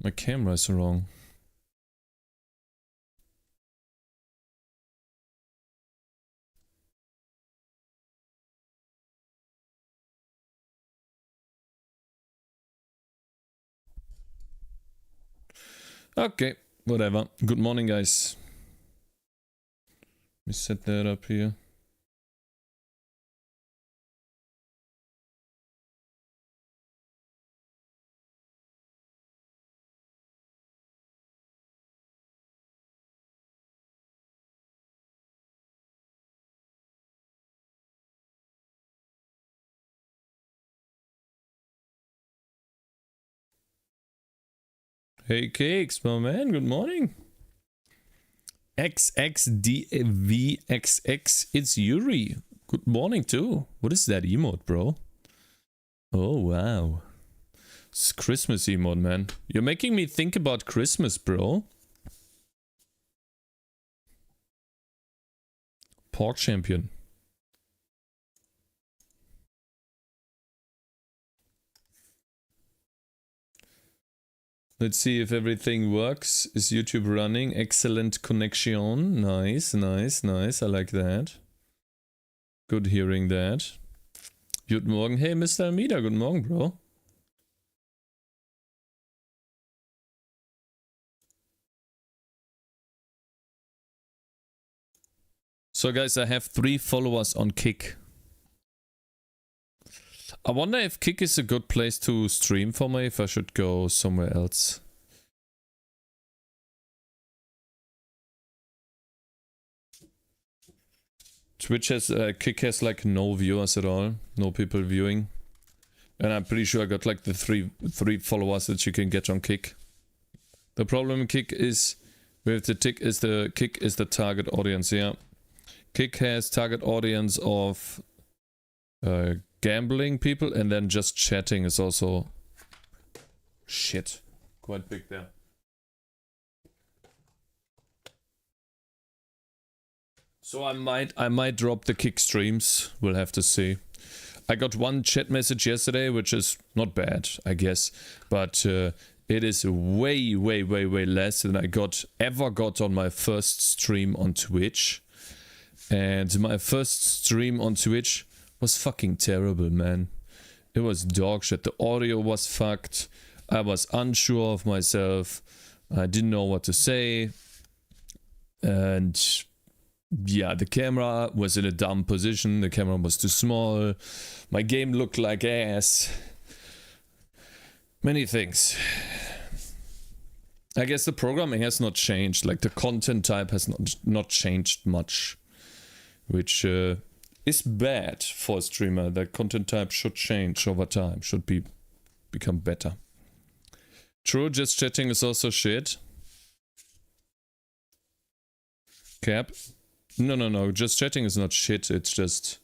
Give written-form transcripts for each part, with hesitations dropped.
My camera is wrong. Okay, whatever. Good morning, guys. Let me set that up here. Hey, Cakez, my man, good morning. XXDVXX, it's Yuri. Good morning, too. What is that emote, bro? Oh, wow. It's Christmas emote, man. You're making me think about Christmas, bro. Pork champion. Let's see if everything works. Is YouTube running? Excellent connection. Nice, nice, nice. I like that. Good hearing that. Good morning. Hey, Mr. Amida. Good morning, bro. So, guys, I have 3 followers on Kick. I wonder if Kick is a good place to stream for me, if I should go somewhere else. Twitch has, Kick has like no viewers at all, no people viewing. And I'm pretty sure I got like the three followers that you can get on Kick. The problem in Kick is, with the Kick is the target audience, yeah. Kick has target audience of gambling people, and then just chatting is also shit. Quite big there. So I might drop the Kick streams. We'll have to see. I got one chat message yesterday, which is not bad, I guess, but it is way less than I ever got on my first stream on Twitch. And my first stream on Twitch was fucking terrible, man. It was dog shit. The audio was fucked. I was unsure of myself. I didn't know what to say. And yeah, the camera was in a dumb position. The camera was too small. My game looked like ass. Many things. I guess the programming has not changed. Like the content type has not changed much. Which is bad for a streamer. The content type should change over time. Should become better. True, just chatting is also shit. Cap. No. Just chatting is not shit. It's just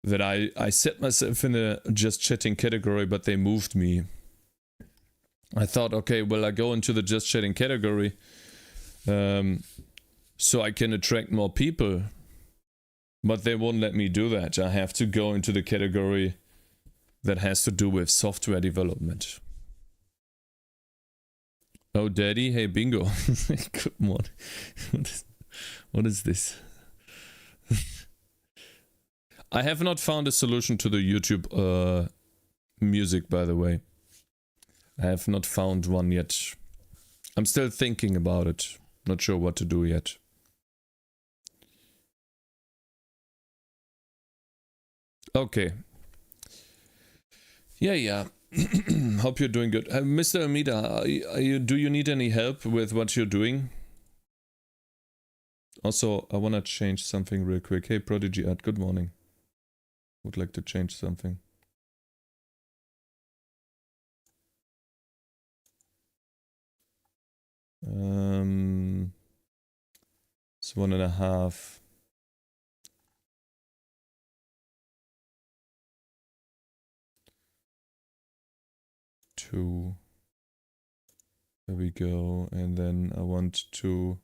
that I set myself in a just chatting category, but they moved me. I thought, okay, well, I go into the just chatting category so I can attract more people. But they won't let me do that. I have to go into the category that has to do with software development. Oh, daddy. Hey, bingo. Good morning. What is this? I have not found a solution to the YouTube music, by the way. I have not found one yet. I'm still thinking about it. Not sure what to do yet. Okay. Yeah. Hope you're doing good. Mr. Amida, do you need any help with what you're doing? Also, I want to change something real quick. Hey, Prodigy Art, good morning. Would like to change something. It's 1.5. 2. There we go. And then I want to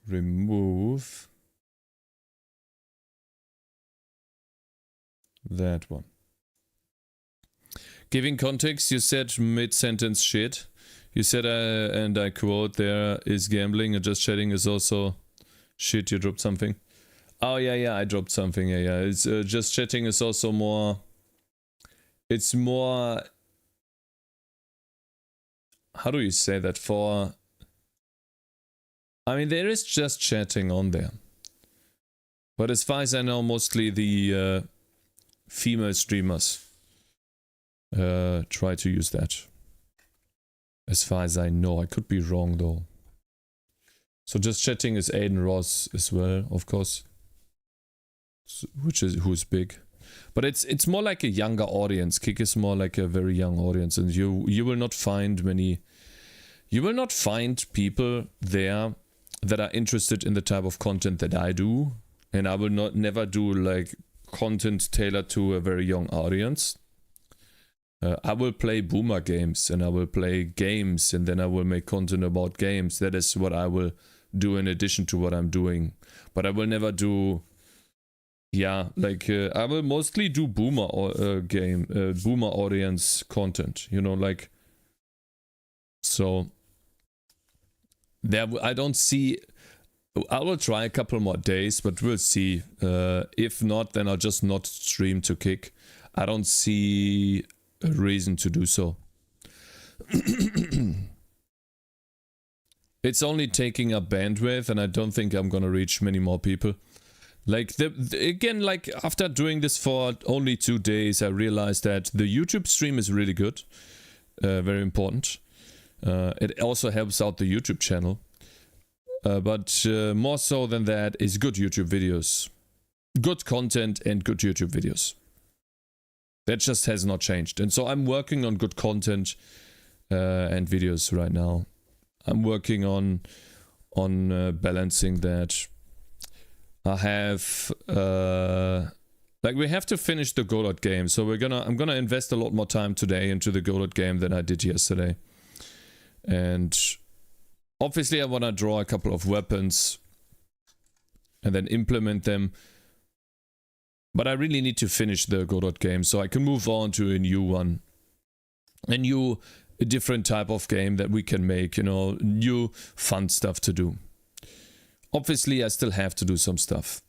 remove that one. Giving context, you said mid-sentence shit. You said, and I quote, there is gambling and just chatting is also shit. You dropped something. Oh yeah, I dropped something. Yeah. It's just chatting is also more. It's more. How do you say that? I mean, there is just chatting on there, but as far as I know, mostly the female streamers try to use that. As far as I know, I could be wrong though. So just chatting is Aiden Ross as well, of course, who's big, but it's more like a younger audience. Kick is more like a very young audience, and you will not find many. You will not find people there that are interested in the type of content that I do, and I will never do like content tailored to a very young audience. I will play boomer games, and I will play games, and then I will make content about games. That is what I will do in addition to what I'm doing. But I will never do, I will mostly do boomer boomer audience content. You know, like, so there I don't see. I will try a couple more days, but we'll see. If not, then I'll just not stream to Kick. I don't see a reason to do so. It's only taking up bandwidth, and I don't think I'm gonna reach many more people. Like again, like after doing this for only 2 days, I realized that the YouTube stream is really good, very important. It also helps out the YouTube channel, but more so than that is good YouTube videos, good content, and good YouTube videos. That just has not changed. And so I'm working on good content and videos right now. I'm working on balancing that. I have we have to finish the Godot game, so I'm gonna invest a lot more time today into the Godot game than I did yesterday. And obviously I want to draw a couple of weapons and then implement them. But I really need to finish the Godot game so I can move on to a new one. A different type of game that we can make, you know, new fun stuff to do. Obviously, I still have to do some stuff.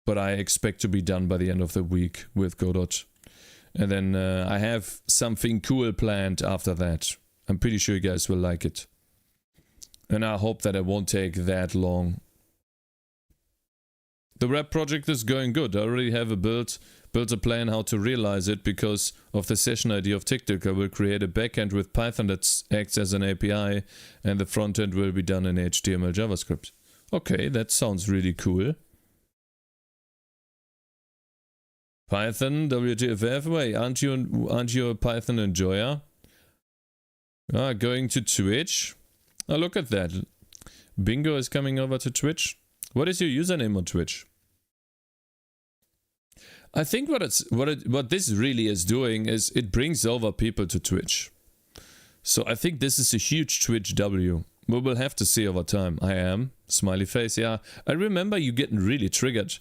But I expect to be done by the end of the week with Godot. And then I have something cool planned after that. I'm pretty sure you guys will like it. And I hope that it won't take that long. The rap project is going good. I already have built a plan how to realize it because of the session idea of TikTok. I will create a backend with Python that acts as an API, and the front end will be done in HTML JavaScript. Okay, that sounds really cool. Python, WTFF, wait, aren't you a Python enjoyer? Going to Twitch? Oh, look at that. Bingo is coming over to Twitch. What is your username on Twitch? I think what this really is doing is it brings over people to Twitch. So I think this is a huge Twitch W. We will have to see over time. I am. Smiley face, yeah. I remember you getting really triggered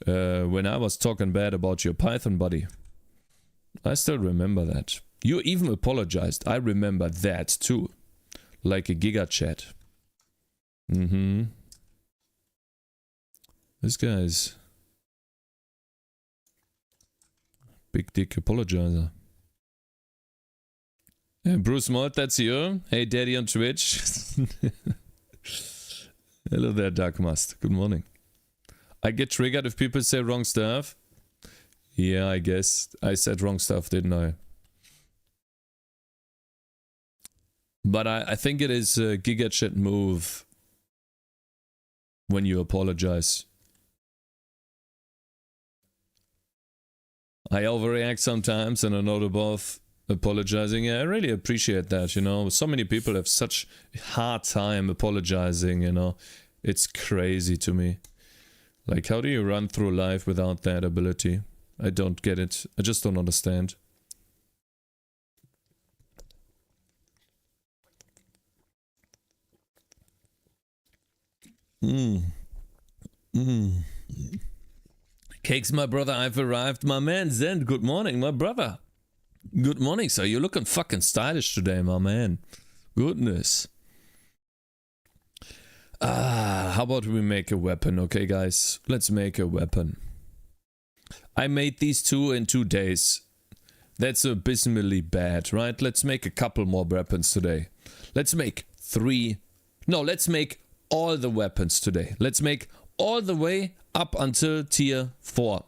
when I was talking bad about your Python buddy. I still remember that. You even apologized. I remember that too. Like a giga chat. This guy's big dick apologizer. Bruce Mott, that's you. Hey daddy on Twitch. Hello there, Dark Must. Good morning. I get triggered if people say wrong stuff. Yeah, I guess I said wrong stuff, didn't I? But I think it is a giga chat move when you apologize. I overreact sometimes and I'm not above apologizing. Yeah, I really appreciate that, you know. So many people have such hard time apologizing, you know. It's crazy to me. Like, how do you run through life without that ability? I don't get it. I just don't understand. Cakes, my brother, I've arrived. My man Zen, good morning, my brother. Good morning, sir. You're looking fucking stylish today, my man. Goodness. How about we make a weapon? Okay, guys, let's make a weapon. I made these two in 2 days. That's abysmally bad, right? Let's make a couple more weapons today. Let's make 3. No, let's make all the weapons today. Let's make all the way up until tier 4.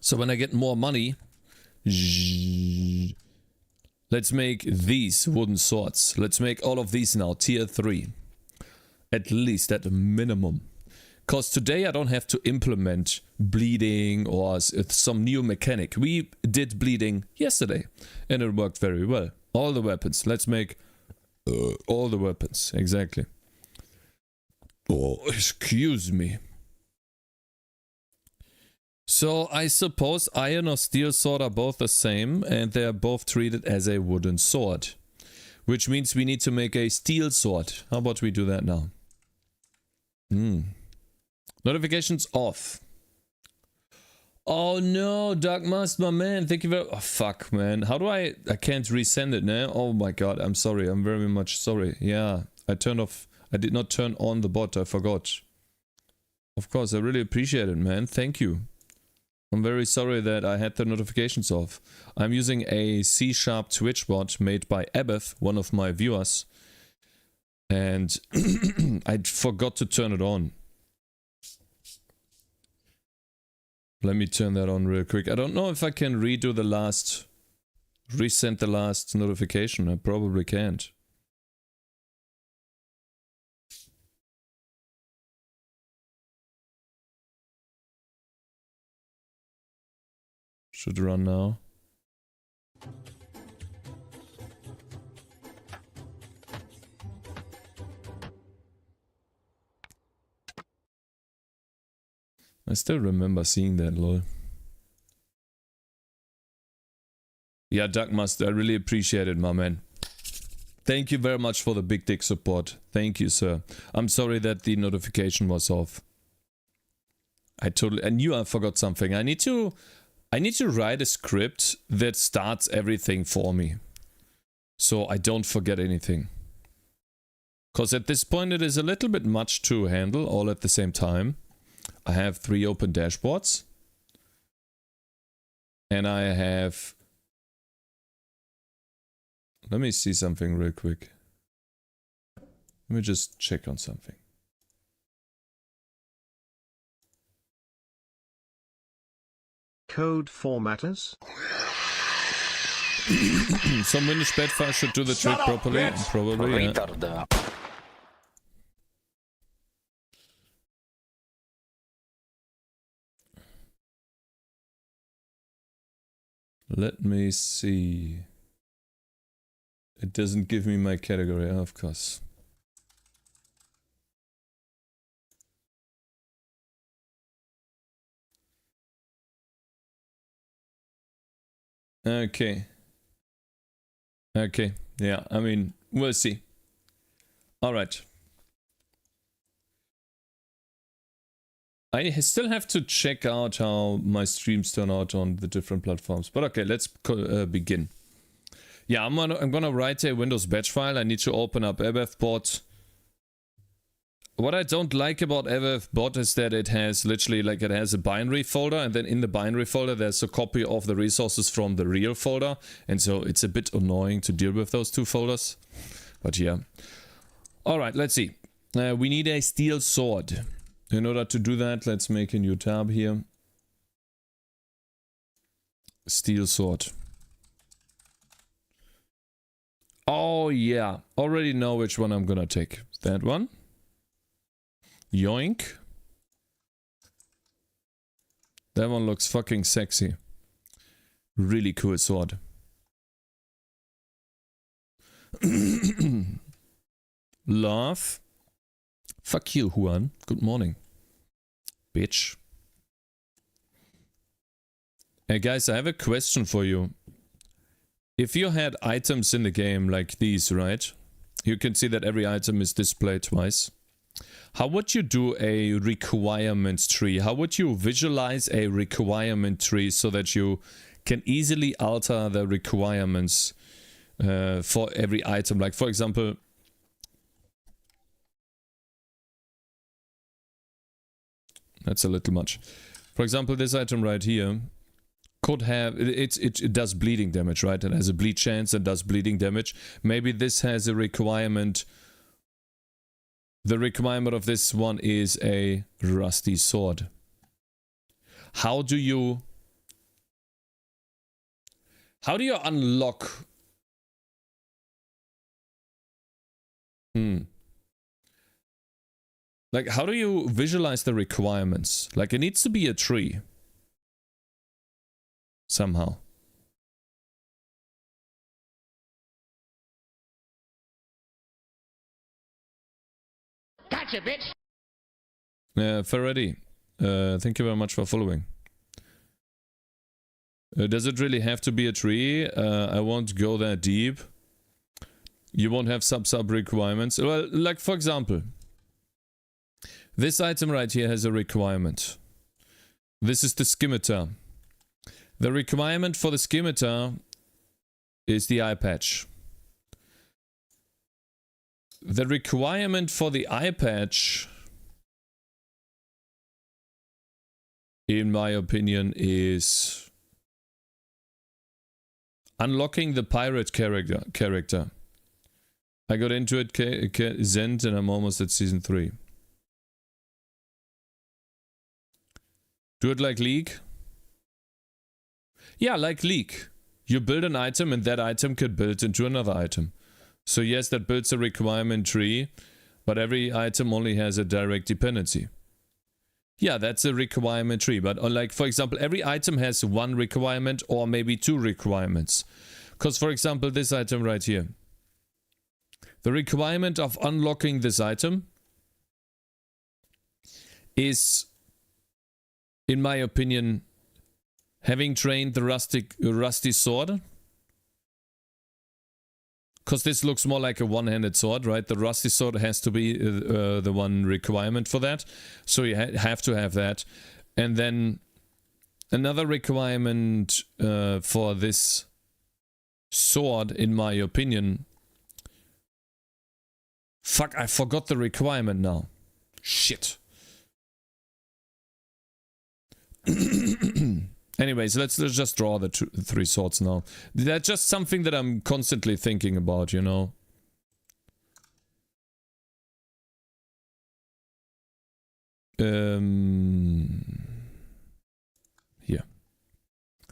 So when I get more money, let's make these wooden swords. Let's make all of these now tier 3. At least at a minimum. Because today I don't have to implement bleeding or some new mechanic. We did bleeding yesterday and it worked very well. All the weapons. Let's make all the weapons. Exactly. Oh, excuse me. So I suppose iron or steel sword are both the same and they are both treated as a wooden sword. Which means we need to make a steel sword. How about we do that now? Notifications off. Oh no, Dark Master, my man. Thank you very... Oh fuck, man. How do I can't resend it now? Oh my god, I'm sorry. I'm very much sorry. Yeah, I turned off... I did not turn on the bot. I forgot. Of course, I really appreciate it, man. Thank you. I'm very sorry that I had the notifications off. I'm using a C# Twitch bot made by Abev, one of my viewers. And I forgot to turn it on. Let me turn that on real quick. I don't know if I can redo the last... resend the last notification. I probably can't. Should run now. I still remember seeing that, lol. Yeah, Darkmaster, I really appreciate it, my man. Thank you very much for the big dick support. Thank you, sir. I'm sorry that the notification was off. I knew I forgot something. I need to write a script that starts everything for me. So I don't forget anything. Because at this point it is a little bit much to handle all at the same time. I have 3 open dashboards. And I have... Let me see something real quick. Let me just check on something. Code formatters? Some Windows bad file should do the trick properly. Bitch. Probably, yeah. Retard. Let me see. It doesn't give me my category, of course. Okay. Okay, yeah, I mean, we'll see. Alright. I still have to check out how my streams turn out on the different platforms. But okay, let's begin. Yeah, I'm gonna write a Windows batch file. I need to open up ABEV-bot. What I don't like about ABEV-bot is that it has literally, like, it has a binary folder, and then in the binary folder there's a copy of the resources from the real folder, and so it's a bit annoying to deal with those two folders. But yeah. Alright, let's see. We need a steel sword. In order to do that, let's make a new tab here. Steel sword. Oh yeah, already know which one I'm gonna take. That one. Yoink. That one looks fucking sexy. Really cool sword. Love. Fuck you, Juan. Good morning. Bitch. Hey guys, I have a question for you. If you had items in the game like these, right? You can see that every item is displayed twice. How would you do a requirement tree? How would you visualize a requirement tree so that you can easily alter the requirements for every item. Like for example, that's a little much. For example, this item right here could have, it does bleeding damage, right? It has a bleed chance and does bleeding damage. Maybe this has a requirement. The requirement of this one is a rusty sword. How do you unlock? Like, how do you visualize the requirements? Like, it needs to be a tree. Somehow. Gotcha, bitch! Ferretti, thank you very much for following. Does it really have to be a tree? I won't go that deep. You won't have sub requirements. Well, like for example, this item right here has a requirement. This is the scimitar. The requirement for the scimitar is the eye patch. The requirement for the eye patch, in my opinion, is unlocking the pirate character. I got into it, Zend, and I'm almost at season 3. Do it like League? Yeah, like League. You build an item and that item could build into another item. So yes, that builds a requirement tree, but every item only has a direct dependency. Yeah, that's a requirement tree, but like for example, every item has one requirement or maybe 2 requirements. Because for example, this item right here. The requirement of unlocking this item is, in my opinion, having trained the rusty sword. Because this looks more like a one-handed sword, right? The rusty sword has to be the one requirement for that. So you have to have that. And then another requirement for this sword, in my opinion... Fuck, I forgot the requirement now. Shit. Anyways, let's just draw the 3 swords now. That's just something that I'm constantly thinking about, you know. Here.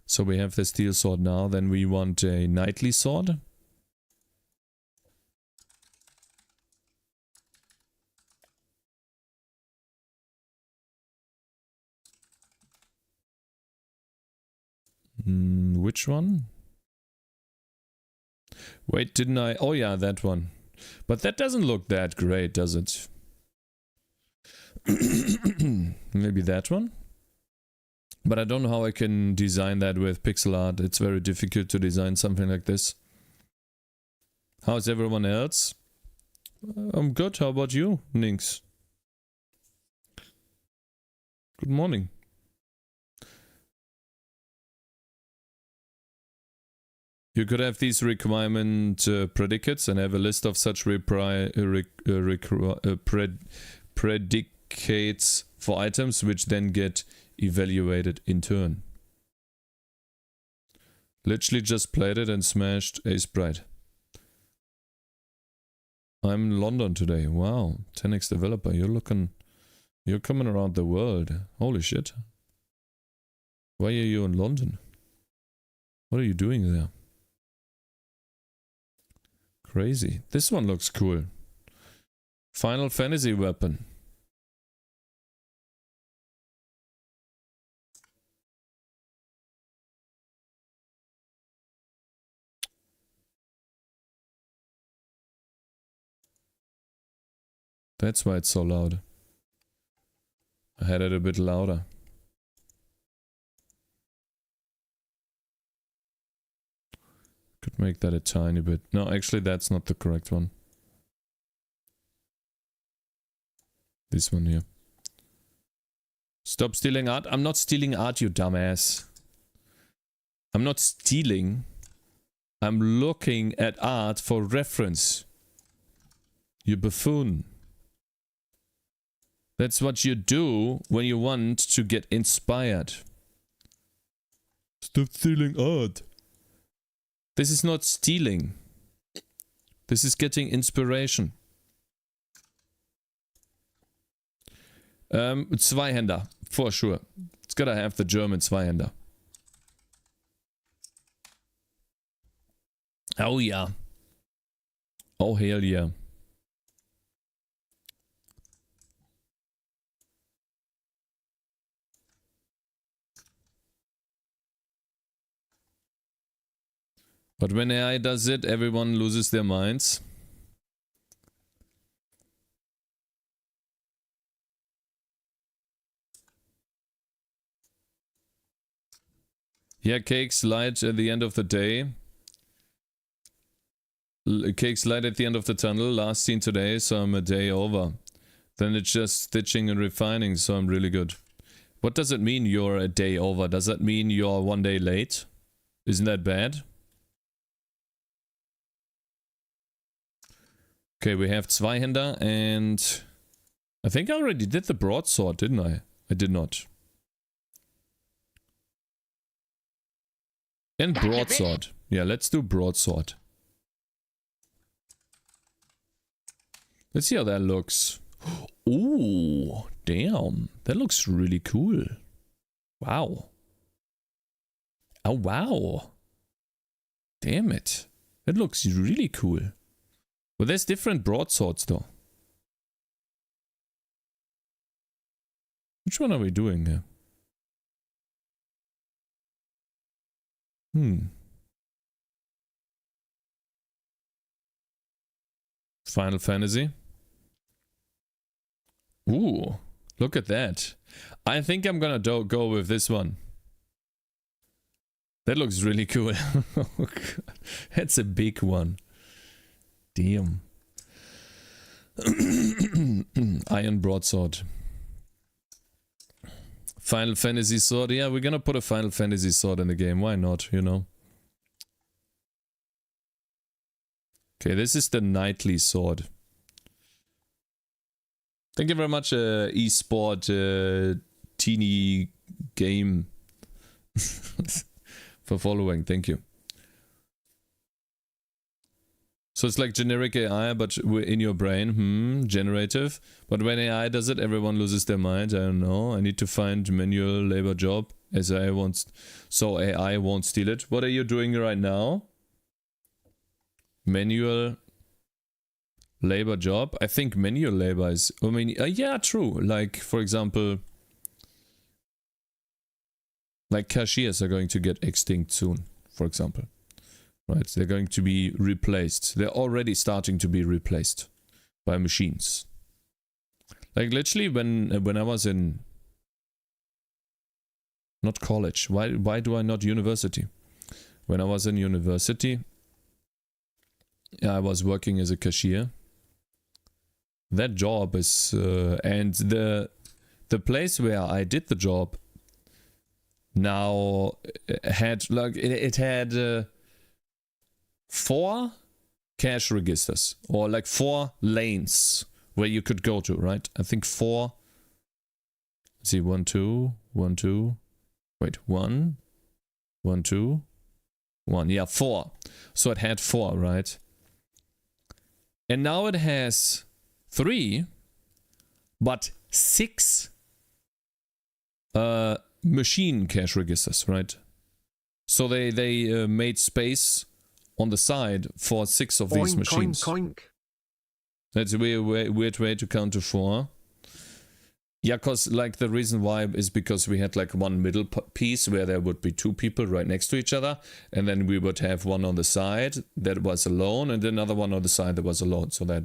So we have the steel sword now. Then we want a knightly sword. Which one? Wait, didn't I? Oh yeah, that one. But that doesn't look that great, does it? Maybe that one? But I don't know how I can design that with pixel art. It's very difficult to design something like this. How's everyone else? I'm good. How about you, Nynx? Good morning. You could have these requirement predicates and have a list of such predicates for items which then get evaluated in turn. Literally just played it and smashed Aseprite. I'm in London today. Wow, 10x developer. You're coming around the world. Holy shit. Why are you in London? What are you doing there? Crazy. This one looks cool. Final Fantasy weapon. That's why it's so loud. I had it a bit louder. Could make that a tiny bit. No, actually that's not the correct one. This one here. Stop stealing art. I'm not stealing art, you dumbass. I'm not stealing. I'm looking at art for reference. You buffoon. That's what you do when you want to get inspired. Stop stealing art. This is not stealing. This is getting inspiration. Zweihänder, for sure. It's gotta have the German Zweihänder. Oh yeah. Oh hell yeah. But when AI does it, everyone loses their minds. Yeah, Cakes light at the end of the day. Cakes light at the end of the tunnel. Last seen today, so I'm a day over. Then it's just stitching and refining, so I'm really good. What does it mean you're a day over? Does that mean you're 1 day late? Isn't that bad? Okay, we have Zweihänder and... I think I already did the broadsword, didn't I? I did not. And broadsword. Yeah, let's do broadsword. Let's see how that looks. Ooh, damn. That looks really cool. Wow. Oh, wow. Damn it. That looks really cool. Well, there's different broadswords though. Which one are we doing here? Final Fantasy. Ooh, look at that. I think I'm gonna go with this one. That looks really cool. Oh, God. That's a big one. Damn. Iron broadsword. Final Fantasy sword. Yeah, we're gonna put a Final Fantasy sword in the game. Why not, you know? Okay, this is the knightly sword. Thank you very much, esport teeny game, for following. Thank you. So it's like generic AI, but in your brain. Generative. But when AI does it, everyone loses their mind. I don't know. I need to find manual labor job, as AI wants, so AI won't steal it. What are you doing right now? Manual labor job. I think manual labor is, I mean, yeah, true. Like, for example, like cashiers are going to get extinct soon, for example. Right, they're going to be replaced. They're already starting to be replaced by machines. Like literally when I was in, not college. Why do I not university? When I was in university, I was working as a cashier. That job is and the place where I did the job now had like it had 4 cash registers, or like 4 lanes where you could go to, right? I think 4. Let's see, 1, 2, 1, 2. Wait, 1, 1, 2, 1. Yeah, 4. So it had 4, right? And now it has 3, but 6 machine cash registers, right? So they made space on the side for 6 of these machines. Coink. That's a weird way to count to 4. Yeah, cause like the reason why is because we had like one middle piece where there would be 2 people right next to each other, and then we would have one on the side that was alone, and another one on the side that was alone. So that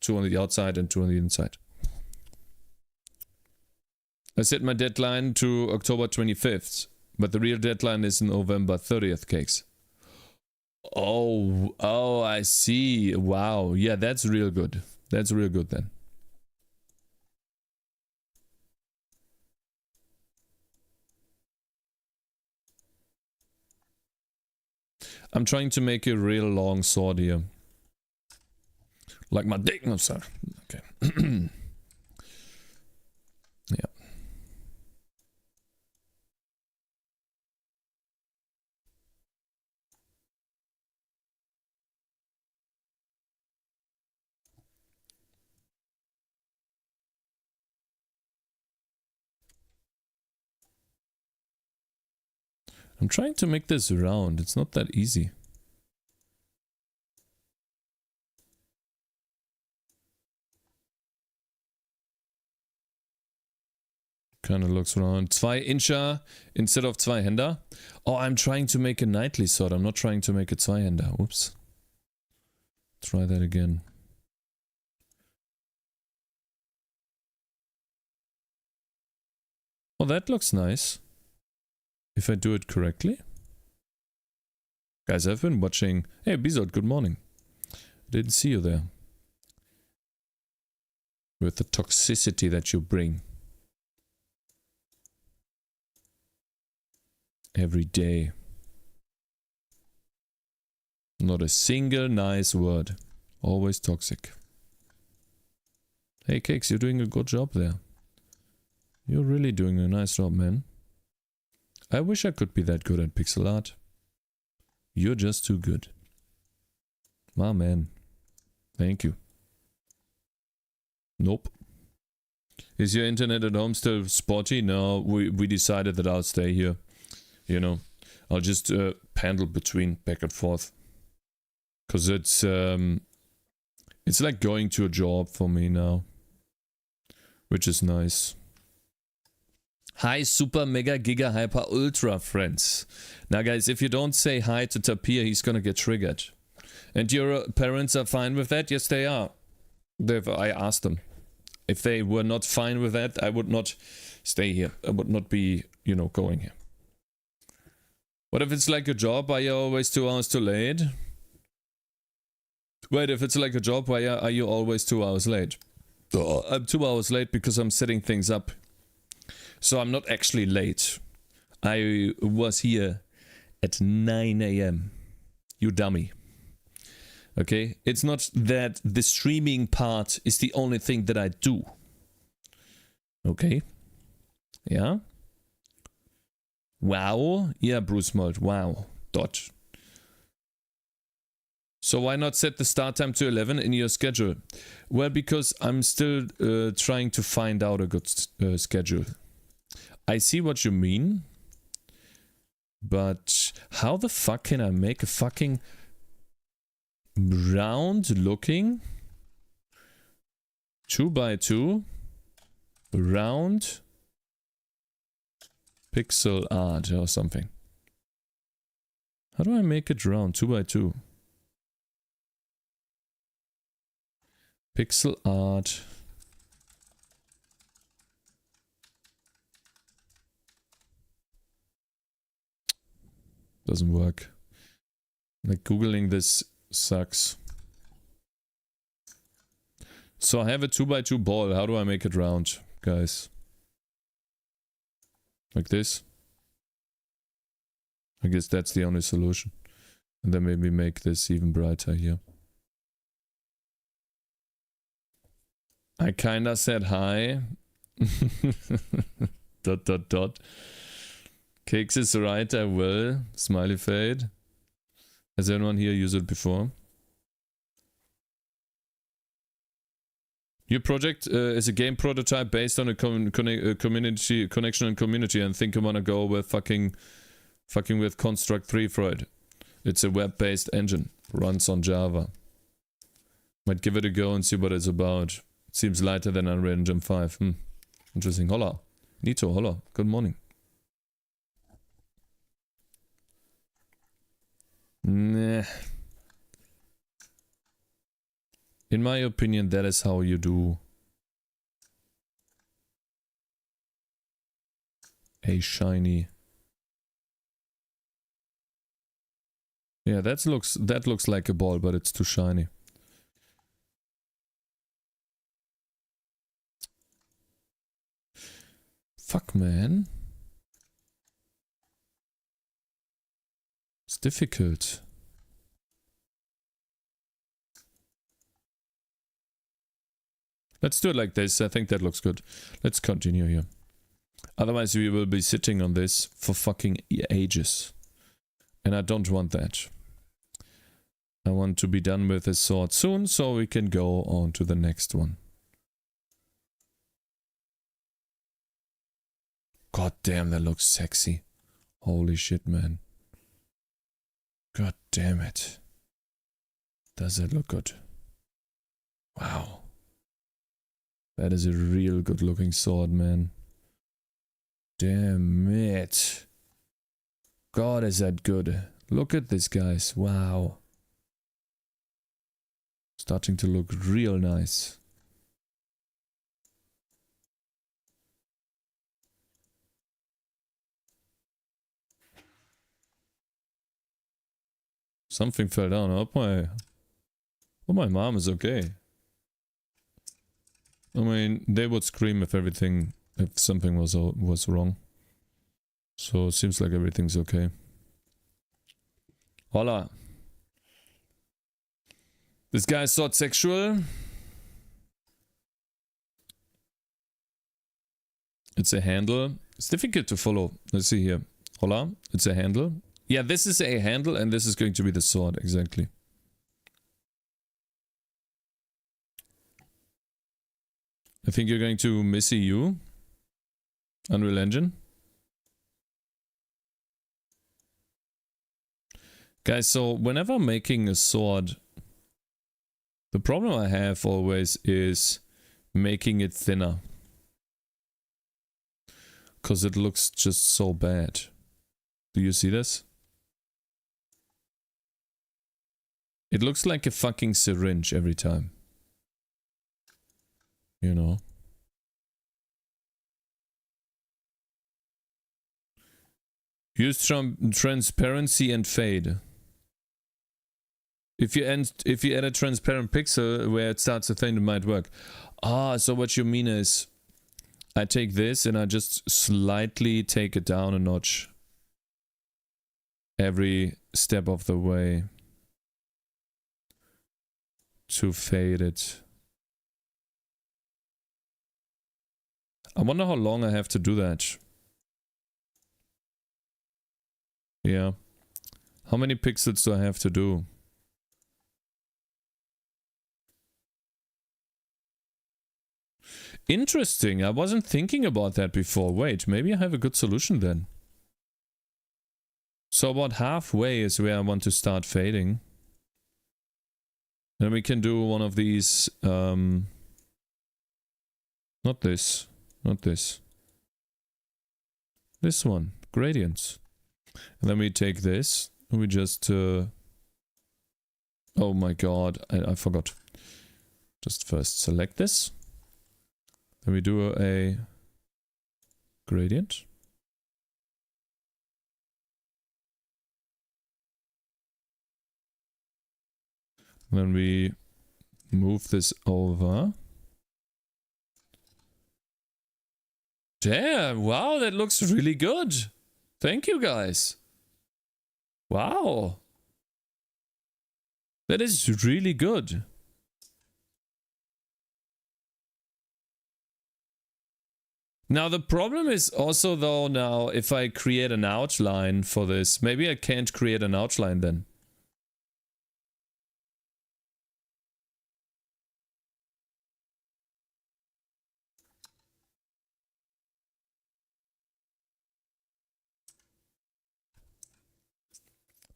2 on the outside and 2 on the inside. I set my deadline to October 25th, but the real deadline is November 30th, Cakes. Oh, I see. Wow. Yeah, that's real good. That's real good then. I'm trying to make a real long sword here. Like my dick. No, sorry. Okay. Yeah. I'm trying to make this round. It's not that easy. Kind of looks round. 2 Incher instead of 2 Händer. Oh, I'm trying to make a knightly sword. I'm not trying to make a 2 Händer. Oops. Try that again. Oh, that looks nice. If I do it correctly. Guys, I've been watching... Hey, Bizot, good morning. Didn't see you there. With the toxicity that you bring. Every day. Not a single nice word. Always toxic. Hey, Cakez, you're doing a good job there. You're really doing a nice job, man. I wish I could be that good at pixel art. You're just too good. My man. Thank you. Nope. Is your internet at home still spotty? No, we decided that I'll stay here. You know, I'll just pendle between back and forth. Cause it's like going to a job for me now. Which is nice. Hi, super, mega, giga, hyper, ultra friends. Now guys, if you don't say hi to Tapir, he's gonna get triggered. And your parents are fine with that? Yes, they are. I asked them. If they were not fine with that, I would not stay here. I would not be, you know, going here. What if it's like a job? Are you always 2 hours too late? Wait, if it's like a job, why are you always 2 hours late? I'm 2 hours late because I'm setting things up. So I'm not actually late. I was here at 9 AM. You dummy. Okay? It's not that the streaming part is the only thing that I do. Okay? Yeah? Wow. Yeah, Bruce Mold. Wow. Dot. So why not set the start time to 11 in your schedule? Well, because I'm still trying to find out a good schedule. I see what you mean. But how the fuck can I make a fucking round looking 2x2 round pixel art or something? How do I make it round 2x2? Pixel art. Doesn't work. Like googling this sucks. So I have a 2x2 ball. How do I make it round, guys? Like this? I guess that's the only solution. And then maybe make this even brighter here. I kinda said hi. Dot dot dot. Cakez is right, I will. Smiley fade. Has anyone here used it before? Your project is a game prototype based on a community connection and community, and think you wanna go with fucking with Construct 3 Freud. It's a web-based engine. Runs on Java. Might give it a go and see what it's about. Seems lighter than Unreal Engine 5. Interesting. Holla. Nito, holla. Good morning. Nah. In my opinion, that is how you do a shiny. Yeah, that looks like a ball, but it's too shiny. Fuck, man. It's difficult. Let's do it like this. I think that looks good. Let's continue here. Otherwise we will be sitting on this for fucking ages. And I don't want that. I want to be done with this sword soon so we can go on to the next one. God damn, that looks sexy. Holy shit, man. God damn it. Does that look good? Wow. That is a real good looking sword, man. Damn it. God, is that good. Look at this, guys. Wow. Starting to look real nice. Something fell down. I hope my mom is okay. I mean, they would scream if something was wrong. So it seems like everything's okay. Hola. This guy is so sexual. It's a handle. It's difficult to follow. Let's see here. Hola. It's a handle. Yeah, this is a handle and this is going to be the sword. Exactly. I think you're going to Missy U. Unreal Engine. Guys, so whenever I'm making a sword, the problem I have always is making it thinner. Because it looks just so bad. Do you see this? It looks like a fucking syringe every time. You know. Use transparency and fade. If you add a transparent pixel where it starts to fade, it might work. Ah, so what you mean is I take this and I just slightly take it down a notch. Every step of the way. To fade it. I wonder how long I have to do that. Yeah. How many pixels do I have to do? Interesting. I wasn't thinking about that before. Wait, maybe I have a good solution then. So about halfway is where I want to start fading. Then we can do one of these, not this, not this. This one, gradients. And then we take this, and we just, oh my god, I forgot. Just first select this. Then we do a gradient. Then we move this over. Damn, wow, that looks really good. Thank you, guys. Wow. That is really good. Now the problem is also though now if I create an outline for this, maybe I can't create an outline then.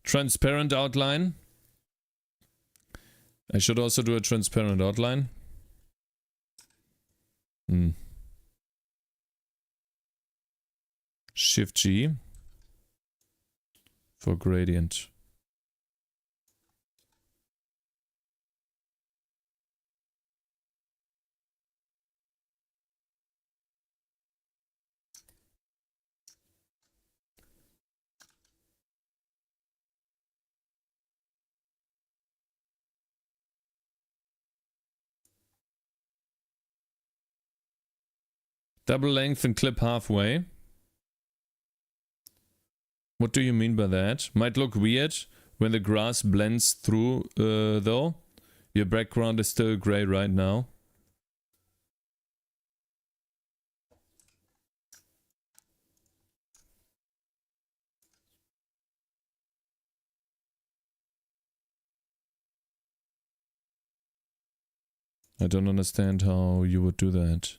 Transparent outline. I should also do a transparent outline. Shift G for gradient. Double length and clip halfway. What do you mean by that? Might look weird when the grass blends through though. Your background is still gray right now. I don't understand how you would do that.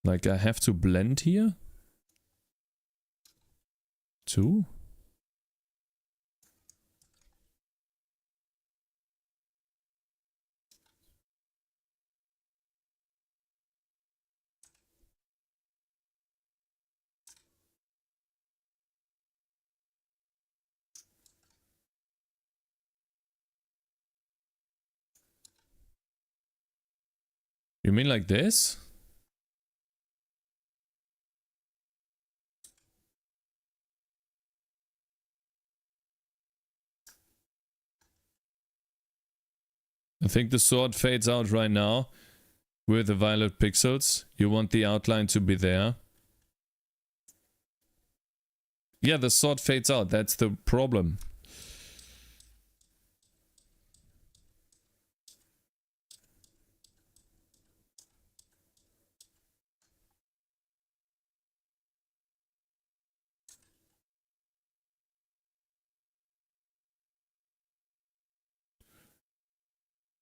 Like, I have to blend here? Too? You mean like this? I think the sword fades out right now with the violet pixels. You want the outline to be there. Yeah, the sword fades out. That's the problem.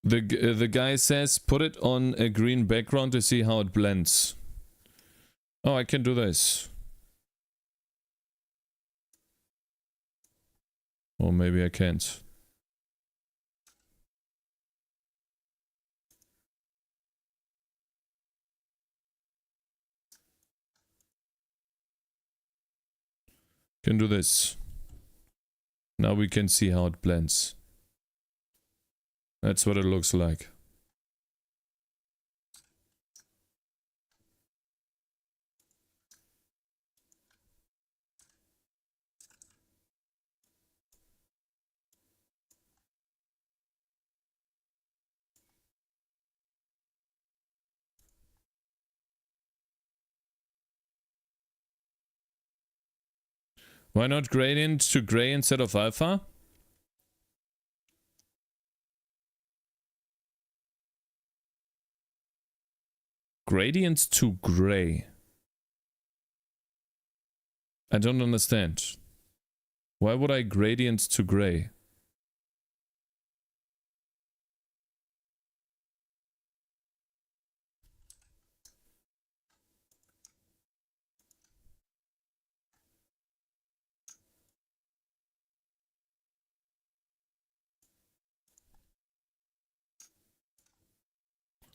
The guy says put it on a green background to see how it blends. Oh, I can do this. Or maybe I can't. Can do this. Now we can see how it blends. That's what it looks like. Why not gradient to gray instead of alpha? Gradients to gray. I don't understand. Why would I gradient to gray?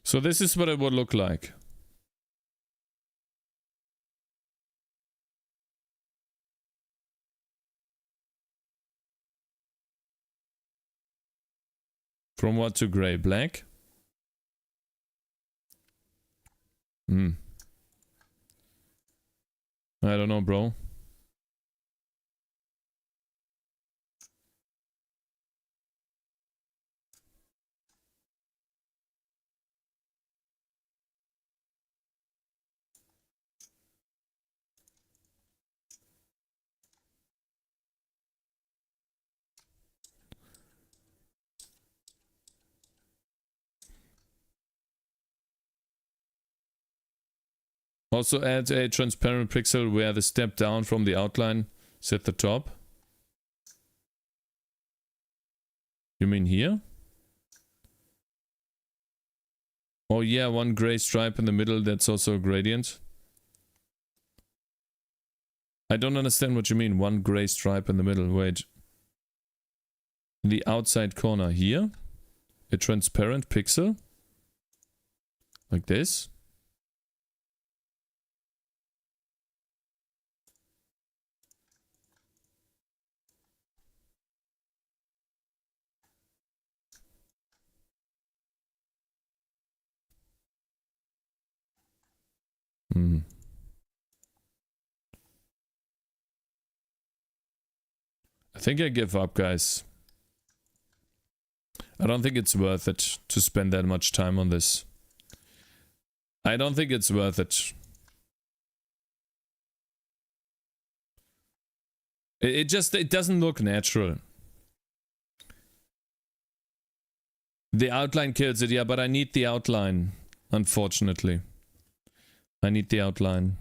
So this is what it would look like. From what to gray? Black? Hmm. I don't know, bro. Also add a transparent pixel where the step down from the outline is at the top. You mean here? Oh yeah, one gray stripe in the middle, that's also a gradient. I don't understand what you mean, one gray stripe in the middle. Wait. In the outside corner here, a transparent pixel. Like this. Hmm. I think I give up, guys. I don't think it's worth it to spend that much time on this. I don't think it's worth it. It doesn't look natural. The outline kills it, yeah, but I need the outline, unfortunately. I need the outline.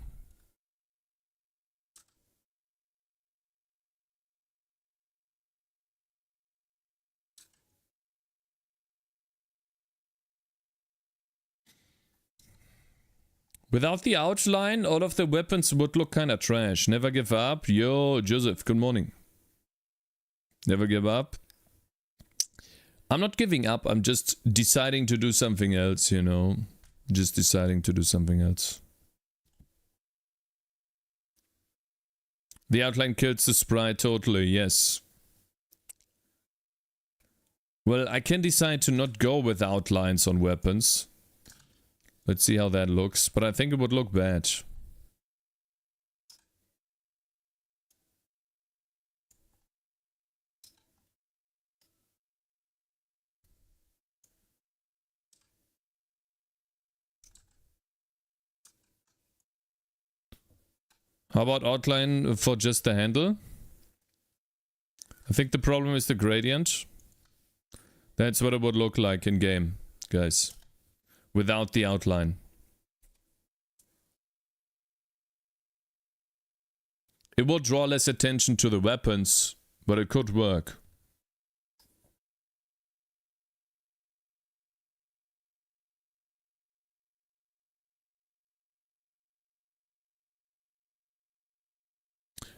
Without the outline, all of the weapons would look kinda trash. Never give up. Yo, Joseph, good morning. Never give up. I'm not giving up, I'm just deciding to do something else, you know. Just deciding to do something else. The outline kills the sprite totally, yes. Well, I can decide to not go with outlines on weapons. Let's see how that looks, but I think it would look bad. How about outline for just the handle? I think the problem is the gradient. That's what it would look like in game, guys. Without the outline. It will draw less attention to the weapons, but it could work.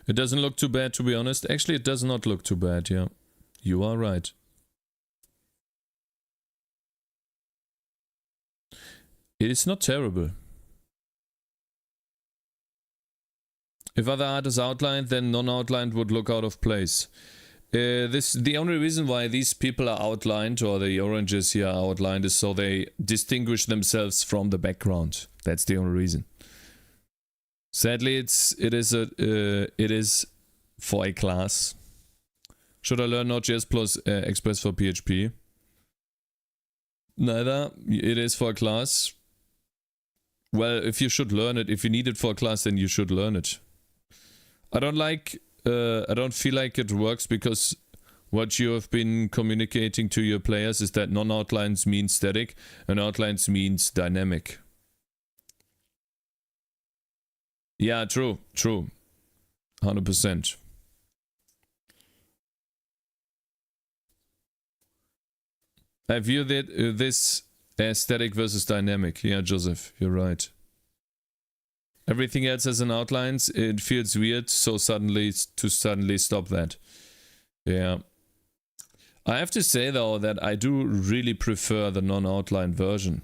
It doesn't look too bad, to be honest. Actually, it does not look too bad, yeah. You are right. It is not terrible. If other art is outlined, then non-outlined would look out of place. The only reason why these people are outlined, or the oranges here are outlined, is so they distinguish themselves from the background. That's the only reason. Sadly, it is for a class. Should I learn Node.js plus Express for PHP? Neither. It is for a class. Well, if you should learn it, if you need it for a class, then you should learn it. I don't feel like it works because what you have been communicating to your players is that non-outlines mean static and outlines means dynamic. Yeah, true. 100%. I view this as static versus dynamic. Yeah, Joseph, you're right. Everything else has an outlines, it feels weird, so suddenly stop that. Yeah. I have to say though that I do really prefer the non-outline version.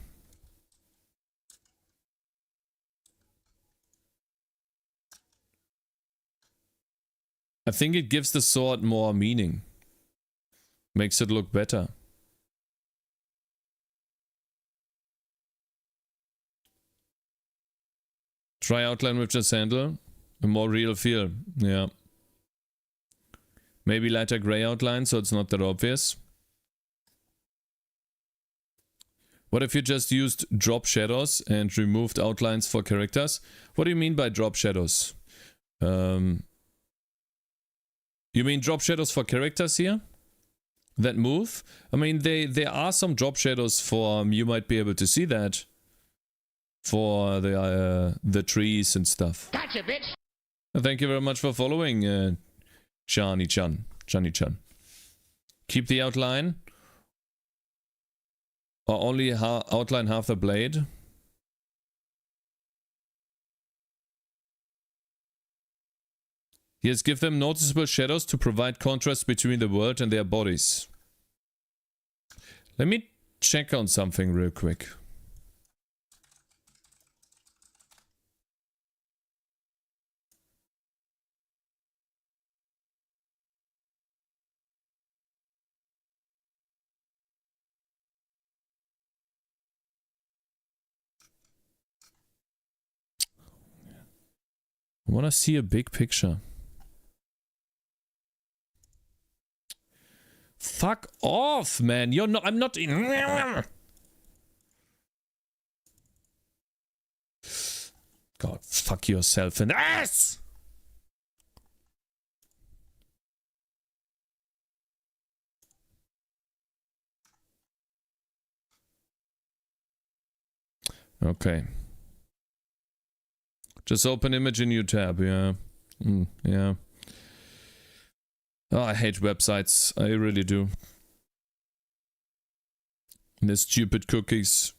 I think it gives the sword more meaning. Makes it look better. Try outline with just handle. A more real feel. Yeah. Maybe lighter gray outline so it's not that obvious. What if you just used drop shadows and removed outlines for characters? What do you mean by drop shadows? You mean drop shadows for characters here? That move? I mean, there are some drop shadows for, you might be able to see that. For the trees and stuff. Gotcha, bitch! Thank you very much for following, Johnny-chan. Keep the outline. Or only outline half the blade. Yes, give them noticeable shadows to provide contrast between the world and their bodies. Let me check on something real quick. I want to see a big picture. Fuck off, man. You're not. I'm not in. God, fuck yourself in the ass! Okay. Just open image in new tab, yeah. Yeah. Oh, I hate websites. I really do. And the stupid cookies.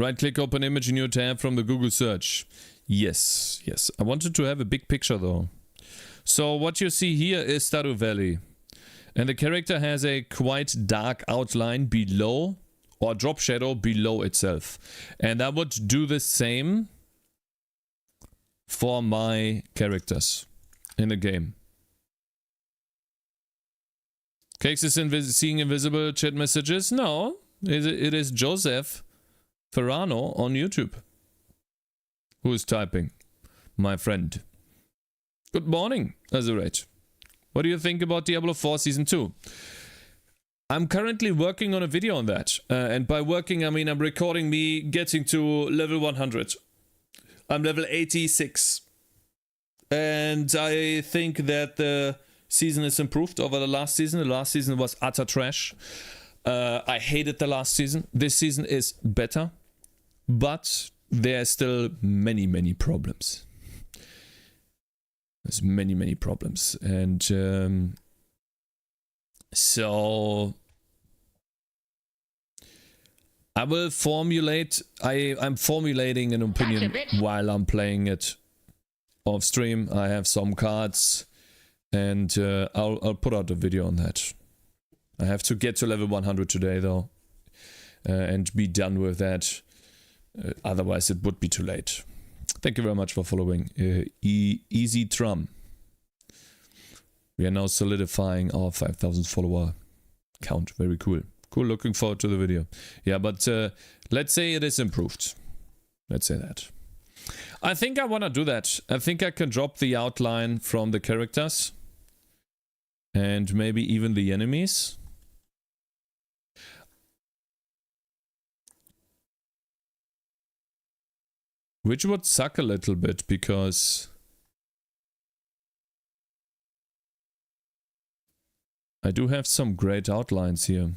Right click, open image, new tab from the Google search. Yes, yes. I wanted to have a big picture though. So what you see here is Stardew Valley. And the character has a quite dark outline below, or drop shadow below itself. And I would do the same for my characters in the game. Cakez is seeing invisible chat messages? No, it is Joseph Ferrano on YouTube who is typing. My friend. Good morning, Aseprite. What do you think about Diablo 4 Season 2? I'm currently working on a video on that. And by working, I mean I'm recording me getting to level 100. I'm level 86. And I think that the season is improved over the last season. The last season was utter trash. I hated the last season. This season is better. But there are still many, many problems. There's many, many problems. And so I will formulate, I'm formulating an opinion while I'm playing it off stream. I have some cards and I'll put out a video on that. I have to get to level 100 today though and be done with that. Otherwise it would be too late. Thank you very much for following. Easy Trum. We are now solidifying our 5,000 follower count. Very cool. Cool, looking forward to the video. Yeah, but let's say it is improved. Let's say that. I think I want to do that. I think I can drop the outline from the characters. And maybe even the enemies. Which would suck a little bit because I do have some great outlines here.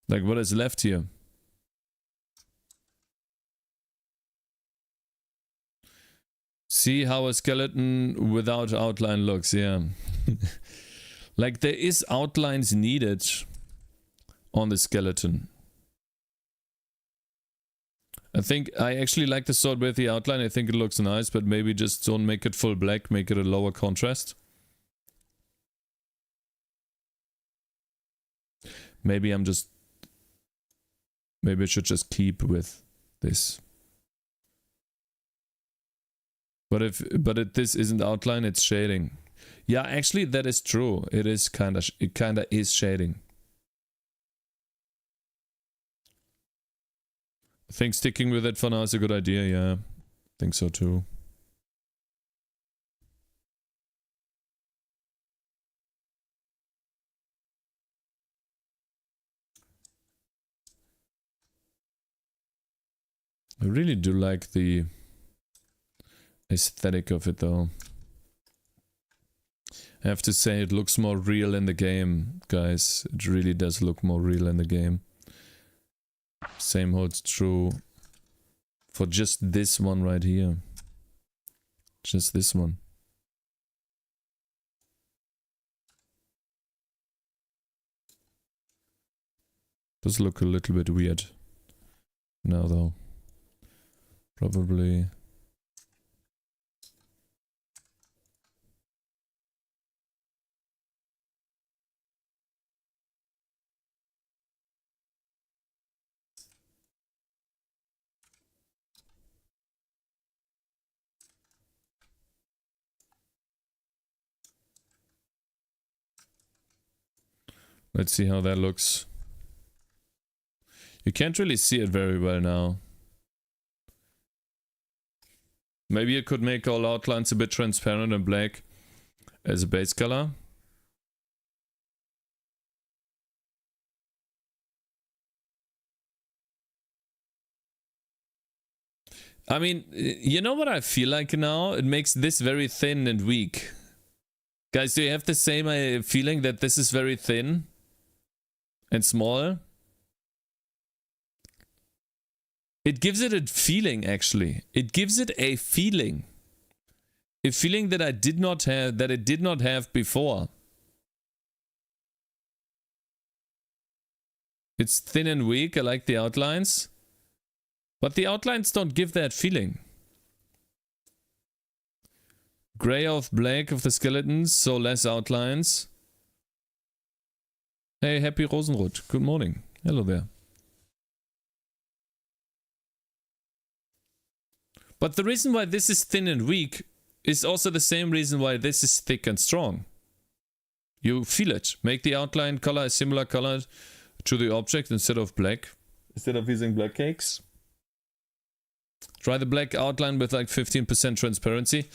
Like what is left here? See how a skeleton without outline looks, yeah. Like there is outlines needed on the skeleton. I think I actually like the sword with the outline. I think it looks nice, but maybe just don't make it full black, make it a lower contrast. Maybe I should just keep with this. But if this isn't outline, it's shading. Yeah, actually that is true. It kinda is shading. I think sticking with it for now is a good idea, yeah. I think so too. I really do like the aesthetic of it though. I have to say it looks more real in the game, guys. It really does look more real in the game. Same holds true for just this one right here. Just this one. Does look a little bit weird now though. Probably. Let's see how that looks. You can't really see it very well now. Maybe you could make all outlines a bit transparent and black as a base color. I mean, you know what I feel like now? It makes this very thin and weak. Guys, do you have the same feeling that this is very thin and small? It gives it a feeling, actually. It gives it a feeling. A feeling that I did not have, that it did not have before. It's thin and weak. I like the outlines. But the outlines don't give that feeling. Gray of black of the skeletons, so less outlines. Hey, happy Rosenrot. Good morning. Hello there. But the reason why this is thin and weak is also the same reason why this is thick and strong. You feel it. Make the outline color a similar color to the object instead of black. Instead of using black cakes. Try the black outline with like 15% transparency.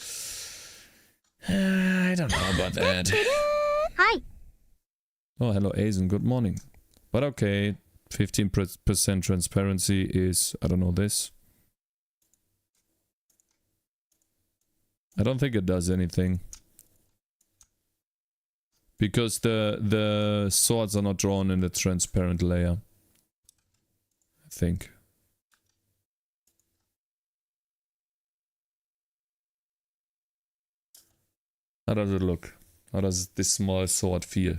I don't know about that. Hi. Oh, hello, Azen. Good morning. But okay, 15% transparency is, I don't know, this. I don't think it does anything. Because the swords are not drawn in the transparent layer. I think. How does it look? How does this small sword feel?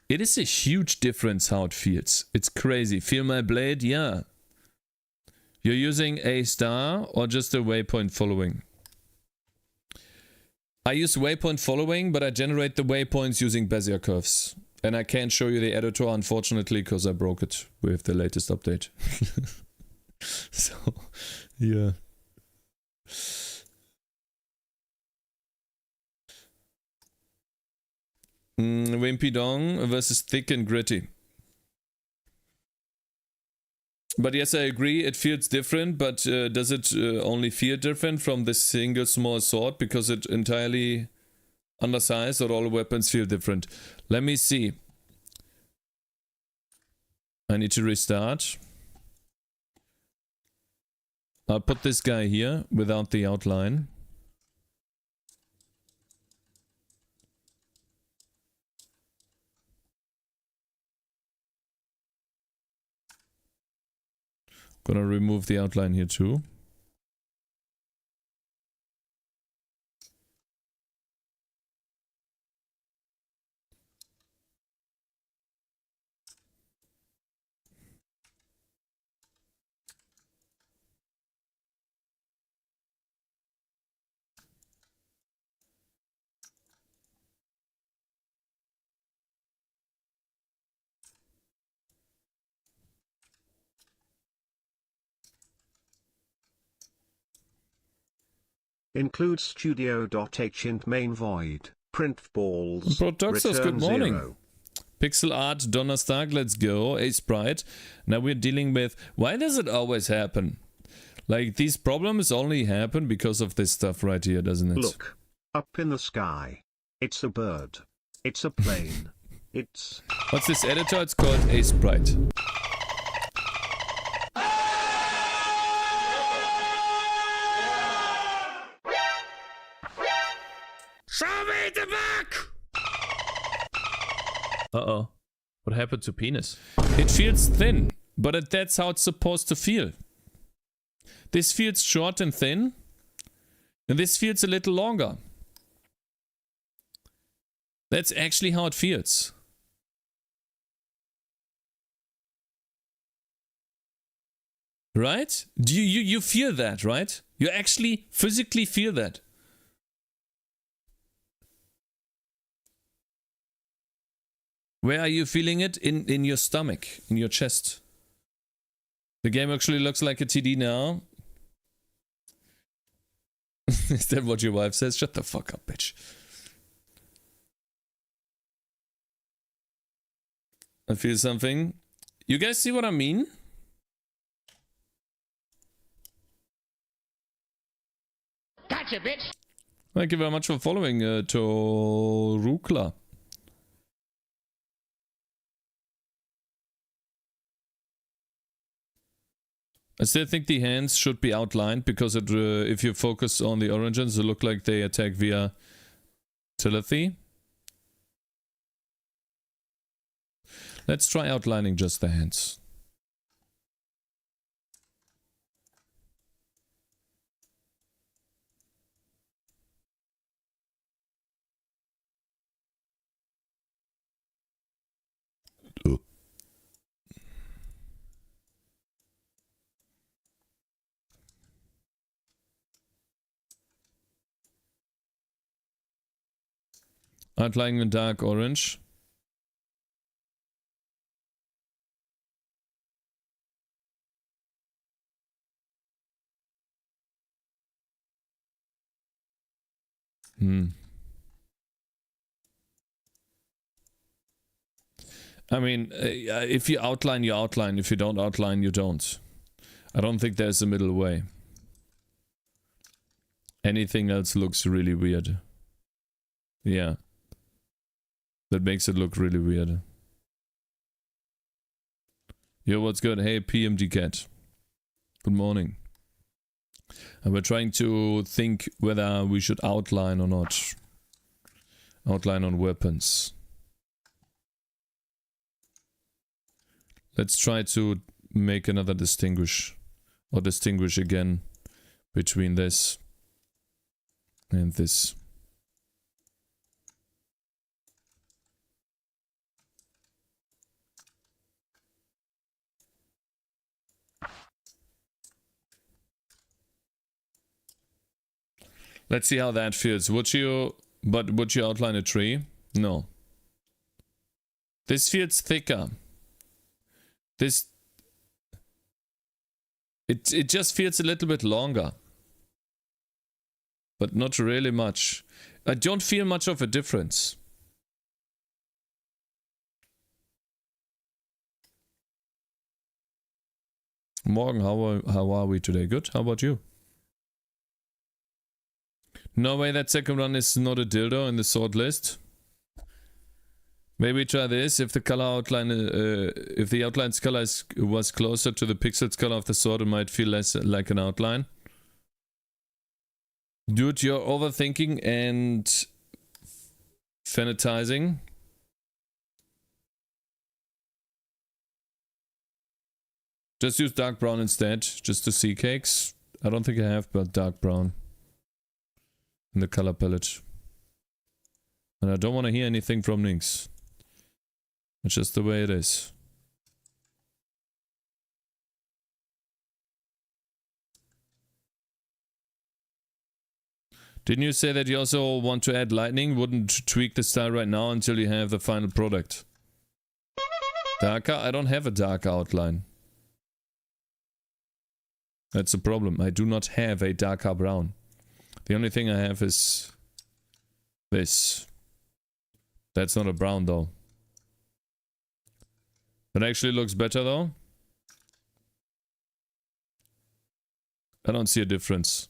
It is a huge difference how it feels. It's crazy. Feel my blade? Yeah. You're using a star or just a waypoint following? I use waypoint following, but I generate the waypoints using Bezier curves. And I can't show you the editor, unfortunately, because I broke it with the latest update. So, yeah. Wimpy Dong versus thick and gritty. But yes, I agree, it feels different, but does it only feel different from this single small sword because it's entirely undersized, or all weapons feel different? Let me see. I need to restart. I'll put this guy here without the outline. Gonna remove the outline here too. Include studio.h int main void, print balls, Protoxos, good morning. 0. Pixel art, Donnerstag, let's go. Aseprite. Now we're dealing with... Why does it always happen? Like, these problems only happen because of this stuff right here, doesn't it? Look, up in the sky. It's a bird. It's a plane. It's... What's this editor? It's called Aseprite. Show me the back! Uh-oh. What happened to penis? It feels thin, but that's how it's supposed to feel. This feels short and thin, and this feels a little longer. That's actually how it feels. Right? You feel that, right? You actually physically feel that. Where are you feeling it? In your stomach, in your chest. The game actually looks like a TD now. Is that what your wife says? Shut the fuck up, bitch. I feel something. You guys see what I mean? Gotcha, bitch. Thank you very much for following, Torukla. I still think the hands should be outlined because it, if you focus on the origins, they look like they attack via telepathy. Let's try outlining just the hands. Outlining in dark orange. I mean, if you outline, you outline. If you don't outline, you don't. I don't think there's a middle way. Anything else looks really weird. Yeah. That makes it look really weird. Yo, what's good? Hey, PMD Cat. Good morning. And we're trying to think whether we should outline or not. Outline on weapons. Let's try to make another distinguish. Or distinguish again between this and this. Let's see how that feels. Would you outline a tree? No. This feels thicker. It just feels a little bit longer. But not really much. I don't feel much of a difference. Morgan, how are we today? Good. How about you? No way that second one is not a dildo in the sort list. Maybe try this. If the color outline, if the outline's color was closer to the pixel's color of the sword, it might feel less like an outline. Dude, you're overthinking and fanatizing. Just use dark brown instead, just to see Cakez. I don't think I have, but dark brown in the color palette. And I don't want to hear anything from Nynx. It's just the way it is. Didn't you say that you also want to add lightning? Wouldn't tweak the style right now until you have the final product. Darker? I don't have a dark outline. That's the problem. I do not have a darker brown. The only thing I have is this. That's not a brown though. That actually looks better though. I don't see a difference.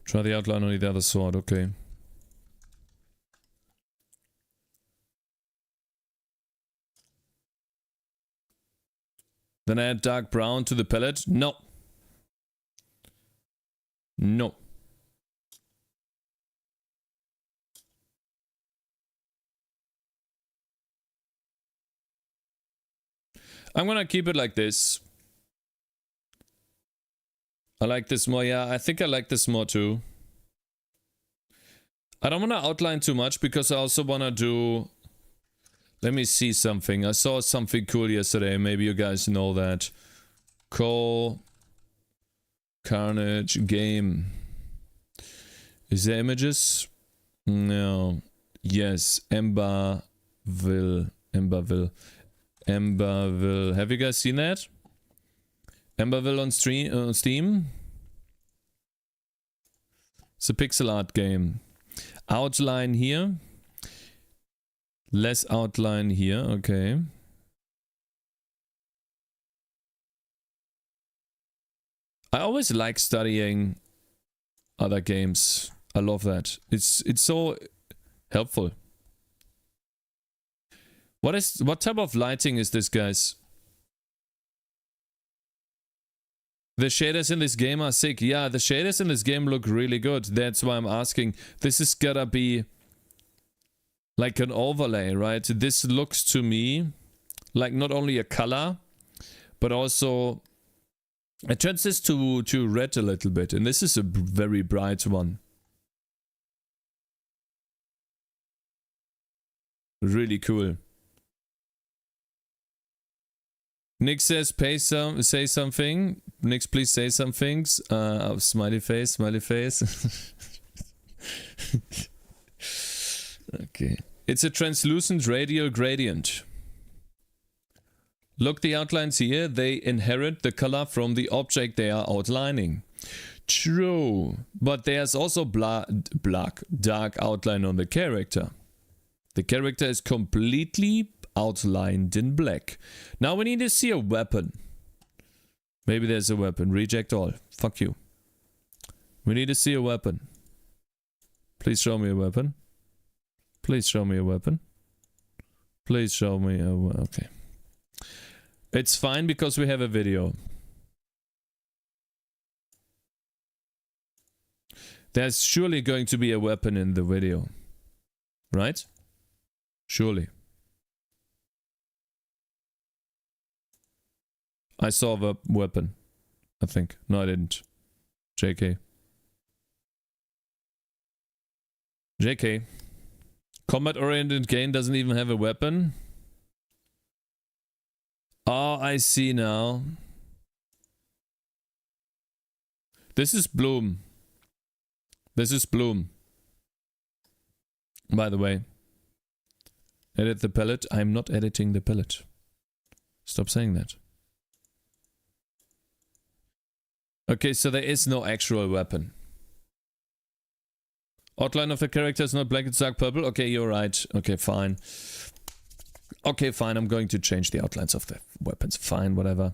Try the outline on the other sword, okay. Then add dark brown to the palette? No. No. I'm gonna keep it like this. I like this more. Yeah, I think I like this more too. I don't want to outline too much because I also want to do... Let me see something. I saw something cool yesterday. Maybe you guys know that. Cole Carnage game. Is there images? No. Yes. Emberville. Emberville. Emberville. Have you guys seen that? Emberville on Steam. It's a pixel art game. Outline here. Less outline here. Okay. I always like studying other games. I love that. It's so helpful. What type of lighting is this, guys? The shaders in this game are sick. Yeah, the shaders in this game look really good. That's why I'm asking. This is gotta be like an overlay, right? This looks to me like not only a color, but also it turns this to red a little bit. And this is a very bright one. Really cool. Nick says, say something. Nick, please say some things. Smiley face, smiley face. Okay. It's a translucent radial gradient. Look, the outlines here, they inherit the color from the object they are outlining. True, but there's also dark outline on the character. The character is completely outlined in black. Now we need to see a weapon. Maybe there's a weapon. Reject all. Fuck you. We need to see a weapon. Please show me a weapon. Please show me a weapon. Please show me a weapon. Okay. It's fine because we have a video. There's surely going to be a weapon in the video. Right? Surely. I saw the weapon. I think. No, I didn't. JK. JK. Combat-oriented game doesn't even have a weapon. Oh, I see now. This is Bloom. This is Bloom. By the way. Edit the palette. I'm not editing the palette. Stop saying that. Okay, so there is no actual weapon. Outline of the character is not black, it's dark purple. Okay, you're right. Okay, fine. Okay, fine. I'm going to change the outlines of the weapons. Fine, whatever.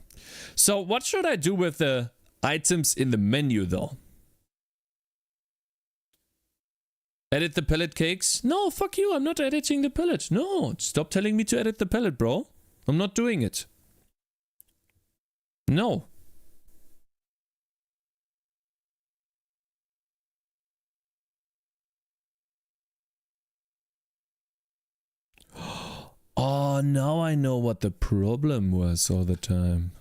So, what should I do with the items in the menu, though? Edit the palette, Cakes? No, fuck you. I'm not editing the palette. No, stop telling me to edit the palette, bro. I'm not doing it. No. Oh, now I know what the problem was all the time.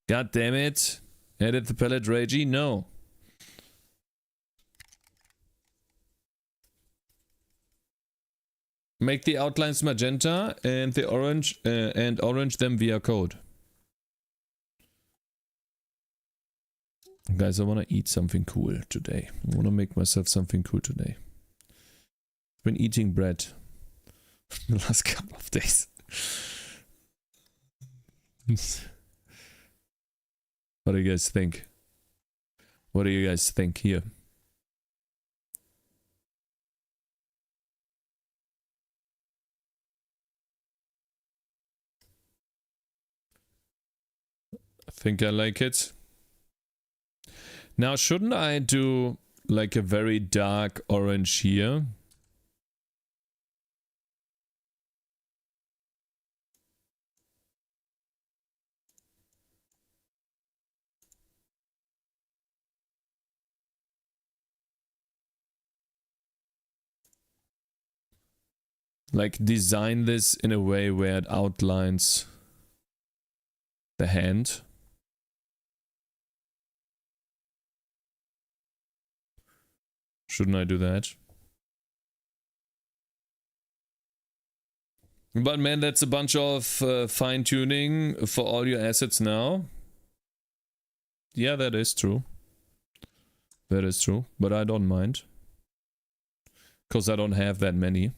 God damn it. Edit the palette, Reggie? No. Make the outlines magenta and the orange and orange them via code. Guys, I want to eat something cool today. I want to make myself something cool today. I've been eating bread the last couple of days. What do you guys think? What do you guys think here? I think I like it. Now, shouldn't I do like a very dark orange here? Like design this in a way where it outlines the hand. Shouldn't I do that? But man, that's a bunch of fine-tuning for all your assets now. Yeah, that is true. That is true, but I don't mind. Because I don't have that many.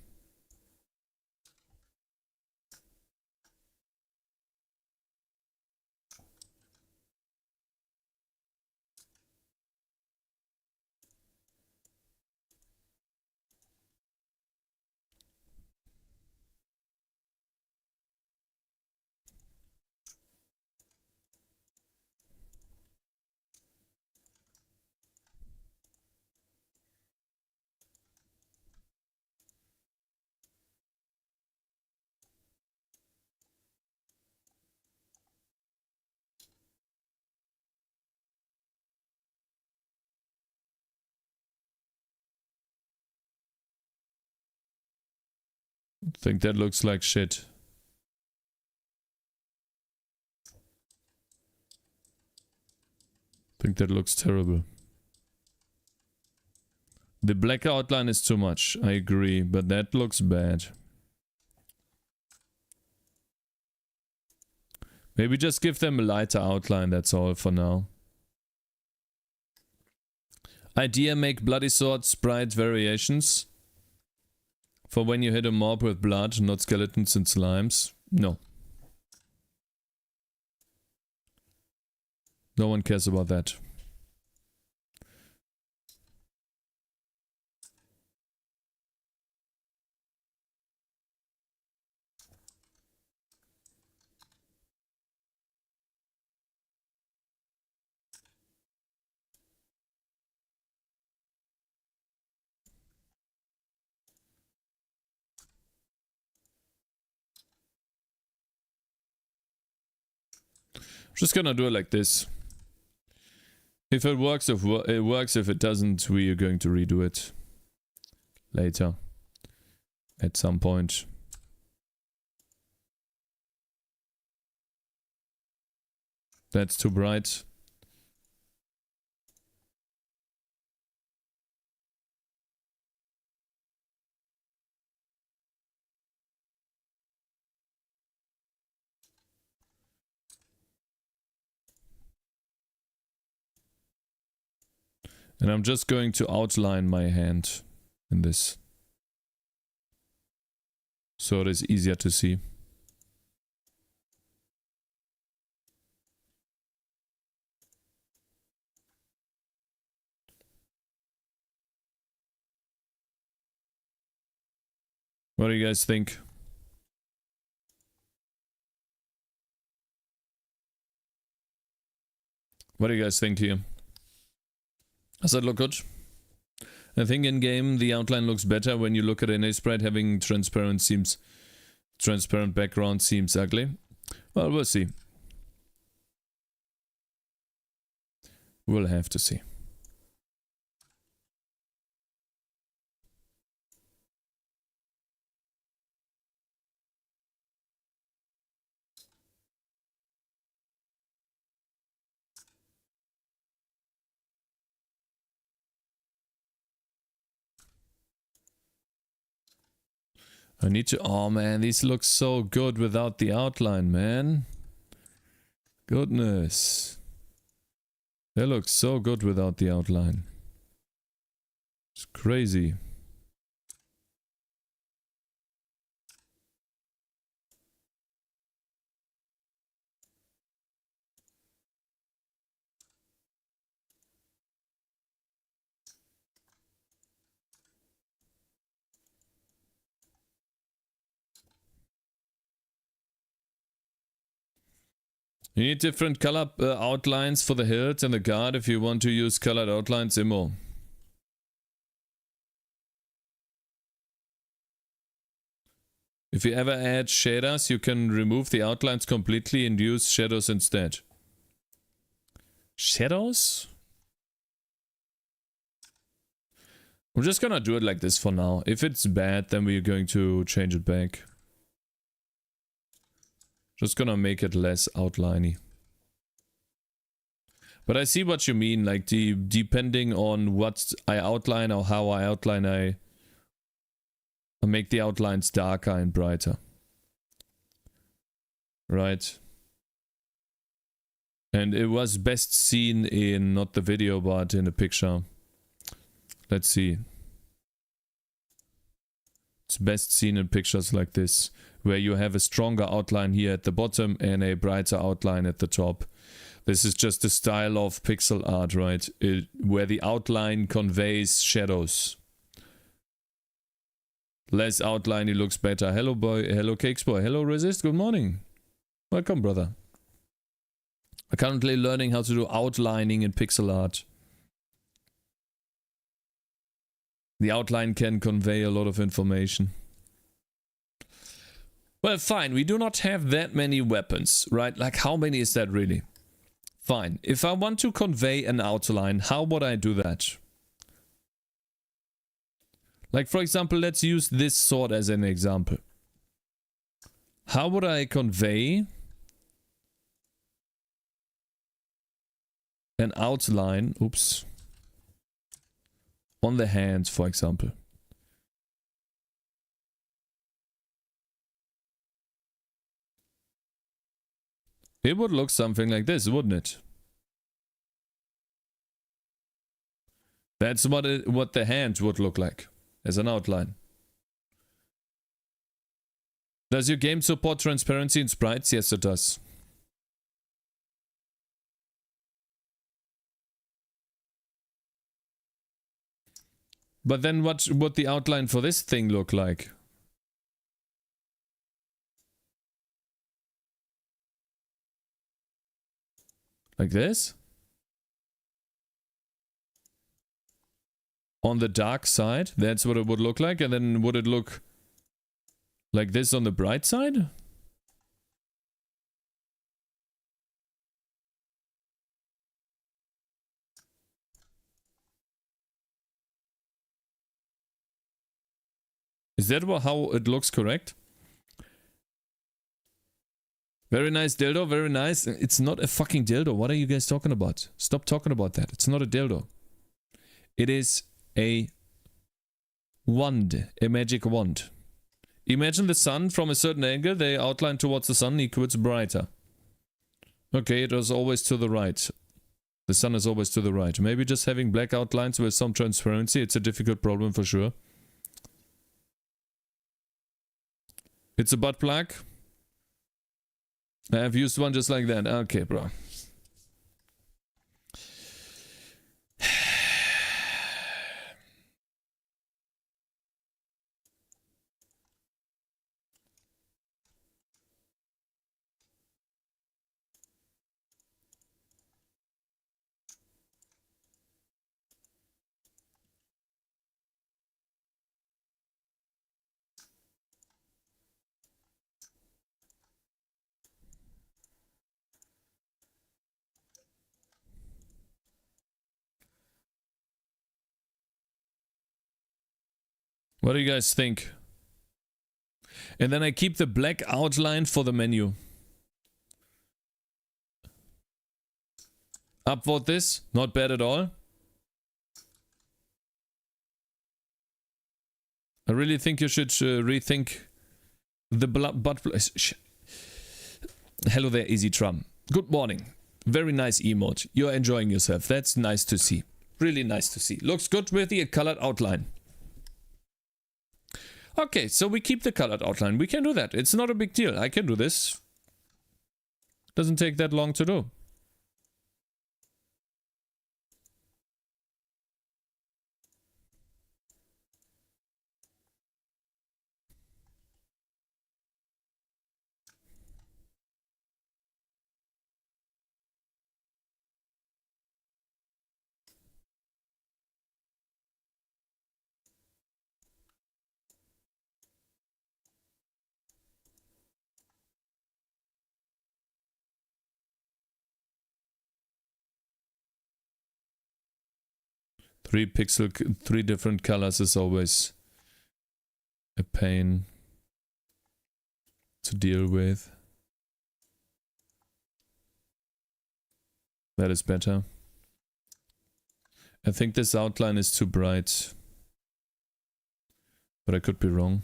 I think that looks like shit. I think that looks terrible. The black outline is too much, I agree, but that looks bad. Maybe just give them a lighter outline, that's all for now. Idea, make bloody sword sprite variations. For when you hit a mob with blood, not skeletons and slimes. No. No one cares about that. Just gonna do it like this. If it works, it works. If it doesn't, we are going to redo it later at some point. That's too bright. And I'm just going to outline my hand in this, so it is easier to see. What do you guys think? What do you guys think here? Does that look good? I think in game the outline looks better. When you look at an Aseprite, having transparent background seems ugly. Well, we'll see. We'll have to see. I need to... Oh man, these look so good without the outline, man. Goodness. They look so good without the outline. It's crazy. You need different color outlines for the hilt and the guard if you want to use colored outlines, Immo. If you ever add shaders, you can remove the outlines completely and use shadows instead. Shadows? I'm just gonna do it like this for now. If it's bad, then we're going to change it back. Just gonna make it less outliney. But I see what you mean, like depending on what I outline or how I outline, I make the outlines darker and brighter. Right. And it was best seen in, not the video, but in a picture. Let's see. It's best seen in pictures like this, where you have a stronger outline here at the bottom and a brighter outline at the top. This is just the style of pixel art, right? Where the outline conveys shadows. Less outline, it looks better. Hello boy, hello Cakez boy, hello Resist, good morning. Welcome brother. I'm currently learning how to do outlining in pixel art. The outline can convey a lot of information. Well, fine, we do not have that many weapons, right? Like, how many is that really? Fine, if I want to convey an outline, how would I do that? Like, for example, let's use this sword as an example. How would I convey an outline, oops, on the hand, for example? It would look something like this, wouldn't it? That's what the hand would look like as an outline. Does your game support transparency in sprites? Yes, it does. But then what would the outline for this thing look like? Like this? On the dark side, that's what it would look like. And then would it look like this on the bright side? Is that how it looks correct? Very nice dildo, very nice. It's not a fucking dildo. What are you guys talking about? Stop talking about that. It's not a dildo. It is a wand, a magic wand. Imagine the sun from a certain angle, they outline towards the sun equals brighter. Okay, it was always to the right. The sun is always to the right. Maybe just having black outlines with some transparency, it's a difficult problem for sure. It's a butt plug. I have used one just like that. Okay, bro. What do you guys think? And then I keep the black outline for the menu. Upvote this. Not bad at all. I really think you should rethink the butt. Hello there, Easy Trum. Good morning. Very nice emote. You're enjoying yourself. That's nice to see. Really nice to see. Looks good with the colored outline. Okay, so we keep the colored outline. We can do that. It's not a big deal. I can do this. Doesn't take that long to do. Three different colors is always a pain to deal with. That is better. I think this outline is too bright, but I could be wrong.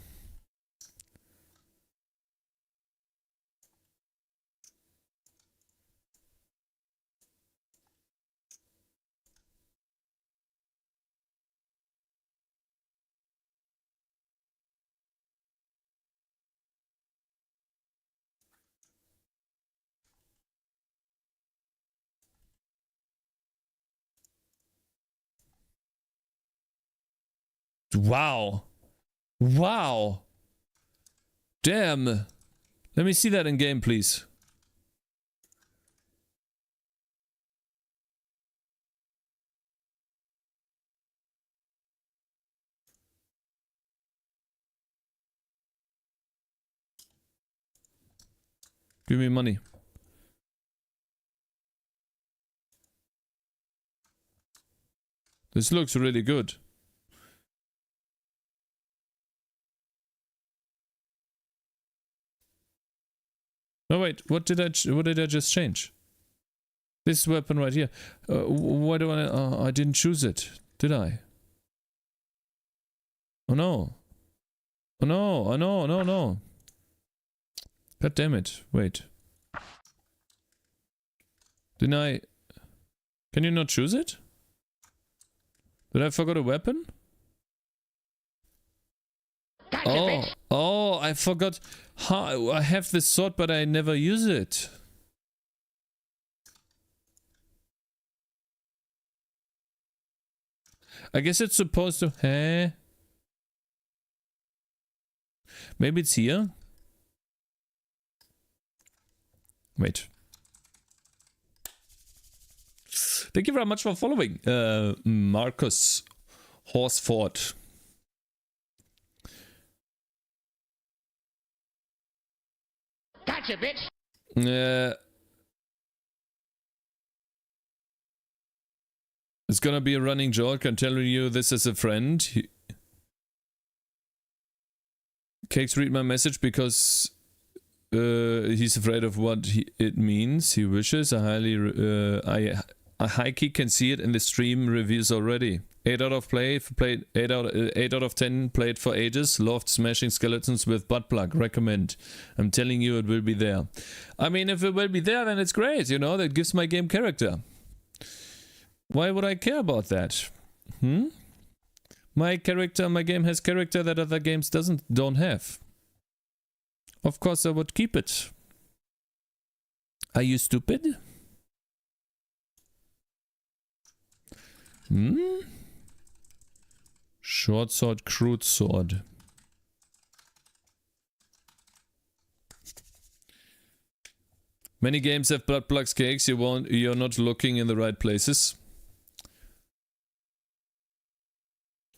Wow. Wow. Damn. Let me see that in game, please. Give me money. This looks really good. No, wait, what did I just change? This weapon right here. Why do I didn't choose it, did I? Oh no. Oh no, oh no, no, no. God damn it, wait. Didn't I... Can you not choose it? Did I forget a weapon? Gotcha, Oh, bitch. oh, I forgot. How I have this sword, but I never use it. I guess it's supposed to... Hey? Maybe it's here? Wait. Thank you very much for following, Marcus Horsford. Gotcha, bitch. It's gonna be a running joke. I'm telling you this as a friend. Cakez read my message because he's afraid of what it means. He wishes. I high key can see it in the stream reviews already. 8 out of 10 played for ages. Loved smashing skeletons with butt plug. Recommend. I'm telling you, it will be there. I mean, if it will be there, then it's great. You know, that gives my game character. Why would I care about that? My game has character that other games don't have. Of course, I would keep it. Are you stupid? Short sword, crude sword. Many games have blood plugs, Cakez. You're not looking in the right places.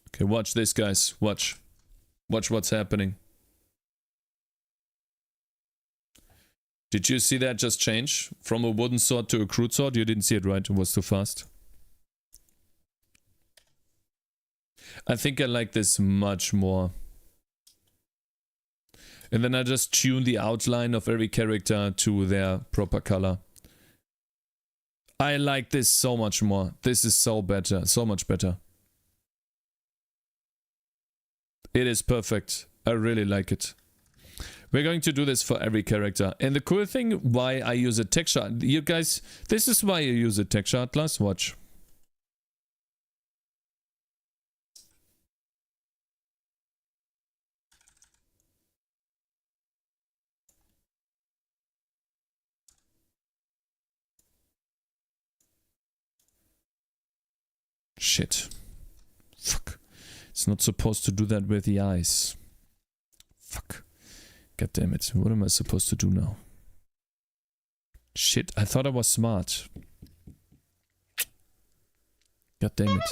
Okay, watch this, guys. Watch what's happening. Did you see that just change from a wooden sword to a crude sword? You didn't see it, right? It was too fast. I think I like this much more. And then I just tune the outline of every character to their proper color. I like this so much more. This is so much better. It is perfect. I really like it. We're going to do this for every character. And the cool thing why I use a texture, you guys, this is why you use a texture atlas. Watch. Shit. Fuck. It's not supposed to do that with the eyes. Fuck. God damn it. What am I supposed to do now? Shit. I thought I was smart. God damn it.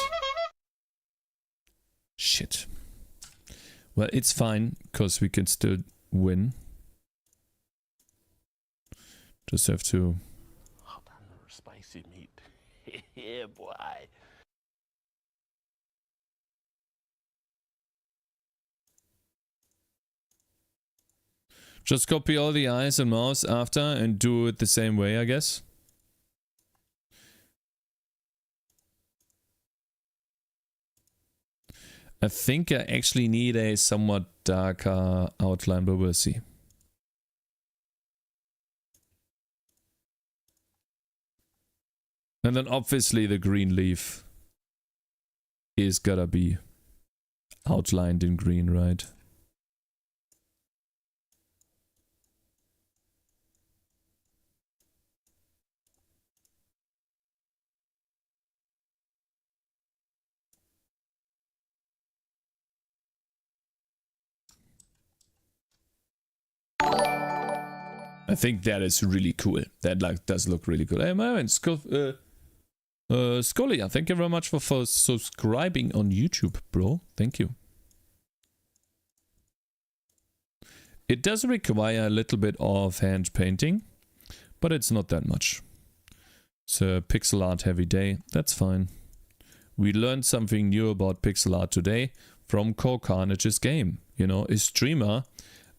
Shit. Well, it's fine, because we can still win. Just have to... Spicy meat. Yeah, boy. Just copy all the eyes and mouths after and do it the same way, I guess. I think I actually need a somewhat darker outline, but we'll see. And then obviously the green leaf is gotta be outlined in green, right? I think that is really cool. That does look really cool. Hey, man, Scully, thank you very much for subscribing on YouTube, bro. Thank you. It does require a little bit of hand painting, but it's not that much. It's a pixel art heavy day. That's fine. We learned something new about pixel art today from Carnage's game. You know, a streamer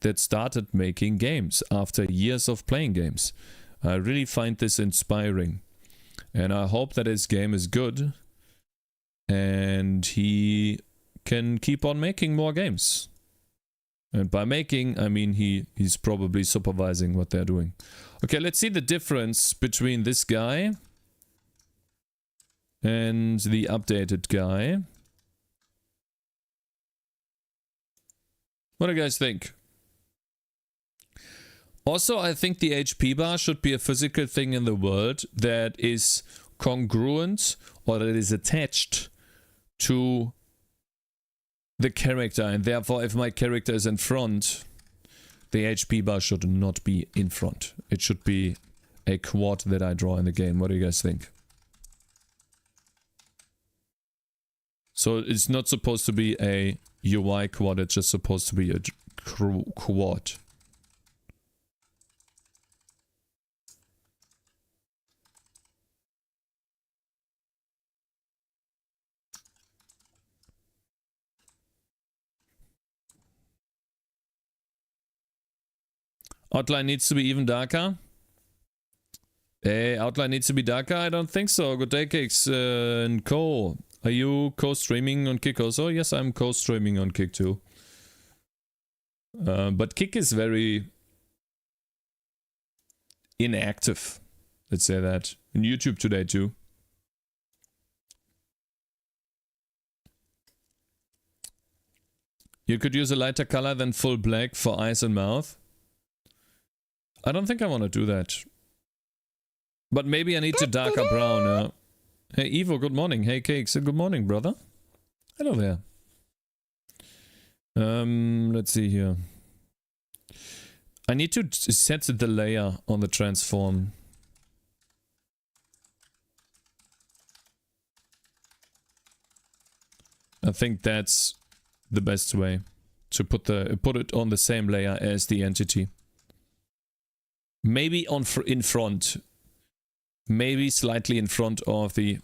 that started making games after years of playing games. I really find this inspiring. And I hope that his game is good. And he can keep on making more games. And by making, I mean he's probably supervising what they're doing. Okay, let's see the difference between this guy and the updated guy. What do you guys think? Also, I think the HP bar should be a physical thing in the world that is congruent or that is attached to the character, and therefore if my character is in front, the HP bar should not be in front. It should be a quad that I draw in the game. What do you guys think? So it's not supposed to be a UI quad, it's just supposed to be a quad. Outline needs to be even darker. Outline needs to be darker? I don't think so. Good day, Cakez and Co. Are you co-streaming on Kick also? Yes, I'm co-streaming on Kick too. But Kick is very inactive. Let's say that. On YouTube today too. You could use a lighter color than full black for eyes and mouth. I don't think I want to do that. But maybe I need to darker brown. Hey Evo, good morning. Hey Cakez, good morning, brother. Hello there. Let's see here. I need to set the layer on the transform. I think that's the best way to put it on the same layer as the entity. Maybe in front. Maybe slightly in front of the...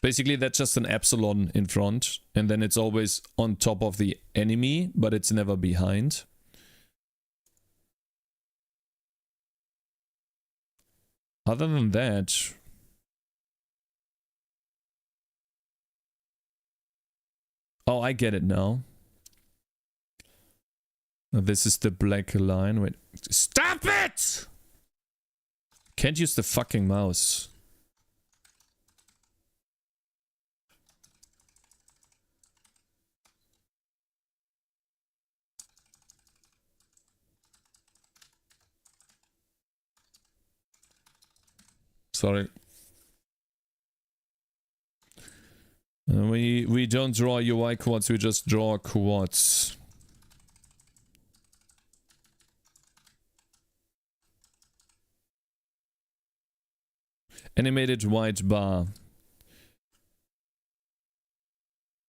Basically that's just an epsilon in front. And then it's always on top of the enemy, but it's never behind. Other than that... Oh, I get it now. This is the black line. Wait. Stop it! Can't use the fucking mouse. Sorry. We don't draw UI quads, we just draw quads. Animated white bar.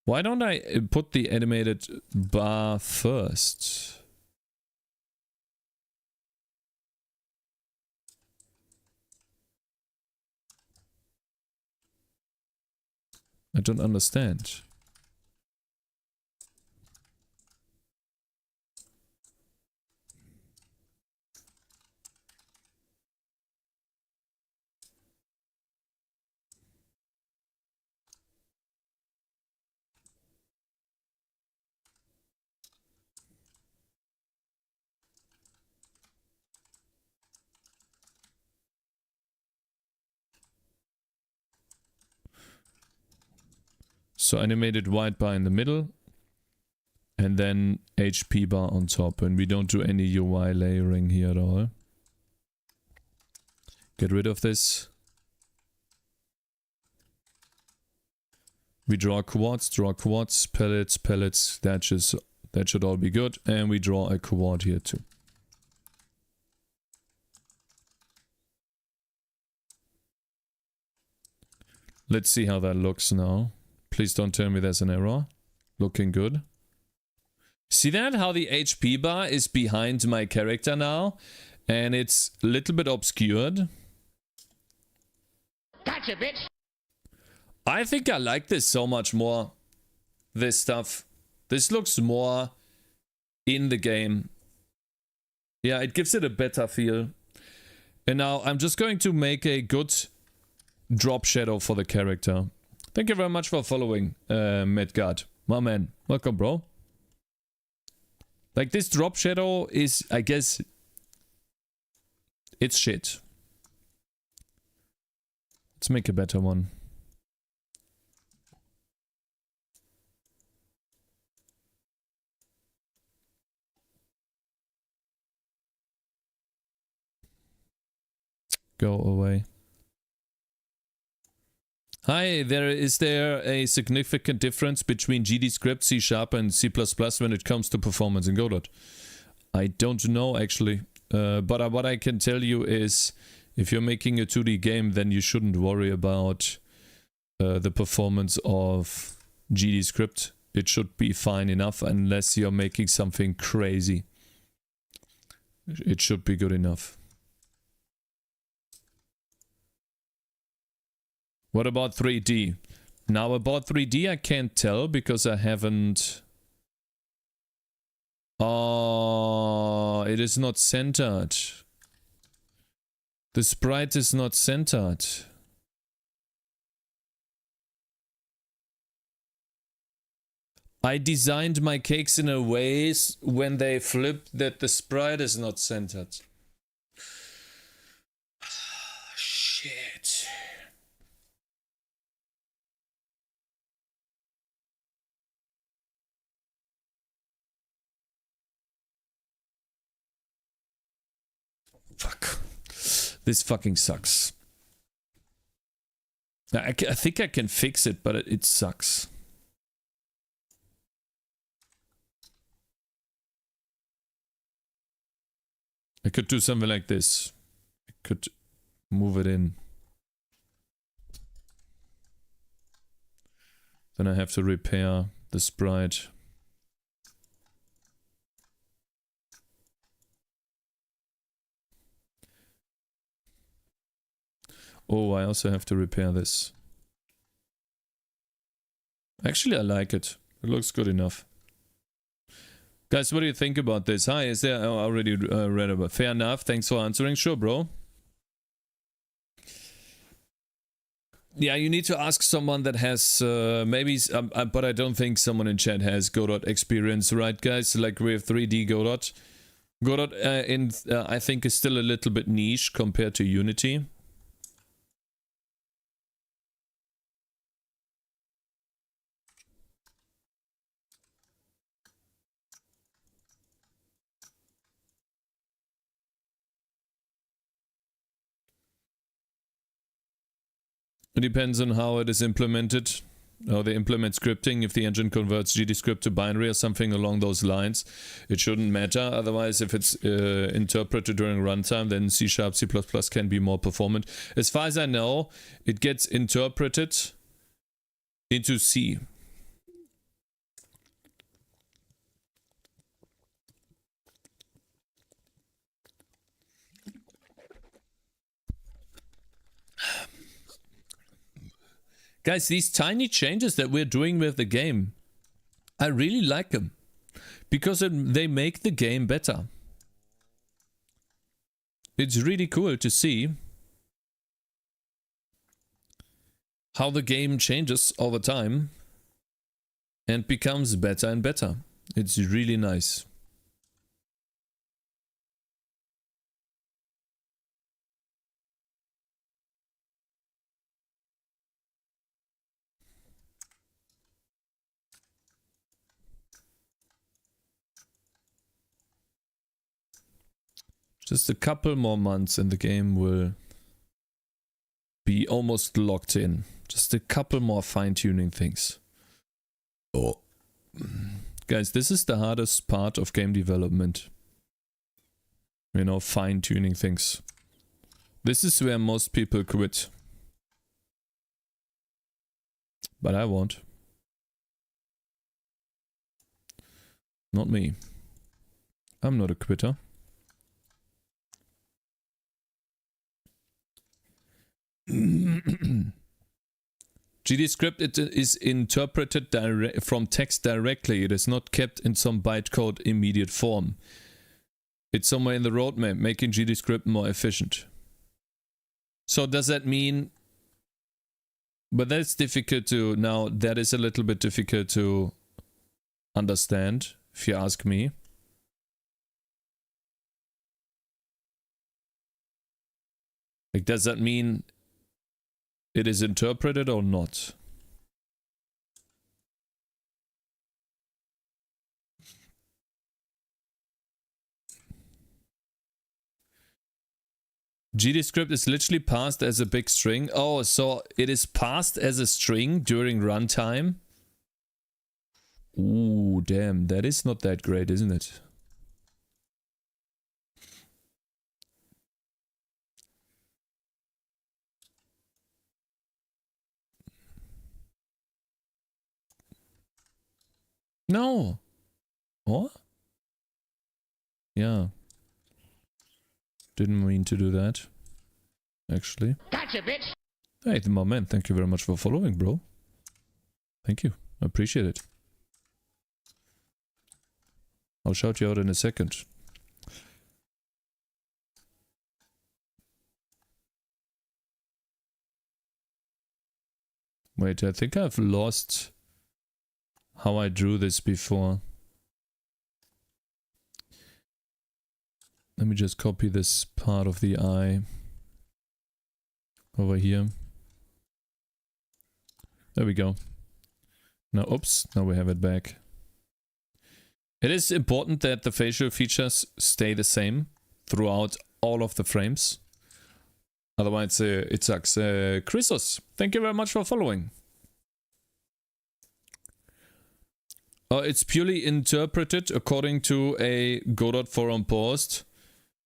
Why don't I put the animated bar first? I don't understand. So animated white bar in the middle and then HP bar on top, and we don't do any UI layering here at all. Get rid of this. We draw quads, pellets, that should all be good, and we draw a quad here too. Let's see how that looks now. Please don't tell me there's an error. Looking good. See that? How the HP bar is behind my character now. And it's a little bit obscured. Gotcha, bitch! I think I like this so much more. This stuff. This looks more in the game. Yeah, it gives it a better feel. And now I'm just going to make a good drop shadow for the character. Thank you very much for following, Medgard. My man. Welcome, bro. Like, this drop shadow is, I guess, it's shit. Let's make a better one. Go away. Hi, is there a significant difference between GDScript, C# and C++ when it comes to performance in Godot? I don't know actually, but what I can tell you is if you're making a 2D game, then you shouldn't worry about the performance of GDScript. It should be fine enough unless you're making something crazy. It should be good enough. What about 3D? Now about 3D I can't tell because I haven't... Oh, it is not centered. The sprite is not centered. I designed my cakes in a way when they flip that the sprite is not centered. Shit. Fuck. This fucking sucks. I think I can fix it, but it sucks. I could do something like this. I could move it in. Then I have to repair the sprite. Oh, I also have to repair this. Actually, I like it. It looks good enough. Guys, what do you think about this? Hi, is there... Oh, I already read about... Fair enough. Thanks for answering. Sure, bro. Yeah, you need to ask someone that has... maybe... but I don't think someone in chat has Godot experience, right, guys? Like, we have 3D Godot. Godot, I think, is still a little bit niche compared to Unity. It depends on how it is implemented, how they implement scripting. If the engine converts GDScript to binary or something along those lines, it shouldn't matter. Otherwise, if it's interpreted during runtime, then C#, C++ can be more performant. As far as I know, it gets interpreted into C. Guys, these tiny changes that we're doing with the game, I really like them. Because they make the game better. It's really cool to see how the game changes all the time and becomes better and better. It's really nice. Just a couple more months and the game will be almost locked in. Just a couple more fine-tuning things. Oh. Guys, this is the hardest part of game development. You know, fine-tuning things. This is where most people quit. But I won't. Not me. I'm not a quitter. GDScript is interpreted from text directly. It is not kept in some bytecode immediate form. It's somewhere in the roadmap, making GDScript more efficient. So does that mean... But that's difficult to... Now, that is a little bit difficult to understand, if you ask me. Like, does that mean it is interpreted or not? GDScript is literally passed as a big string. Oh, so it is passed as a string during runtime? Ooh, damn, that is not that great, isn't it? No. What? Yeah. Didn't mean to do that, actually. Gotcha, bitch. Hey, my man, thank you very much for following, bro. Thank you. I appreciate it. I'll shout you out in a second. Wait, I think I've lost how I drew this before. Let me just copy this part of the eye over here. There we go. Now, oops, now we have it back. It is important that the facial features stay the same throughout all of the frames. Otherwise, it sucks. Chrysos, thank you very much for following. It's purely interpreted according to a Godot forum post.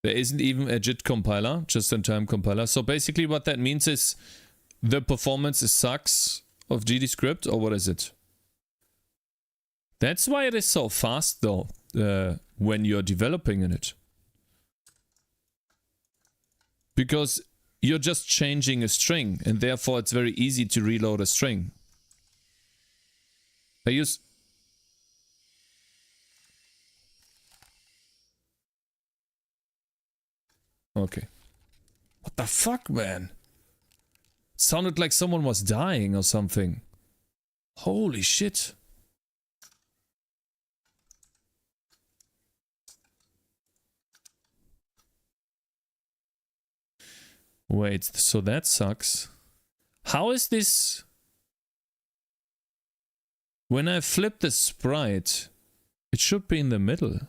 There isn't even a JIT compiler, just-in-time compiler. So basically what that means is the performance sucks of GDScript, or what is it? That's why it is so fast though, when you're developing in it. Because you're just changing a string, and therefore it's very easy to reload a string. I use... Okay. What the fuck, man? Sounded like someone was dying or something. Holy shit. Wait, so that sucks. How is this? When I flip the sprite, it should be in the middle.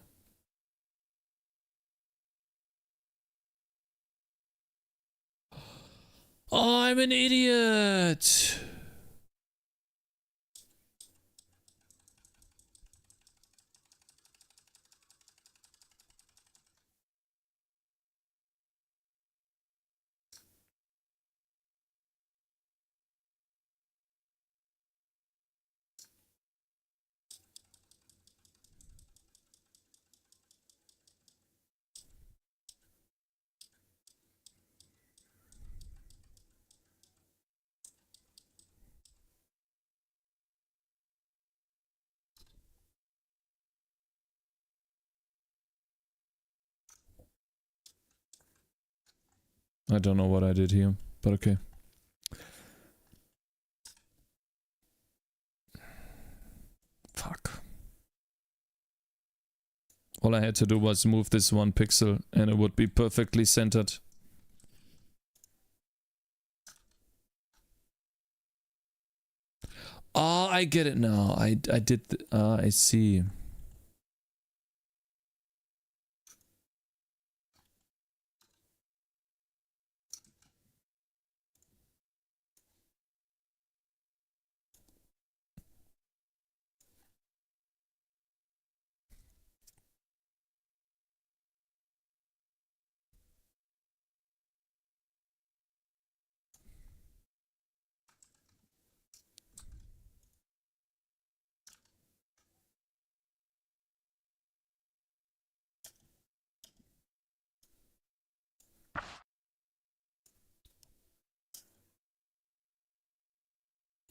Oh, I'm an idiot. I don't know what I did here, but okay. Fuck. All I had to do was move this 1 pixel and it would be perfectly centered. Oh, I get it now. I did... I see.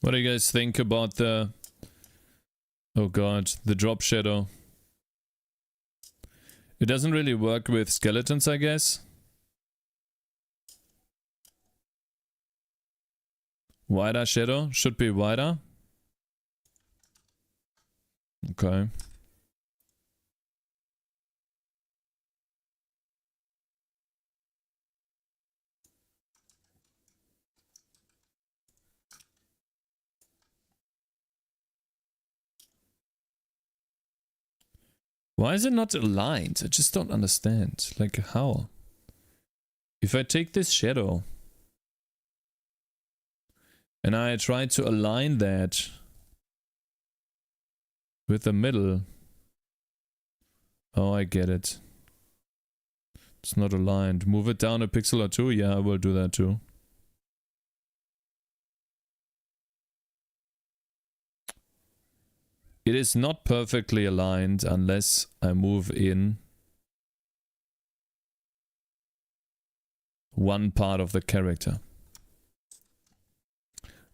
What do you guys think about the... Oh god, the drop shadow? It doesn't really work with skeletons, I guess. Wider shadow? Should be wider. Okay. Why is it not aligned? I just don't understand. Like, how? If I take this shadow and I try to align that with the middle. Oh, I get it. It's not aligned. Move it down a pixel or two? Yeah, I will do that too. It is not perfectly aligned unless I move in one part of the character.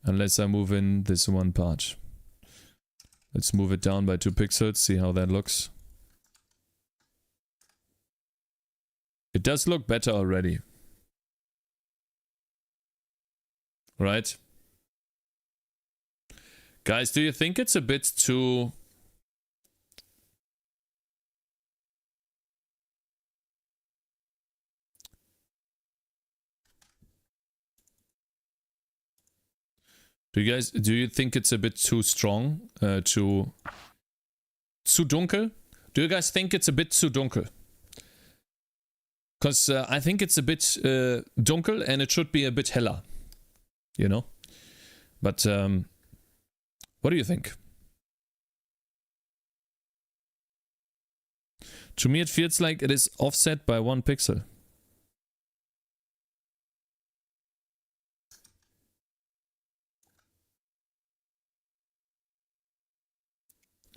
Unless I move in this one part. Let's move it down by 2 pixels, see how that looks. It does look better already. Right? Guys, do you think it's a bit too... Do you think it's a bit too strong? Zu dunkel? Do you guys think it's a bit too dunkel? Because I think it's a bit dunkel and it should be a bit heller. You know? But what do you think? To me it feels like it is offset by 1 pixel.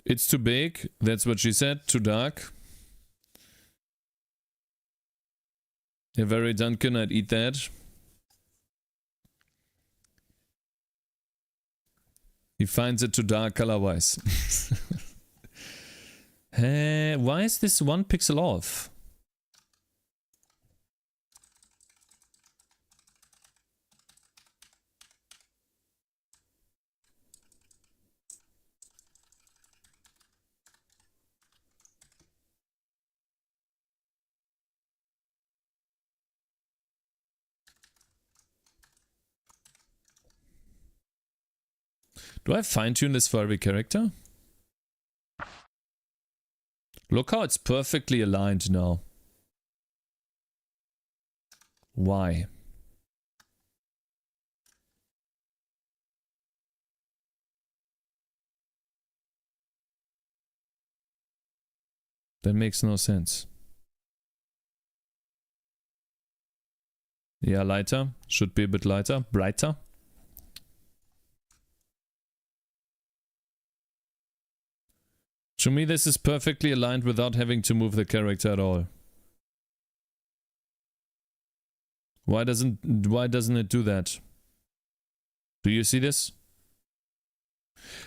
It's too big, that's what she said, too dark. Yeah, very Duncan, I'd eat that. He finds it too dark color-wise. Why is this 1 pixel off? Do I fine-tune this for every character? Look how it's perfectly aligned now. Why? That makes no sense. Yeah, lighter. Should be a bit lighter. Brighter. To me, this is perfectly aligned without having to move the character at all. Why doesn't it do that? Do you see this?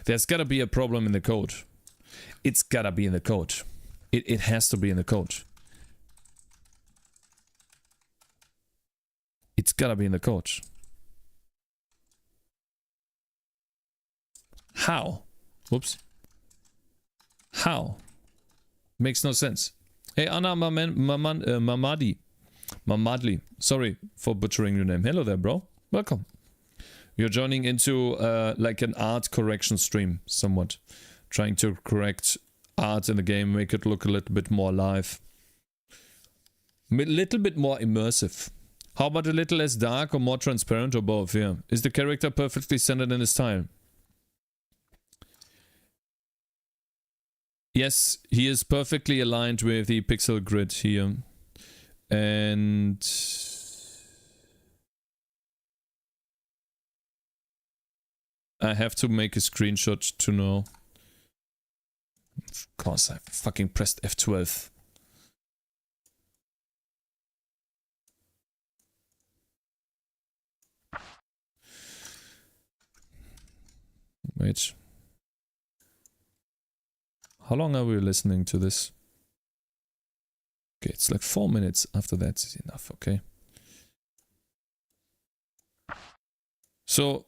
There's gotta be a problem in the code. It's gotta be in the code. It has to be in the code. It's gotta be in the code. How? Whoops. How? Makes no sense. Hey, Anna Mamadli. Sorry for butchering your name. Hello there, bro. Welcome. You're joining into like an art correction stream, somewhat. Trying to correct art in the game, make it look a little bit more alive. A little bit more immersive. How about a little less dark or more transparent or both? Yeah. Is the character perfectly centered in his style? Yes, he is perfectly aligned with the pixel grid here. And I have to make a screenshot to know. Of course, I fucking pressed F12. Wait. How long are we listening to this? Okay, it's like 4 minutes. After that is enough, okay? So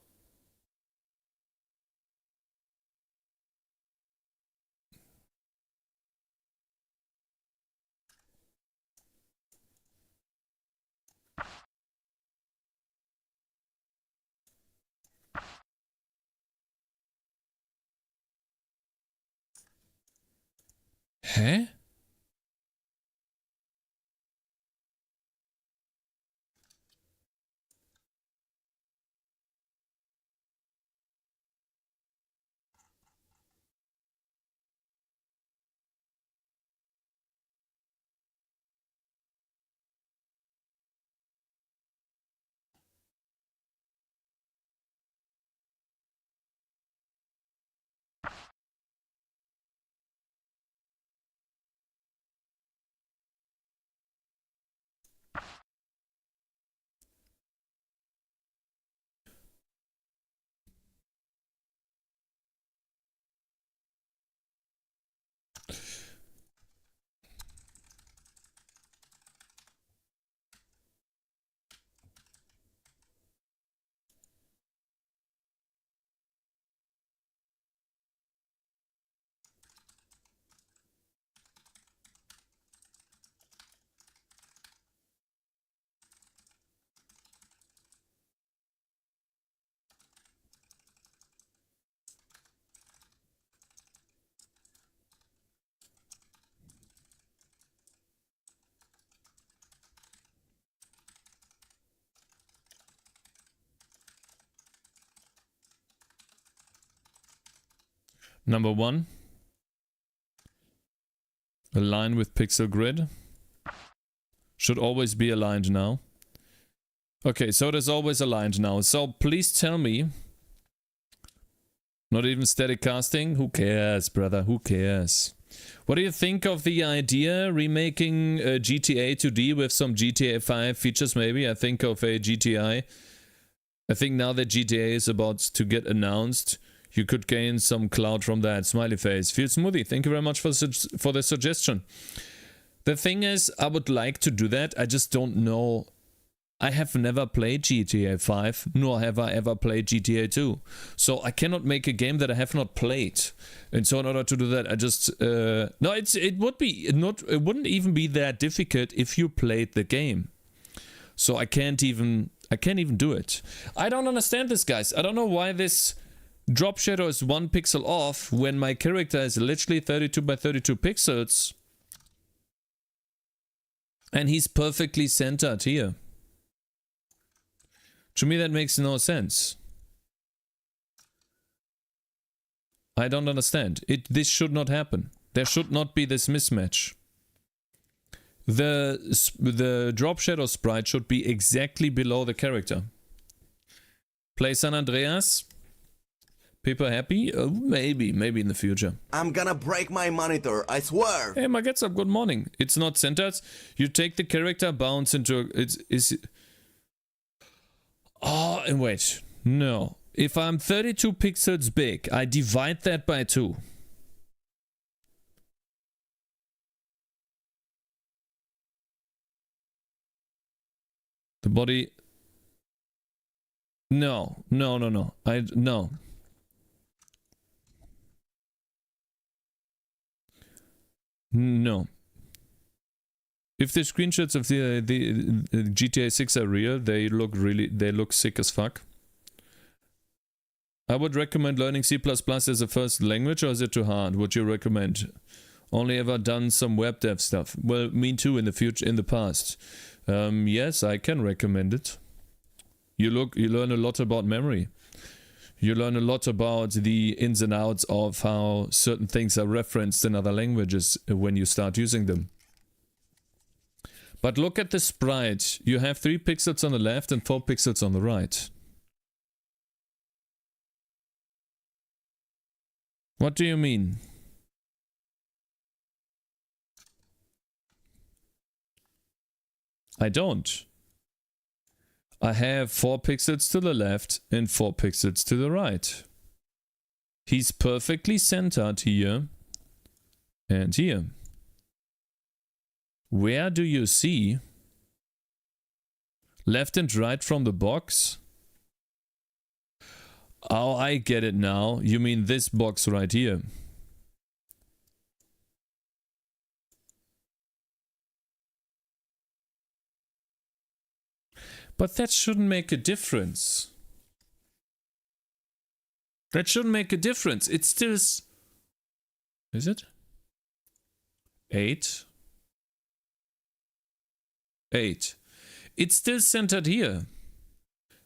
Hä? Number 1. Align with pixel grid. Should always be aligned now. Okay, so it is always aligned now. So please tell me. Not even static casting? Who cares, brother? Who cares? What do you think of the idea remaking GTA 2D with some GTA 5 features maybe? I think of a GTI. I think now that GTA is about to get announced, you could gain some clout from that. Smiley face. Feel smoothie. Thank you very much for the suggestion. The thing is, I would like to do that. I just don't know. I have never played GTA 5, nor have I ever played GTA 2. So I cannot make a game that I have not played. And so in order to do that, I just... no, it wouldn't even be that difficult if you played the game. So I can't even do it. I don't understand this, guys. I don't know why this drop shadow is 1 pixel off when my character is literally 32 by 32 pixels. And he's perfectly centered here. To me, that makes no sense. I don't understand. This should not happen. There should not be this mismatch. The drop shadow sprite should be exactly below the character. Play San Andreas. People happy? Maybe in the future. I'm gonna break my monitor, I swear. Hey, Magetsab, good morning. It's not centered. You take the character, bounce into... Oh, and wait. No. If I'm 32 pixels big, I divide that by 2. The body... No. No. No. If the screenshots of the GTA 6 are real, they look sick as fuck. I would recommend learning C++ as a first language, or is it too hard? Would you recommend? Only ever done some web dev stuff. Well, me too in the past. Yes, I can recommend it. You learn a lot about memory. You learn a lot about the ins and outs of how certain things are referenced in other languages when you start using them. But look at the sprite. You have 3 pixels on the left and 4 pixels on the right. What do you mean? I don't. I have 4 pixels to the left and 4 pixels to the right. He's perfectly centered here and here. Where do you see left and right from the box? Oh, I get it now. You mean this box right here. But that shouldn't make a difference. That shouldn't make a difference. It's still... Is it? 8. 8. It's still centered here.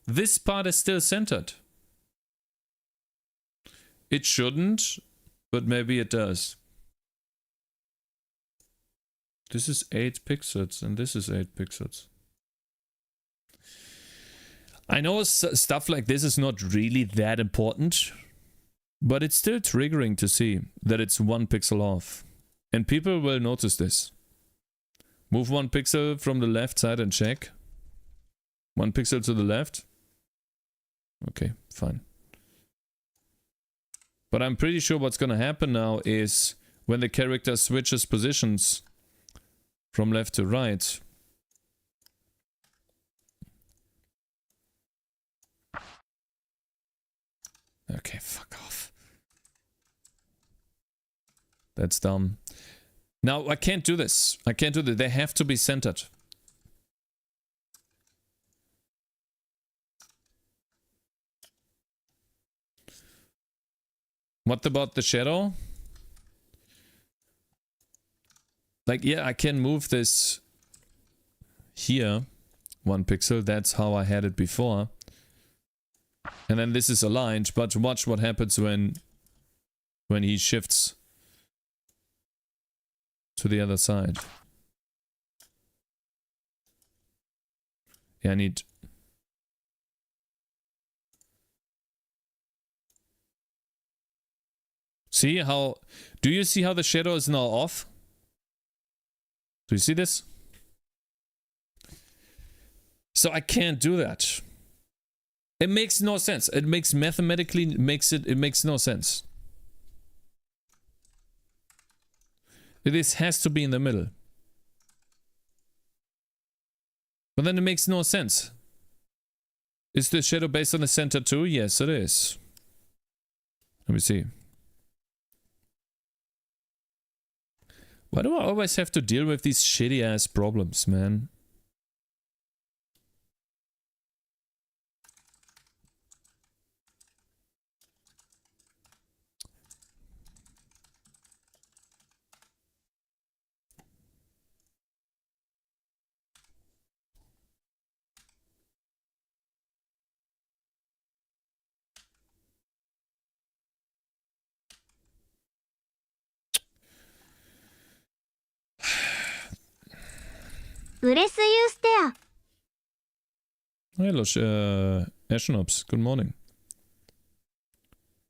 This part is still centered. It shouldn't, but maybe it does. This is 8 pixels and this is 8 pixels. I know stuff like this is not really that important, but it's still triggering to see that it's 1 pixel off. And people will notice this. Move 1 pixel from the left side and check. 1 pixel to the left. Okay, fine. But I'm pretty sure what's gonna happen now is when the character switches positions from left to right. Okay, fuck off. That's dumb. Now, I can't do this. I can't do that. They have to be centered. What about the shadow? Like, yeah, I can move this here 1 pixel. That's how I had it before. And then this is aligned, but watch what happens when he shifts to the other side. Yeah, I need... See how... Do you see how the shadow is now off? Do you see this? So I can't do that. It makes no sense. It makes mathematically it makes no sense. This has to be in the middle. But then it makes no sense. Is the shadow based on the center too? Yes, it is. Let me see. Why do I always have to deal with these shitty ass problems, man? Hello, Ashenops. Good morning.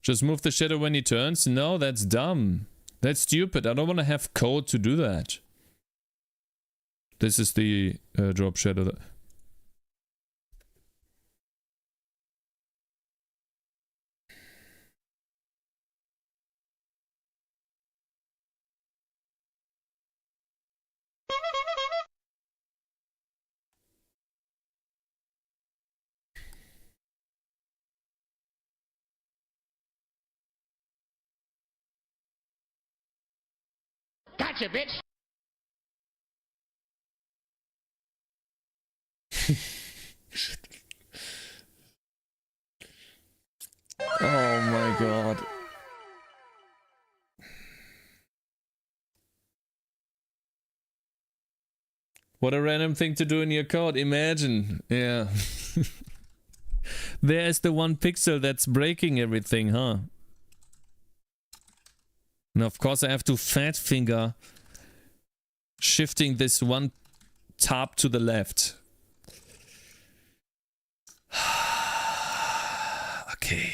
Just move the shadow when he turns? No, that's dumb. That's stupid. I don't want to have code to do that. This is the drop shadow. Gotcha, bitch. Oh my god. What a random thing to do in your code. Imagine. Yeah. There's the 1 pixel that's breaking everything, huh? And of course I have to fat finger shifting this 1 tab to the left. Okay.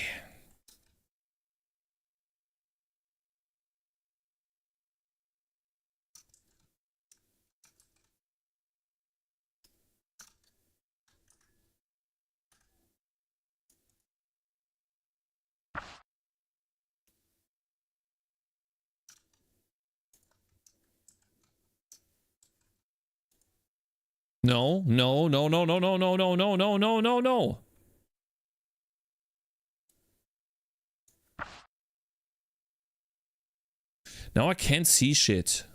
No, no, no, no, no, no, no, no, no, no, no, no, no. Now I can't see shit.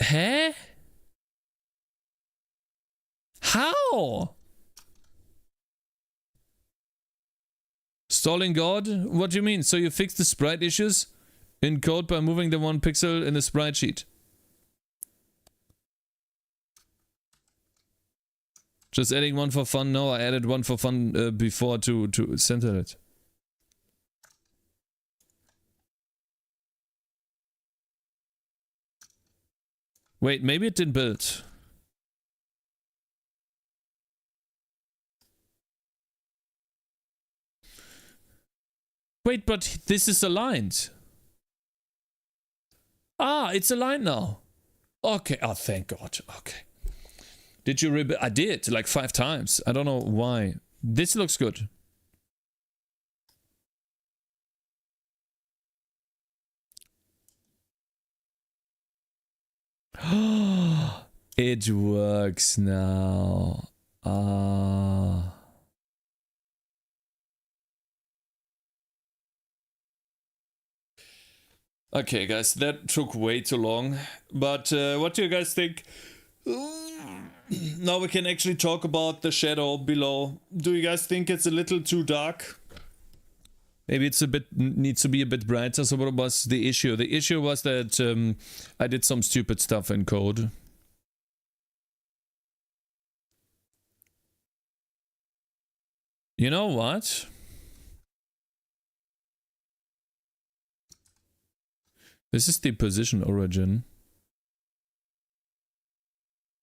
Hä? Oh! Stalling God? What do you mean? So you fixed the sprite issues in code by moving the 1 pixel in the sprite sheet? Just adding one for fun? No, I added one for fun before to center it. Wait, maybe it didn't build. Wait, but this is aligned. Ah, it's aligned now. Okay, oh thank God, okay. Did you rebuild? I did, like 5 times. I don't know why. This looks good. It works now. Ah. Okay, guys, that took way too long. But what do you guys think? Now we can actually talk about the shadow below. Do you guys think it's a little too dark? Maybe it's a bit, needs to be a bit brighter. So what was the issue? The issue was that I did some stupid stuff in code. You know what? This is the position origin.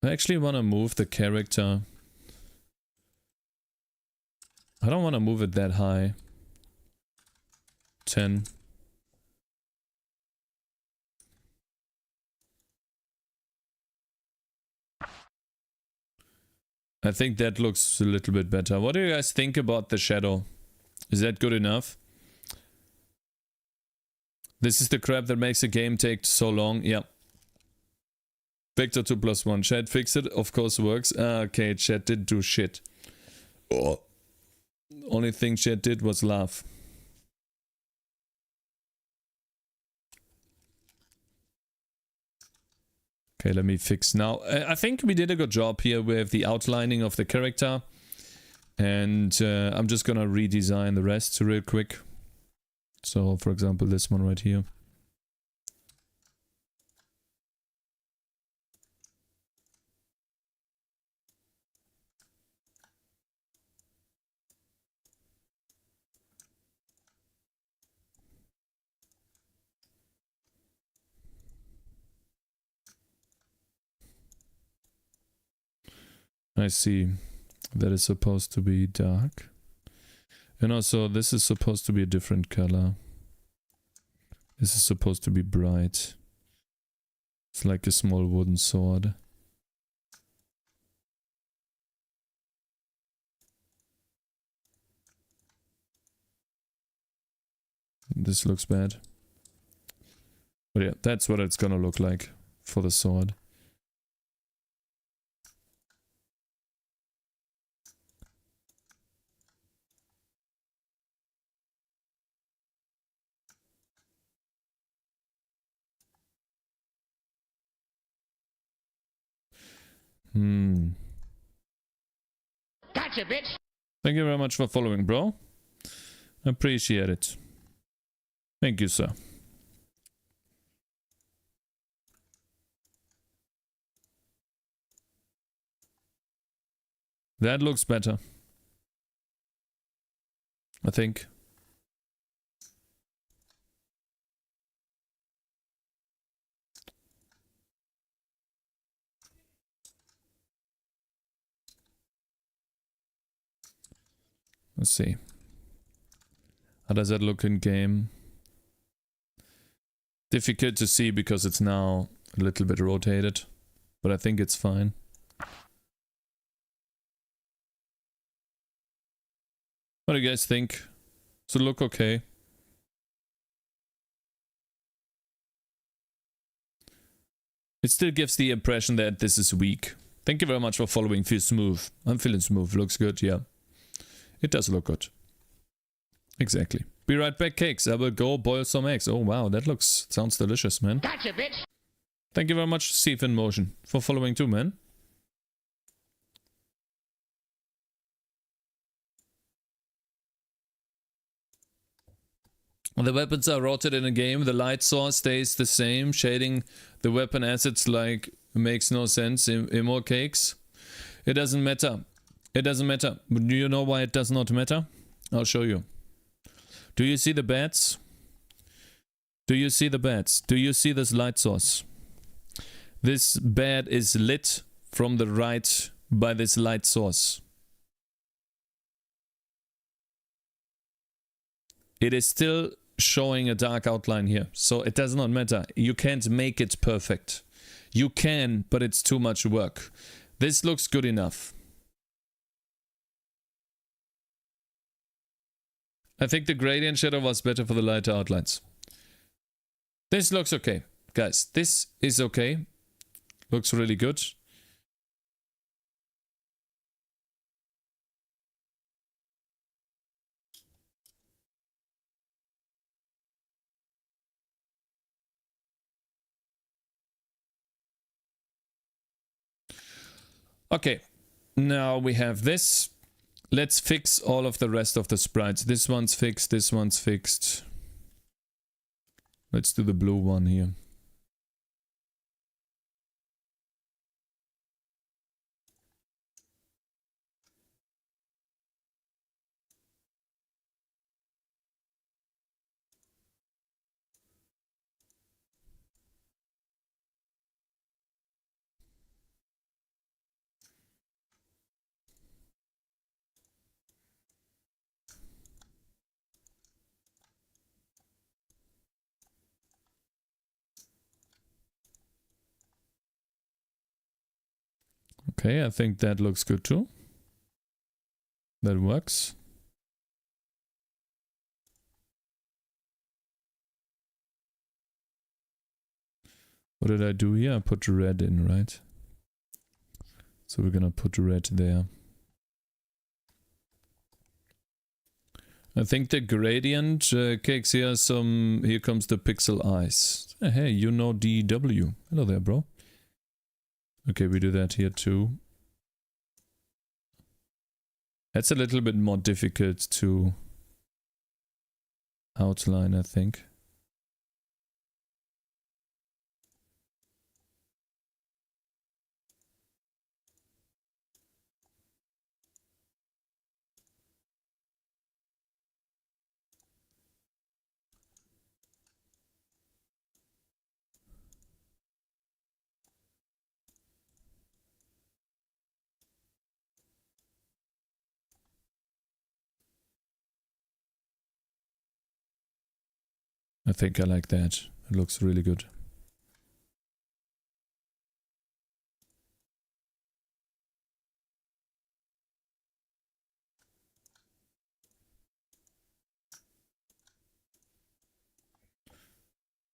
I actually want to move the character. I don't want to move it that high. 10. I think that looks a little bit better. What do you guys think about the shadow? Is that good enough? This is the crap that makes a game take so long. Yeah. Vector 2+1. Chat fixed it. Of course works. Okay, chat didn't do shit. Oh. Only thing chat did was laugh. Okay, let me fix now. I think we did a good job here with the outlining of the character. And I'm just gonna redesign the rest real quick. So, for example, this one right here. I see. That is supposed to be dark. And also, this is supposed to be a different color. This is supposed to be bright. It's like a small wooden sword. This looks bad. But yeah, that's what it's gonna look like for the sword. Gotcha, bitch. Thank you very much for following, bro. Appreciate it. Thank you, sir. That looks better. I think. Let's see. How does that look in game? Difficult to see because it's now a little bit rotated, but I think it's fine. What do you guys think? Does it look okay? It still gives the impression that this is weak. Thank you very much for following. Feel smooth. I'm feeling smooth. Looks good, yeah. It does look good. Exactly. Be right back, Cakez. I will go boil some eggs. Oh wow, that sounds delicious, man. Gotcha, bitch. Thank you very much, Steve in Motion, for following too, man. The weapons are rotated in a game. The light source stays the same. Shading the weapon assets like makes no sense. In more cakes. It doesn't matter. It doesn't matter. Do you know why it does not matter? I'll show you. Do you see the bats? Do you see the bats? Do you see this light source? This bat is lit from the right by this light source. It is still showing a dark outline here, so it does not matter. You can't make it perfect. You can, but it's too much work. This looks good enough. I think the gradient shadow was better for the lighter outlines. This looks okay. Guys, this is okay. Looks really good. Okay, now we have this. Let's fix all of the rest of the sprites. This one's fixed, this one's fixed. Let's do the blue one here. Okay, I think that looks good too. That works. What did I do here? I put red in, right? So we're gonna put red there. I think the gradient Cakez here some. Here comes the pixel eyes. Hey, you know DW. Hello there, bro. Okay, we do that here too. That's a little bit more difficult to outline, I think. I think I like that. It looks really good.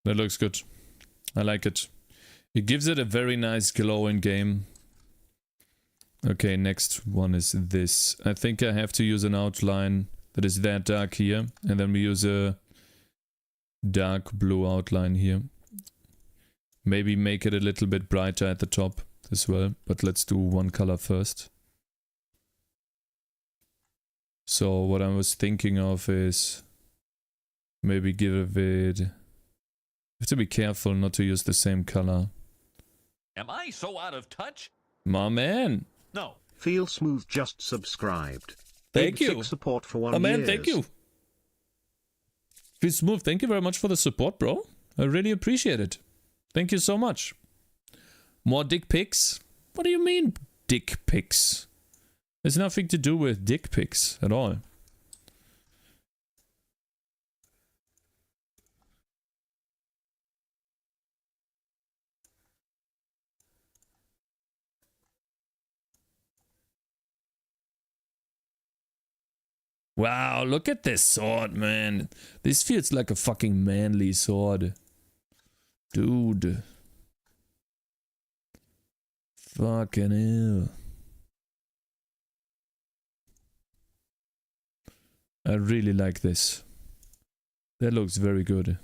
That looks good. I like it. It gives it a very nice glow in game. Okay, next one is this. I think I have to use an outline that is that dark here. And then we use a dark blue outline here. Maybe make it a little bit brighter at the top as well. But let's do one color first. So what I was thinking of is maybe give it... You have to be careful not to use the same color. Am I so out of touch? My man! No. Feel Smooth just subscribed. Thank you. Support for 1 My man, years. thank you. Feel Smooth, thank you very much for the support, bro. I really appreciate it. Thank you so much. More dick pics? What do you mean, dick pics? There's nothing to do with dick pics at all. Wow, look at this sword, man. This feels like a fucking manly sword. Dude. Fucking hell. I really like this. That looks very good.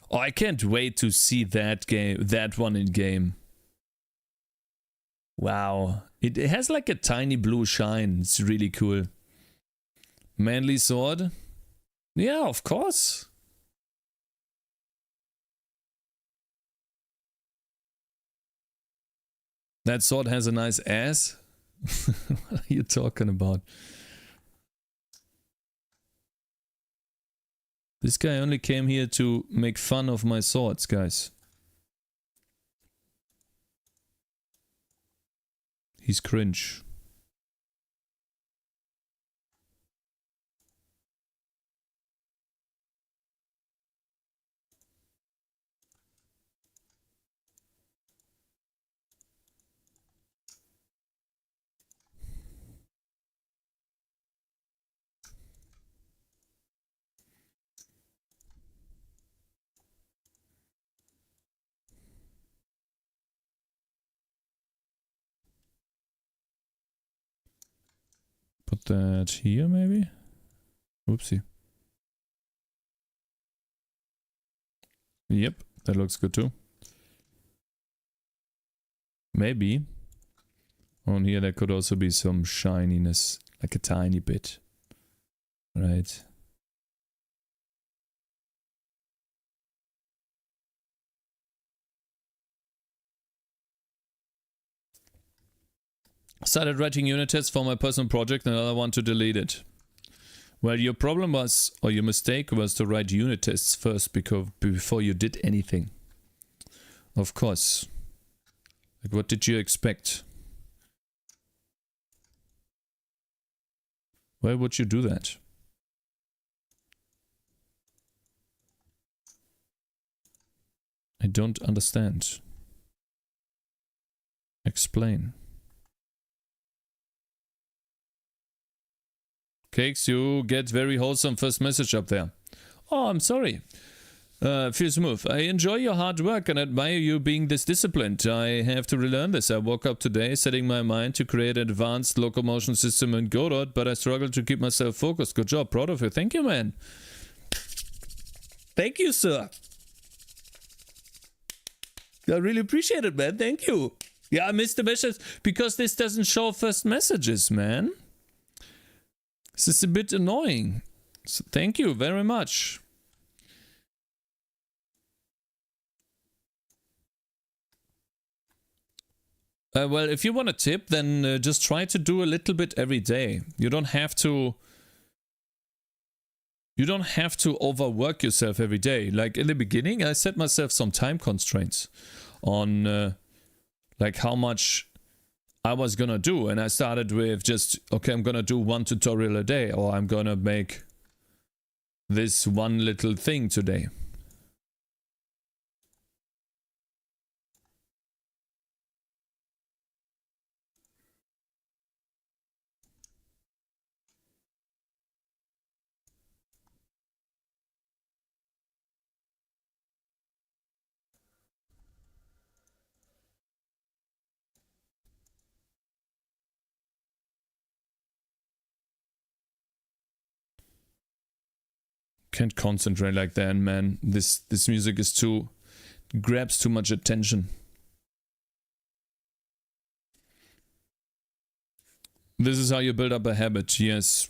Oh, I can't wait to see that one in game. Wow. It has like a tiny blue shine. It's really cool. Manly sword? Yeah, of course. That sword has a nice ass? What are you talking about? This guy only came here to make fun of my swords, guys. He's cringe. Put that here, maybe? Oopsie. Yep, that looks good too. Maybe. On here there could also be some shininess, like a tiny bit. Right. Started writing unit tests for my personal project and I want to delete it. Well, your problem was, or your mistake was to write unit tests first before you did anything. Of course. Like, what did you expect? Why would you do that? I don't understand. Explain. Cakes, you get very wholesome first message up there. Oh, I'm sorry. Feel smooth. I enjoy your hard work and admire you being this disciplined. I have to relearn this. I woke up today setting my mind to create an advanced locomotion system in Godot, but I struggle to keep myself focused. Good job. Proud of you. Thank you, man. Thank you, sir. I really appreciate it, man. Thank you. Yeah, I missed the message because this doesn't show first messages, man. This is a bit annoying. So thank you very much. Well, if you want a tip, then just try to do a little bit every day. You don't have to overwork yourself every day. Like in the beginning, I set myself some time constraints on like how much I was gonna do, and I started with just, okay, I'm gonna do one tutorial a day, or I'm gonna make this one little thing today. Can't concentrate like that, man. This music is grabs too much attention. This is how you build up a habit. Yes,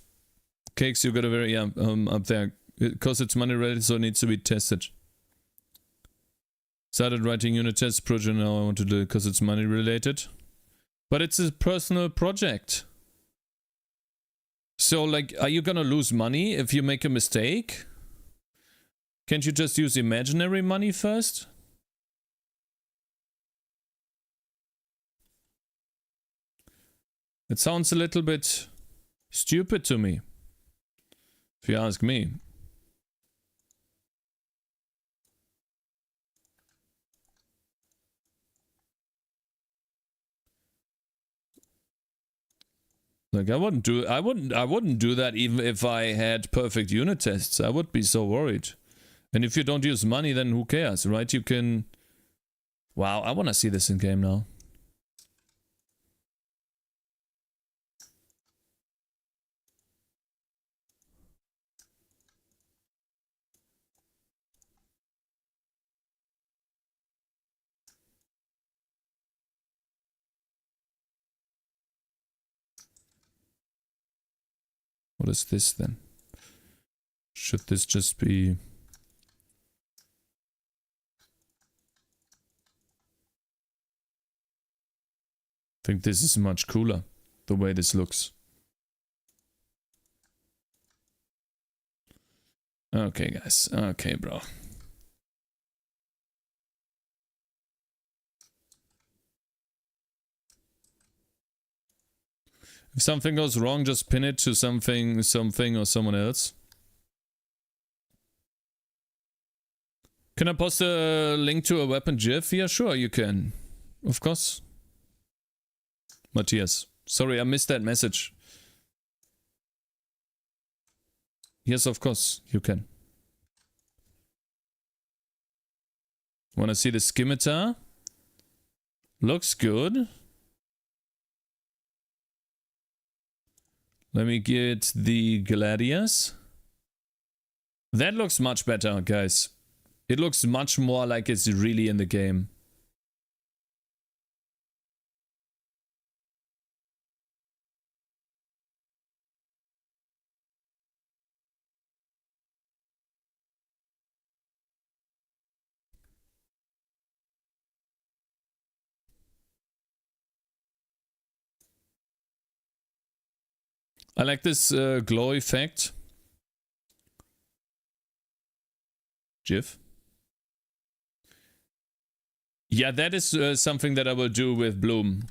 Cakes, you got a very up there because it's money related, so it needs to be tested. Started writing unit tests project now. I want to do it because it's money related, but it's a personal project. So, like, are you gonna lose money if you make a mistake? Can't you just use imaginary money first? It sounds a little bit stupid to me, if you ask me. Like, I wouldn't do that even if I had perfect unit tests. I would be so worried. And if you don't use money, then who cares, right? You can... Wow, I want to see this in game now. What is this then? Should this just be... I think this is much cooler, the way this looks. Okay, guys. Okay, bro. If something goes wrong, just pin it to something or someone else. Can I post a link to a weapon GIF? Yeah, sure, you can. Of course. Matthias. Sorry, I missed that message. Yes, of course, you can. Wanna see the scimitar? Looks good. Let me get the gladius. That looks much better, guys. It looks much more like it's really in the game. I like this glow effect. GIF. Yeah, that is something that I will do with Bloom.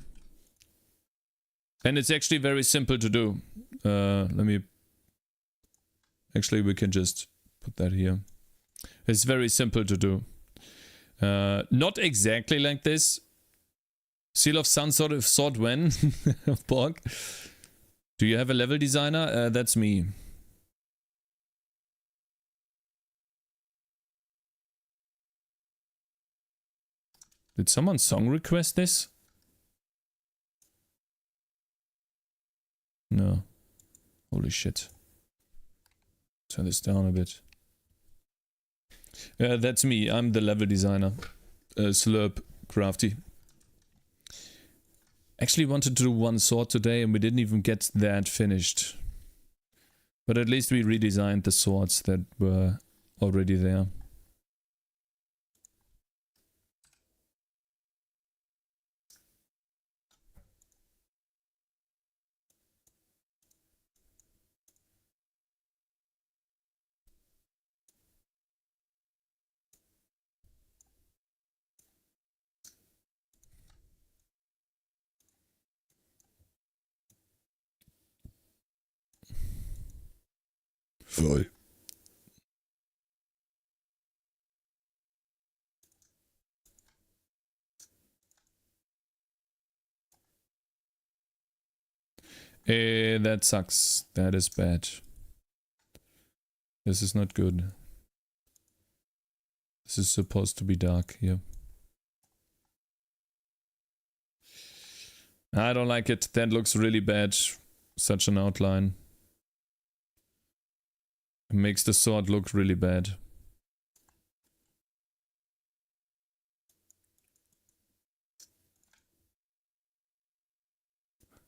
And it's actually very simple to do. Let me... Actually, we can just put that here. It's very simple to do. Not exactly like this. Seal of Sun Sword when? Borg. Do you have a level designer? That's me. Did someone song request this? No. Holy shit. Turn this down a bit. That's me. I'm the level designer. Slurp Crafty. Actually wanted to do one sword today and we didn't even get that finished. But at least we redesigned the swords that were already there. Voll. That sucks. That is bad. This is not good. This is supposed to be dark here. I don't like it. That looks really bad. Such an outline. It makes the sword look really bad.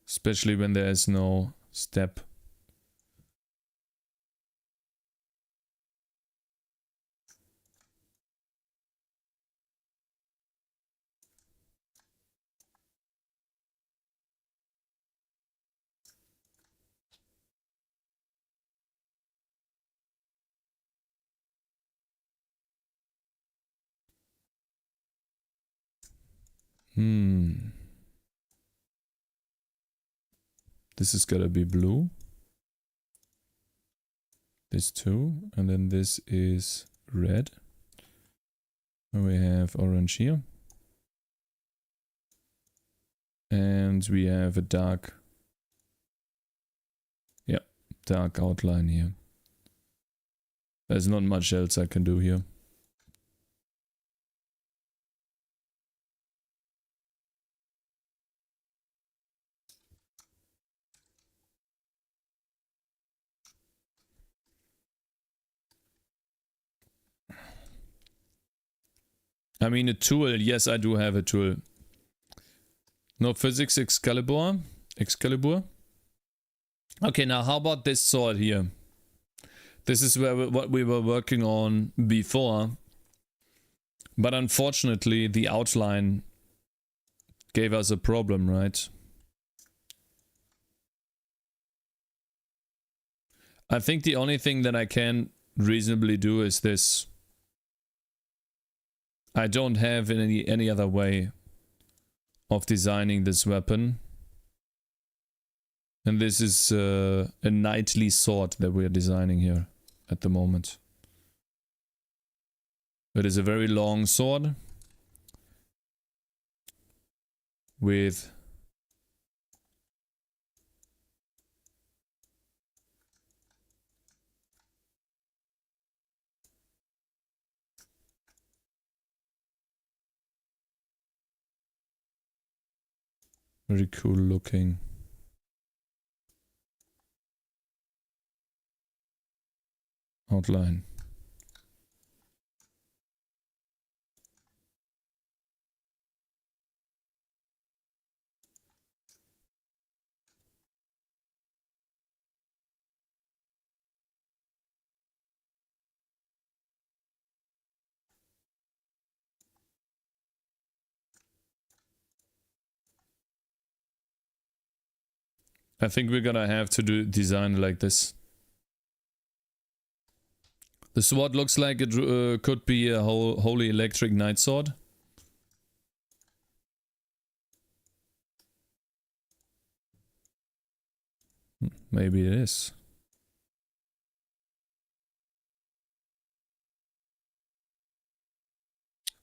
Especially when there is no step. This is gotta be blue. This too. And then this is red. And we have orange here. And we have a dark... Yeah, dark outline here. There's not much else I can do here. I mean, a tool. Yes, I do have a tool. No physics Excalibur. Okay, now how about this sword here? This is what we were working on before. But unfortunately, the outline gave us a problem, right? I think the only thing that I can reasonably do is this. I don't have any other way of designing this weapon. And this is a knightly sword that we are designing here at the moment. It is a very long sword with very cool looking outline. I think we're gonna have to design like this. The sword looks like it could be a holy electric knight sword. Maybe it is.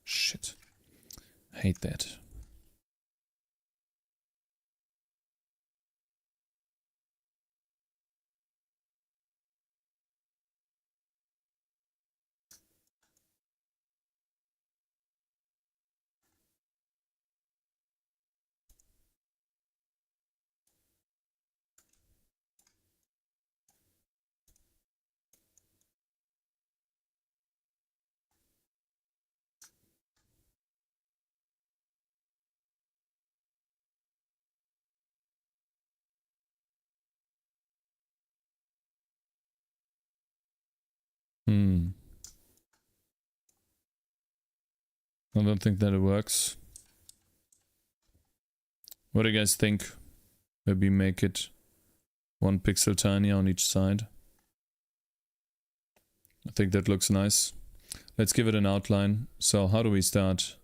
Shit. I hate that. I don't think that it works. What do you guys think? Maybe make it 1 pixel tiny on each side. I think that looks nice. Let's give it an outline. So how do we start?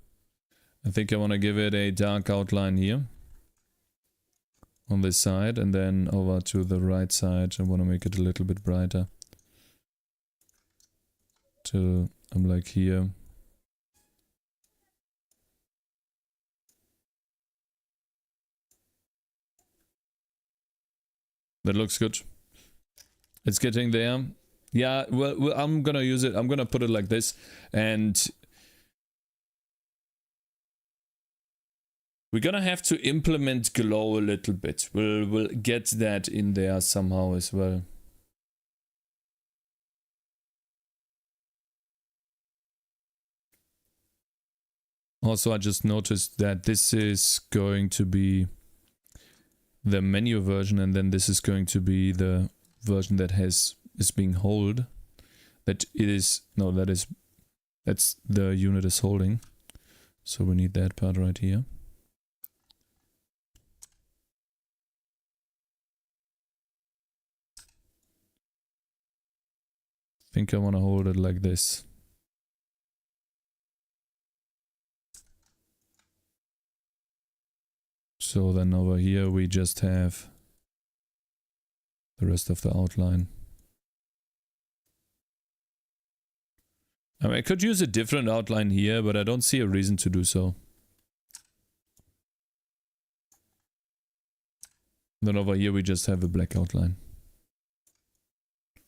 I think I want to give it a dark outline here. On this side, and then over to the right side. I want to make it a little bit brighter. Till I'm like here. That looks good. It's getting there. Yeah, well, I'm gonna use it. I'm gonna put it like this. And we're gonna have to implement glow a little bit. We'll get that in there somehow as well. Also, I just noticed that this is going to be the menu version, and then this is going to be the version that is being held. That's the unit is holding. So we need that part right here. I think I want to hold it like this. So then over here we just have the rest of the outline. I mean, I could use a different outline here, but I don't see a reason to do so. Then over here we just have a black outline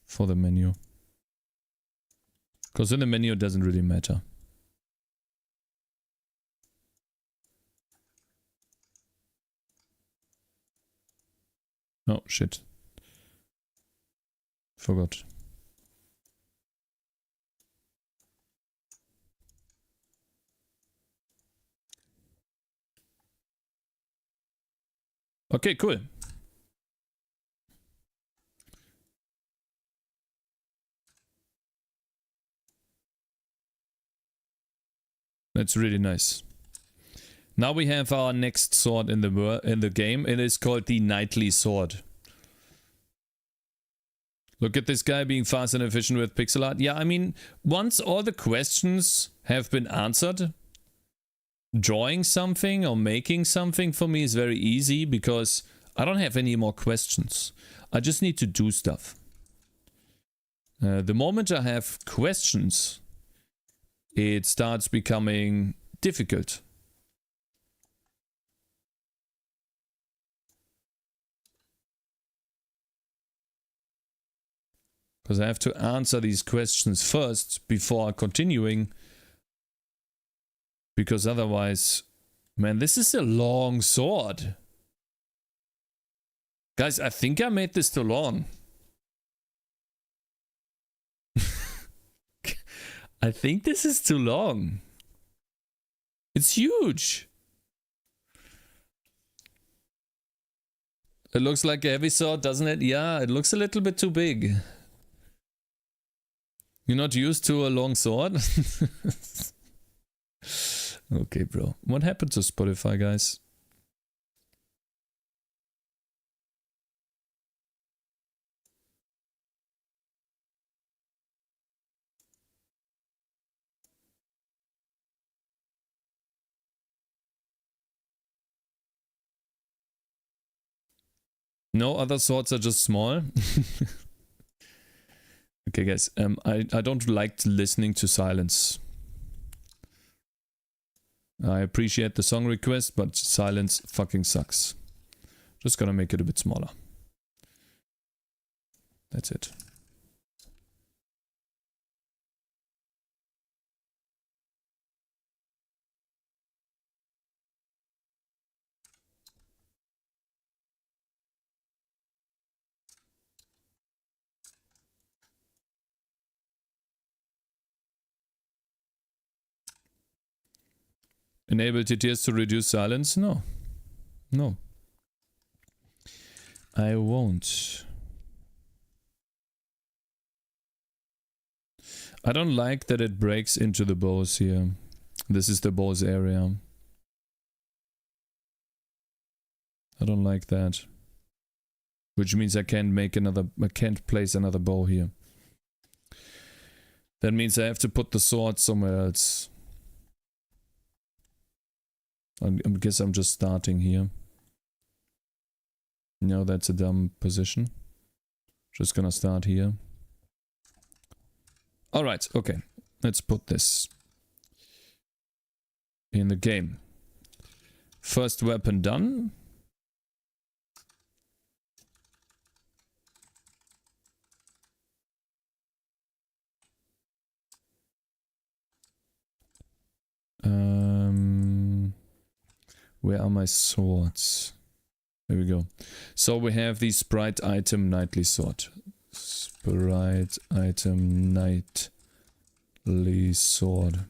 for the menu. Because in the menu it doesn't really matter. Oh shit. Forgot. Okay, cool. That's really nice. Now we have our next sword in the game. It is called the Knightly Sword. Look at this guy being fast and efficient with pixel art. Yeah, I mean, once all the questions have been answered, drawing something or making something for me is very easy because I don't have any more questions. I just need to do stuff. The moment I have questions, it starts becoming difficult. Because I have to answer these questions first before continuing. Because otherwise, man, this is a long sword. Guys, I think I made this too long. I think this is too long. It's huge. It looks like a heavy sword, doesn't it? Yeah, it looks a little bit too big. You're not used to a long sword? Okay, bro. What happened to Spotify, guys? No, other swords are just small. Okay, guys. I don't like listening to silence. I appreciate the song request, but silence fucking sucks. Just gonna make it a bit smaller. That's it. Enable TTS to reduce silence? No. No. I won't. I don't like that it breaks into the bows here. This is the bows area. I don't like that. Which means I can't place another bow here. That means I have to put the sword somewhere else. I guess I'm just starting here. No, that's a dumb position. Just gonna start here. Alright, okay. Let's put this in the game. First weapon done. Where are my swords? There we go. So we have the sprite item knightly sword. Sprite item knightly sword.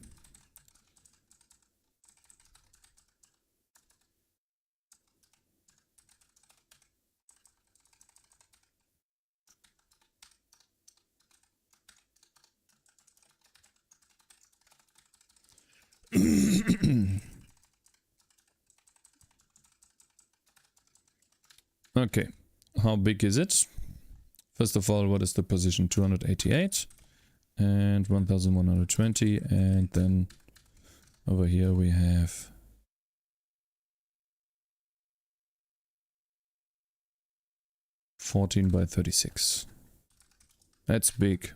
Okay, how big is it? First of all, what is the position? 288 and 1120, and then over here we have 14 by 36. That's big.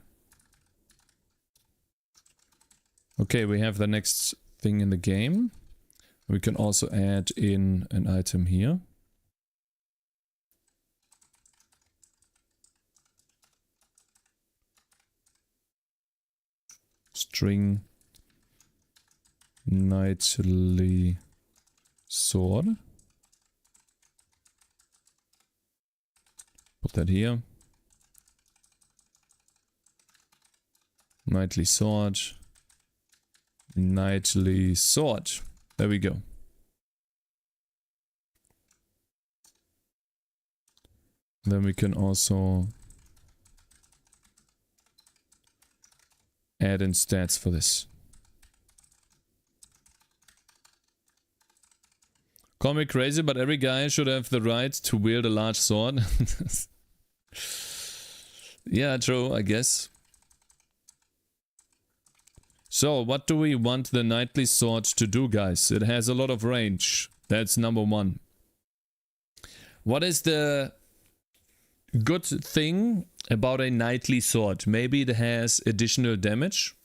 Okay, we have the next thing in the game. We can also add in an item here. String knightly sword. Put that here. Knightly sword. Knightly sword. There we go. Then we can also add in stats for this. Call me crazy, but every guy should have the right to wield a large sword. Yeah, true, I guess. So, what do we want the knightly sword to do, guys? It has a lot of range. That's number one. What is the good thing about a knightly sword? Maybe it has additional damage.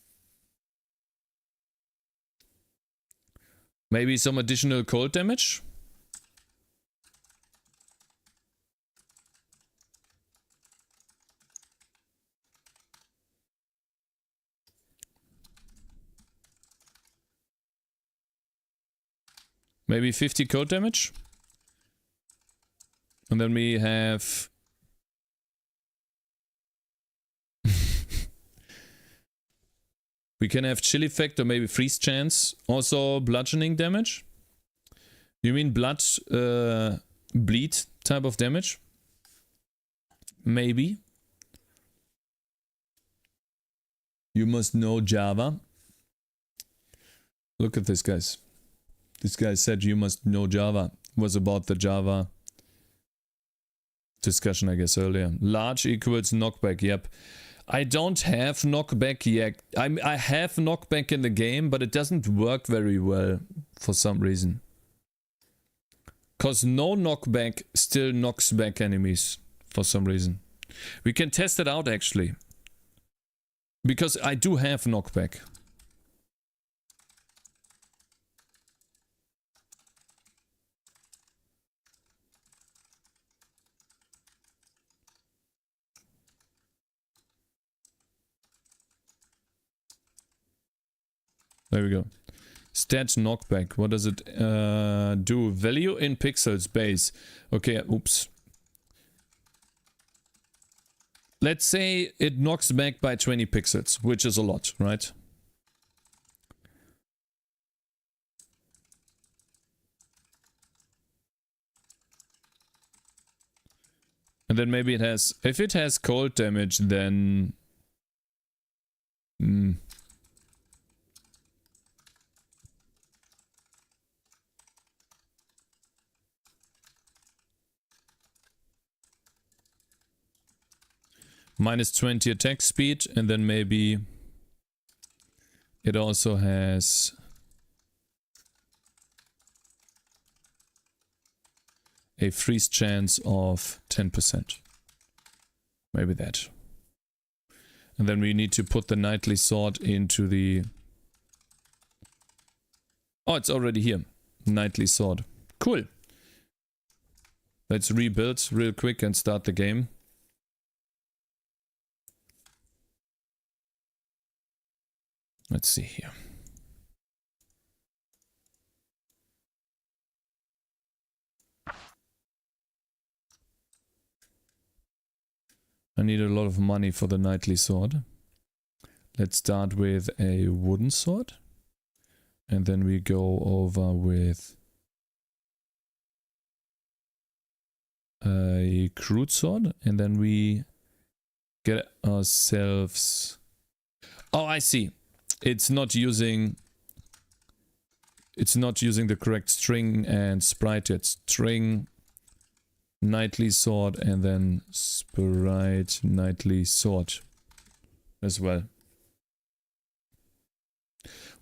Maybe some additional cold damage. Maybe 50 cold damage. And then we have... we can have chill effect or maybe freeze chance. Also bludgeoning damage. You mean bleed type of damage? Maybe. You must know Java. Look at this, guys. This guy said you must know Java. Was about the Java discussion, I guess, earlier. Large equals knockback. Yep. I don't have knockback yet. I have knockback in the game, but it doesn't work very well for some reason. Cause no knockback still knocks back enemies for some reason. We can test it out actually. Because I do have knockback. There we go. Stat knockback. What does it do? Value in pixels base. Okay, oops. Let's say it knocks back by 20 pixels, which is a lot, right? And then maybe it has... if it has cold damage, then... minus 20 attack speed, and then maybe it also has a freeze chance of 10%. Maybe that. And then we need to put the knightly sword into the... oh, it's already here. Knightly sword. Cool. Let's rebuild real quick and start the game. Let's see here. I need a lot of money for the knightly sword. Let's start with a wooden sword. And then we go over with a crude sword. And then we get ourselves... oh, I see. It's not using the correct string and sprite. It's string knightly sword and then sprite knightly sword as well.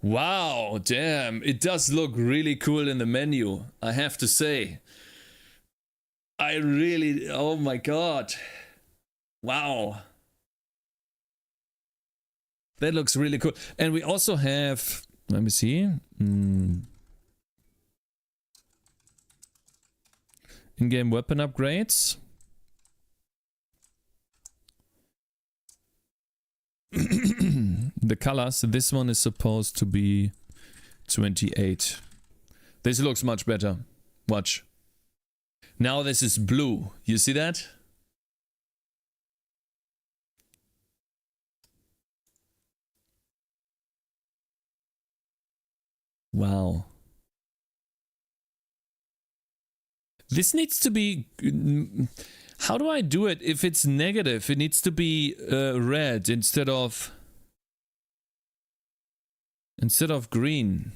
Wow, damn, it does look really cool in the menu, I have to say. I really, oh my god. Wow. That looks really cool. And we also have, let me see. In-game weapon upgrades. The colors, this one is supposed to be 28. This looks much better. Watch. Now this is blue. You see that? Wow. This needs to be... how do I do it? If it's negative, it needs to be red instead of green.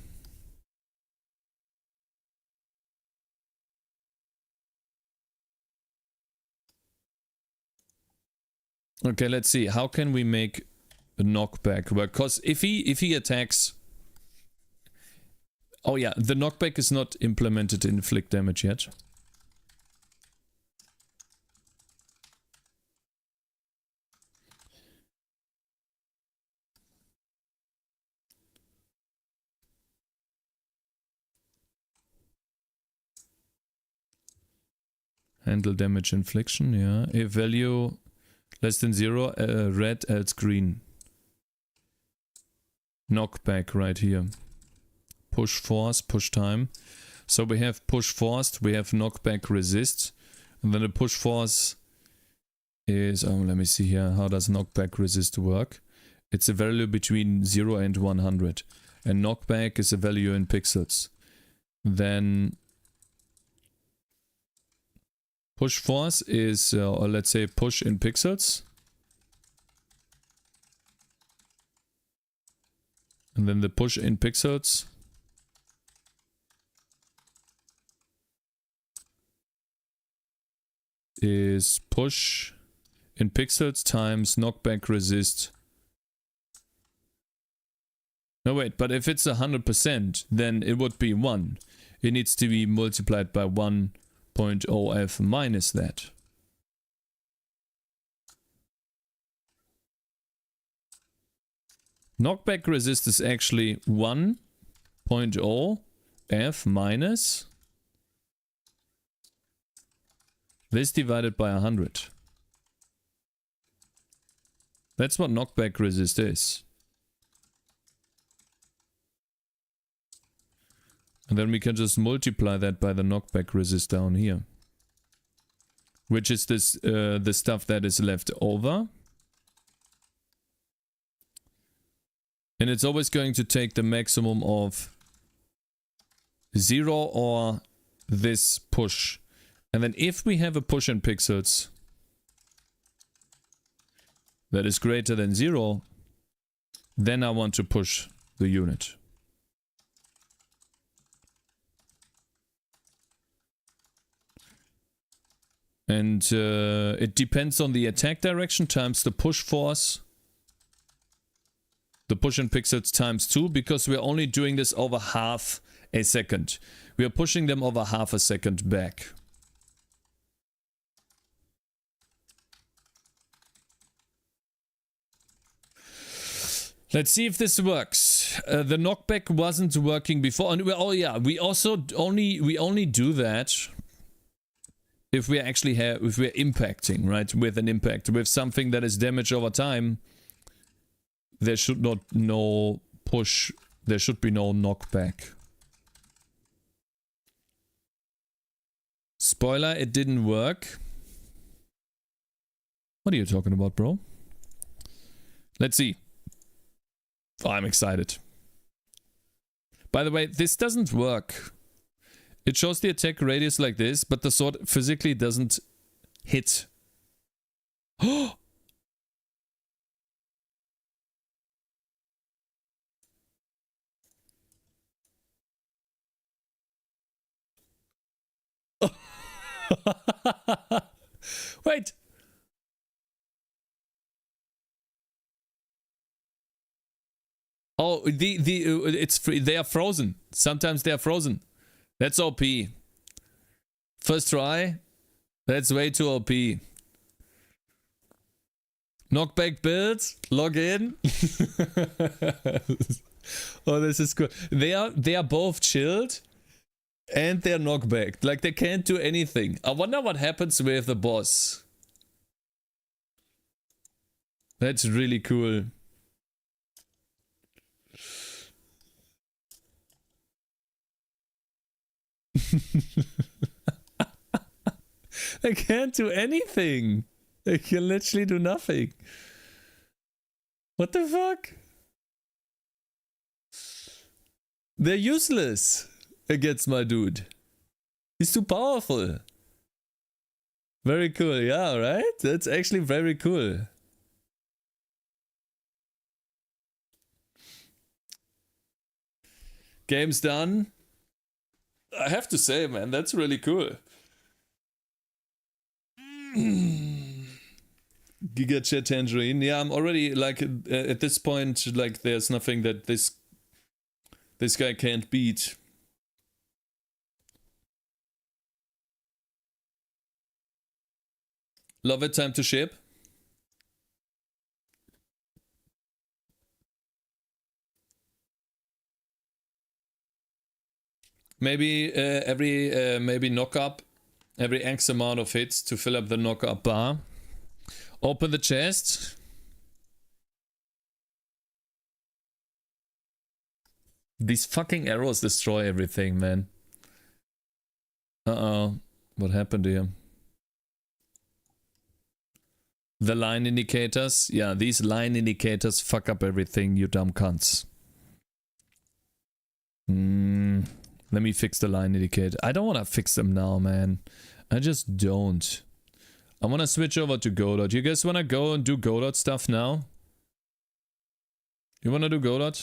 Okay, let's see. How can we make a knockback work? Because if he attacks... Oh yeah, the knockback is not implemented in inflict damage yet. Handle damage infliction, yeah. If value less than 0, red, else green. Knockback right here. Push force, push time. So we have push forced, we have knockback resist. And then the push force is, oh, let me see here. How does knockback resist work? It's a value between 0 and 100. And knockback is a value in pixels. Then push force is, or let's say push in pixels. And then the push in pixels is push in pixels times knockback resist. No wait, but if it's 100%, then it would be 1. It needs to be multiplied by 1.0f minus that. Knockback resist is actually 1.0 f minus this divided by 100. That's what knockback resist is. And then we can just multiply that by the knockback resist down here. Which is this the stuff that is left over. And it's always going to take the maximum of 0 or this push. And then if we have a push in pixels that is greater than 0, then I want to push the unit. And it depends on the attack direction times the push force. The push in pixels times 2, because we're only doing this over half a second. We are pushing them over half a second back. Let's see if this works. The knockback wasn't working before. And oh yeah, we also only do that if we actually have, if we're impacting, right? With an impact, with something that is damage over time. There should not no push. There should be no knockback. Spoiler, it didn't work. What are you talking about, bro? Let's see. Oh, I'm excited. By the way, this doesn't work. It shows the attack radius like this, but the sword physically doesn't hit. Oh! Wait. Oh, it's free. They are frozen. Sometimes they are frozen. That's OP. First try. That's way too OP. Knockback build. Log in. Oh, this is cool. They are both chilled. And they're knockback. Like, they can't do anything. I wonder what happens with the boss. That's really cool. They can't do anything. They can literally do nothing. What the fuck? They're useless against my dude. He's too powerful. Very cool, yeah, right? That's actually very cool. Game's done. I have to say, man, that's really cool. Giga Chat Tangerine. Yeah, I'm already like at this point, like there's nothing that this guy can't beat. Love it, time to ship. Maybe maybe knock up every X amount of hits to fill up the knock up bar. Open the chest. These fucking arrows destroy everything, man. Uh-oh. What happened here? The line indicators? Yeah, these line indicators fuck up everything, you dumb cunts. Let me fix the line indicator. I don't want to fix them now, man. I just don't. I want to switch over to Godot. You guys want to go and do Godot stuff now? You want to do Godot?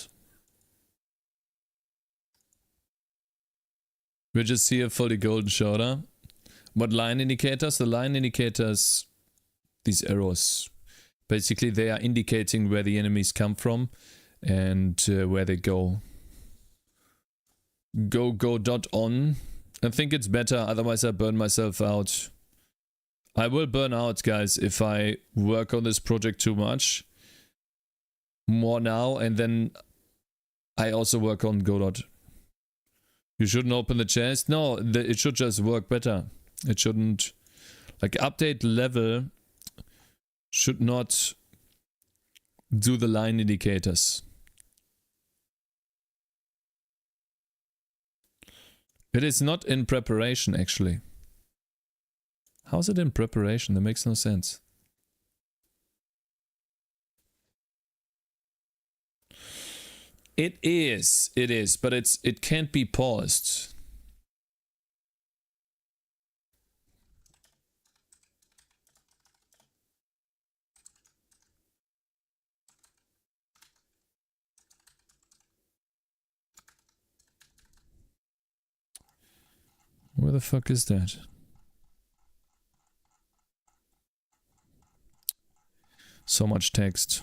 We're just here for the golden shoulder. What line indicators? The line indicators, these arrows. Basically, they are indicating where the enemies come from and where they go. Go dot on. I think it's better, otherwise I burn myself out. I will burn out, guys, if I work on this project too much. More now, and then I also work on Godot. You shouldn't open the chest. No, it should just work better. It shouldn't... Like, update level should not do the line indicators. It is not in preparation, actually. How is it in preparation? That makes no sense. It is, but it can't be paused. Where the fuck is that? So much text.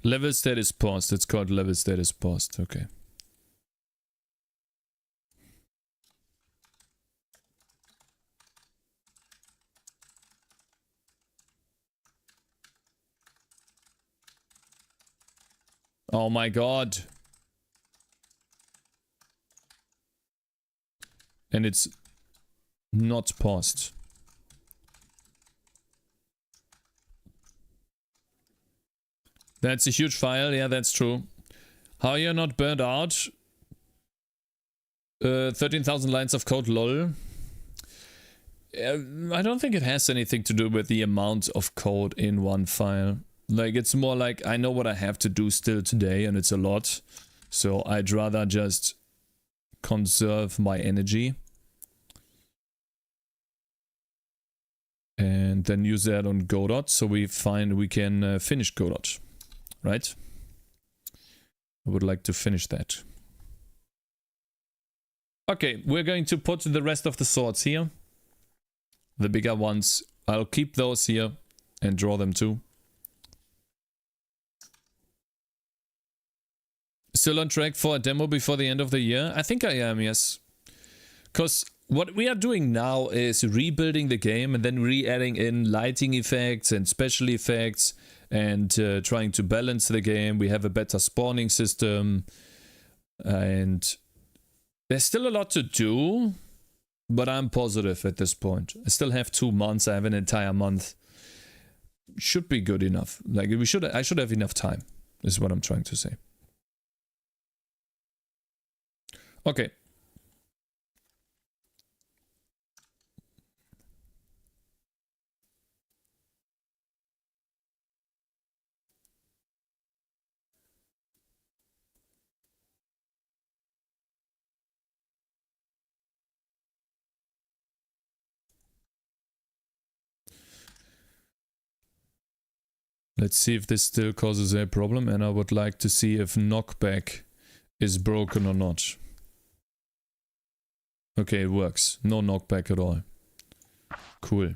Level status paused. It's called level status paused. Okay. Oh my god. And it's not paused. That's a huge file, yeah, that's true. How you're not burned out? 13,000 lines of code, lol. I don't think it has anything to do with the amount of code in one file. Like, it's more like, I know what I have to do still today, and it's a lot. So I'd rather just conserve my energy. And then use that on Godot, so we can finish Godot. Right? I would like to finish that. Okay, we're going to put the rest of the swords here. The bigger ones. I'll keep those here and draw them too. Still on track for a demo before the end of the year? I think I am, yes. Because what we are doing now is rebuilding the game and then re-adding in lighting effects and special effects and trying to balance the game. We have a better spawning system and there's still a lot to do, but I'm positive at this point. I still have 2 months. I have an entire month. Should be good enough. Like I should have enough time, is what I'm trying to say. Okay. Let's see if this still causes a problem, and I would like to see if knockback is broken or not. Okay, it works. No knockback at all. Cool.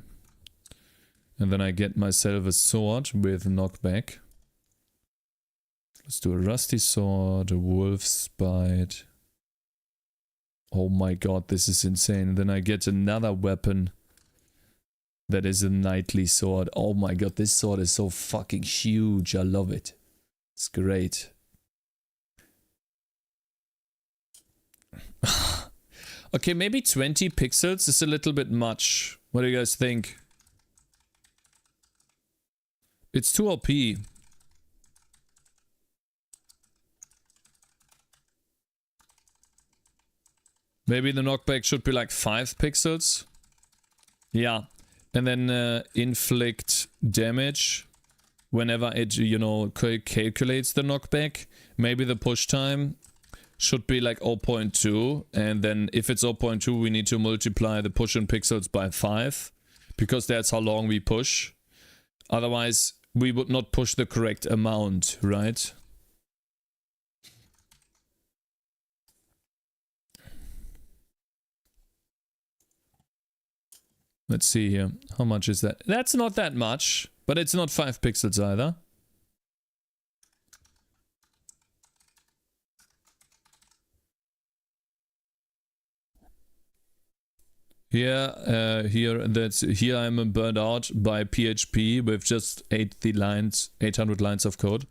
And then I get myself a sword with knockback. Let's do a rusty sword, a wolf's bite. Oh my god, this is insane. And then I get another weapon that is a knightly sword. Oh my god, this sword is so fucking huge. I love it. It's great. Okay, maybe 20 pixels is a little bit much. What do you guys think? It's too OP. Maybe the knockback should be like 5 pixels. Yeah. And then inflict damage whenever it, you know, calculates the knockback. Maybe the push time should be like 0.2. And then if it's 0.2, we need to multiply the push in pixels by 5. Because that's how long we push. Otherwise, we would not push the correct amount, right? Let's see here. How much is that? That's not that much, but it's not 5 pixels either. Yeah, here I'm burnt out by PHP with just 800 lines of code.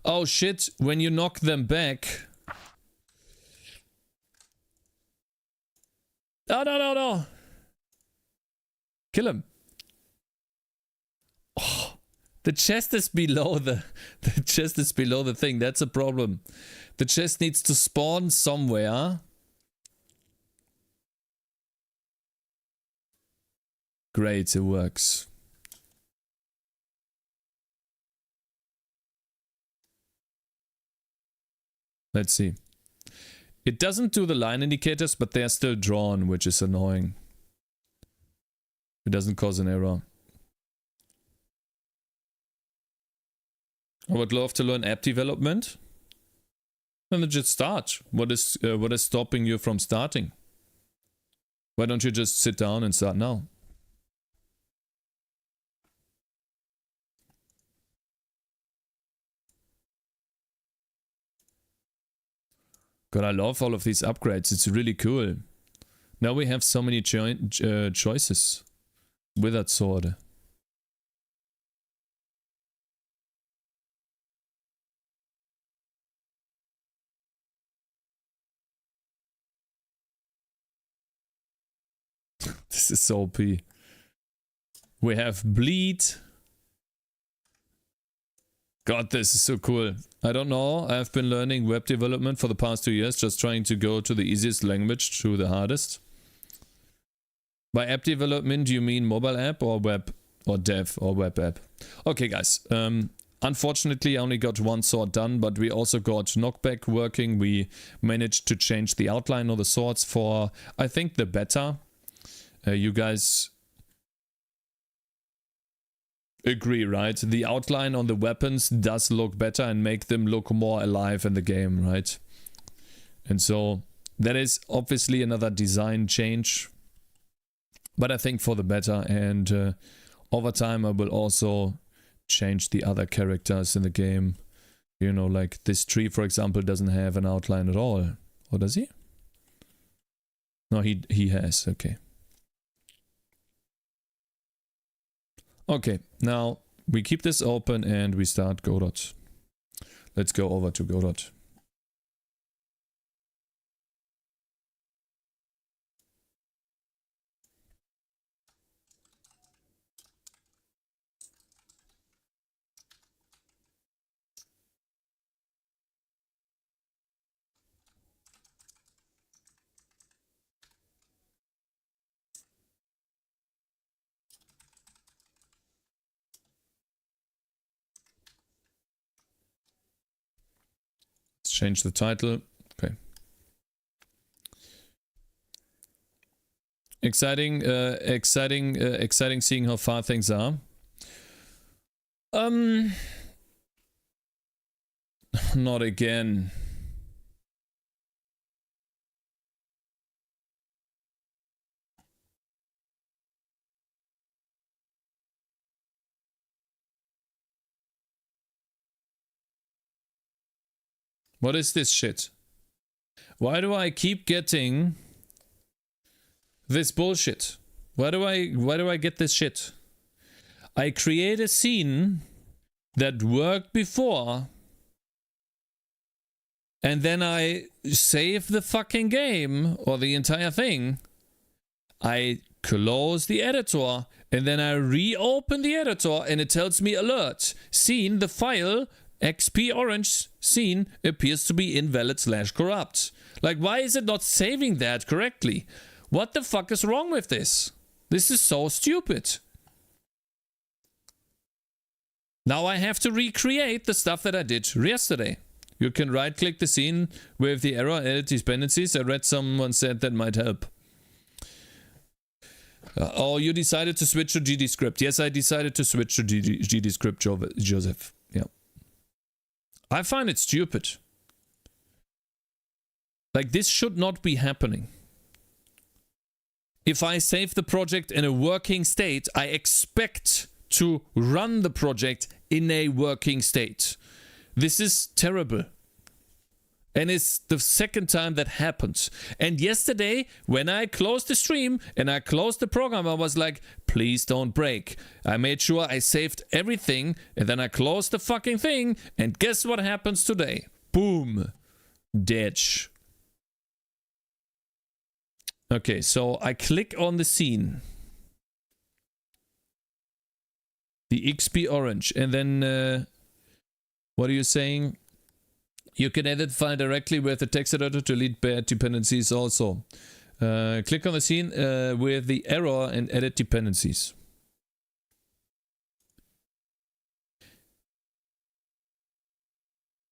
Oh shit, when you knock them back. No, no, no, no. Kill him. Oh, the chest is below the chest is below the thing. That's a problem. The chest needs to spawn somewhere. Great, it works. Let's see. It doesn't do the line indicators, but they're still drawn, which is annoying. It doesn't cause an error. I would love to learn app development. Then just start. What is stopping you from starting? Why don't you just sit down and start now? God, I love all of these upgrades. It's really cool. Now we have so many choices. Withered sword. This is so OP. We have bleed. God, this is so cool. I don't know. I've been learning web development for the past 2 years, just trying to go to the easiest language to the hardest. By app development, do you mean mobile app or web or dev or web app? Okay, guys. Unfortunately, I only got one sword done, but we also got knockback working. We managed to change the outline of the swords for, I think, the better. You guys agree, right? The outline on the weapons does look better and make them look more alive in the game, right? And so that is obviously another design change, but I think for the better. And over time I will also change the other characters in the game. You know, like this tree, for example, doesn't have an outline at all. Or does he? No, he has. Okay. Okay, now we keep this open and we start Godot. Let's go over to Godot. Let's change the title. Okay. Exciting seeing how far things are. Not again. What is this shit? Why do I keep getting this bullshit? Why do I get this shit? I create a scene that worked before, and then I save the fucking game or the entire thing. I close the editor and then I reopen the editor and it tells me alert. Scene, the file XP orange scene appears to be invalid/corrupt. Like, why is it not saving that correctly? What the fuck is wrong with this? This is so stupid. Now I have to recreate the stuff that I did yesterday. You can right click the scene with the error, edit dependencies. I read someone said that might help. Oh, you decided to switch to GDScript. Yes, I decided to switch to GDScript, Joseph. Yeah. I find it stupid. Like, this should not be happening. If I save the project in a working state, I expect to run the project in a working state. This is terrible. And it's the second time that happened. And yesterday, when I closed the stream and I closed the program, I was like, please don't break. I made sure I saved everything and then I closed the fucking thing. And guess what happens today? Boom. Ditch. Okay, so I click on the scene. The XP orange. And then, what are you saying? You can edit file directly with the text editor to delete bad dependencies also. Click on the scene with the error and edit dependencies.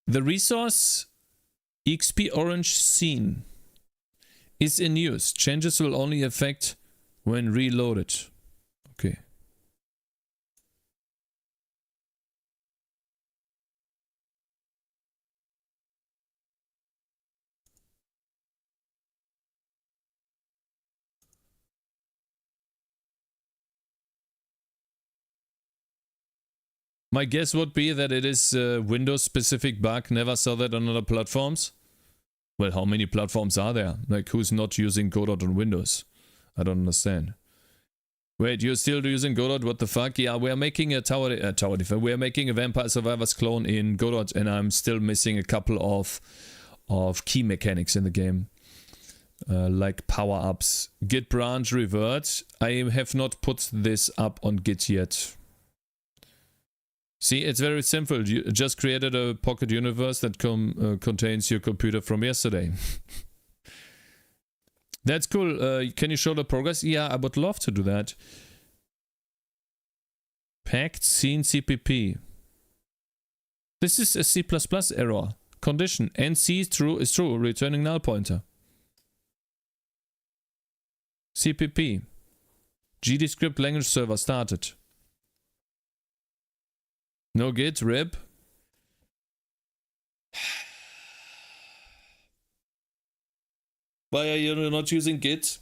The resource XP orange scene is in use. Changes will only affect when reloaded. Okay. My guess would be that it is a Windows-specific bug. Never saw that on other platforms. Well, how many platforms are there? Like, who's not using Godot on Windows? I don't understand. Wait, you're still using Godot? What the fuck? Yeah, we're making a tower defense. We're making a Vampire Survivors clone in Godot, and I'm still missing a couple of key mechanics in the game. Like power-ups. Git branch revert. I have not put this up on Git yet. See, it's very simple. You just created a pocket universe that contains your computer from yesterday. That's cool. Can you show the progress? Yeah, I would love to do that. Packed scene CPP. This is a C++ error. Condition NC is true. Returning null pointer. CPP. GDScript language server started. No Git, rip. Why are you not using Git?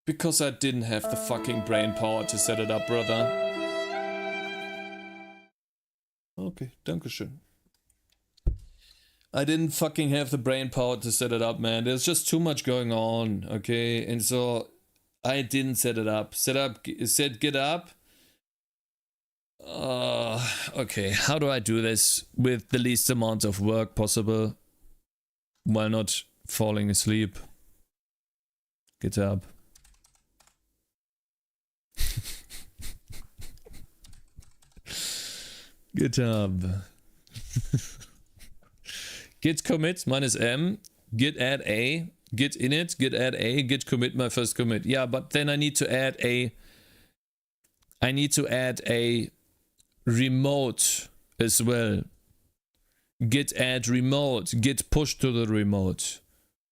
Because I didn't have the fucking brain power to set it up, brother. Okay, dankeschön. I didn't fucking have the brain power to set it up, man. There's just too much going on, okay? And so I didn't set it up. Set Git up. Okay, how do I do this with the least amount of work possible while not falling asleep? GitHub. GitHub. Git commit -m, git add a, git init, git add a, git commit my first commit. Yeah, but then I need to add a remote as well. Git add remote, git push to the remote.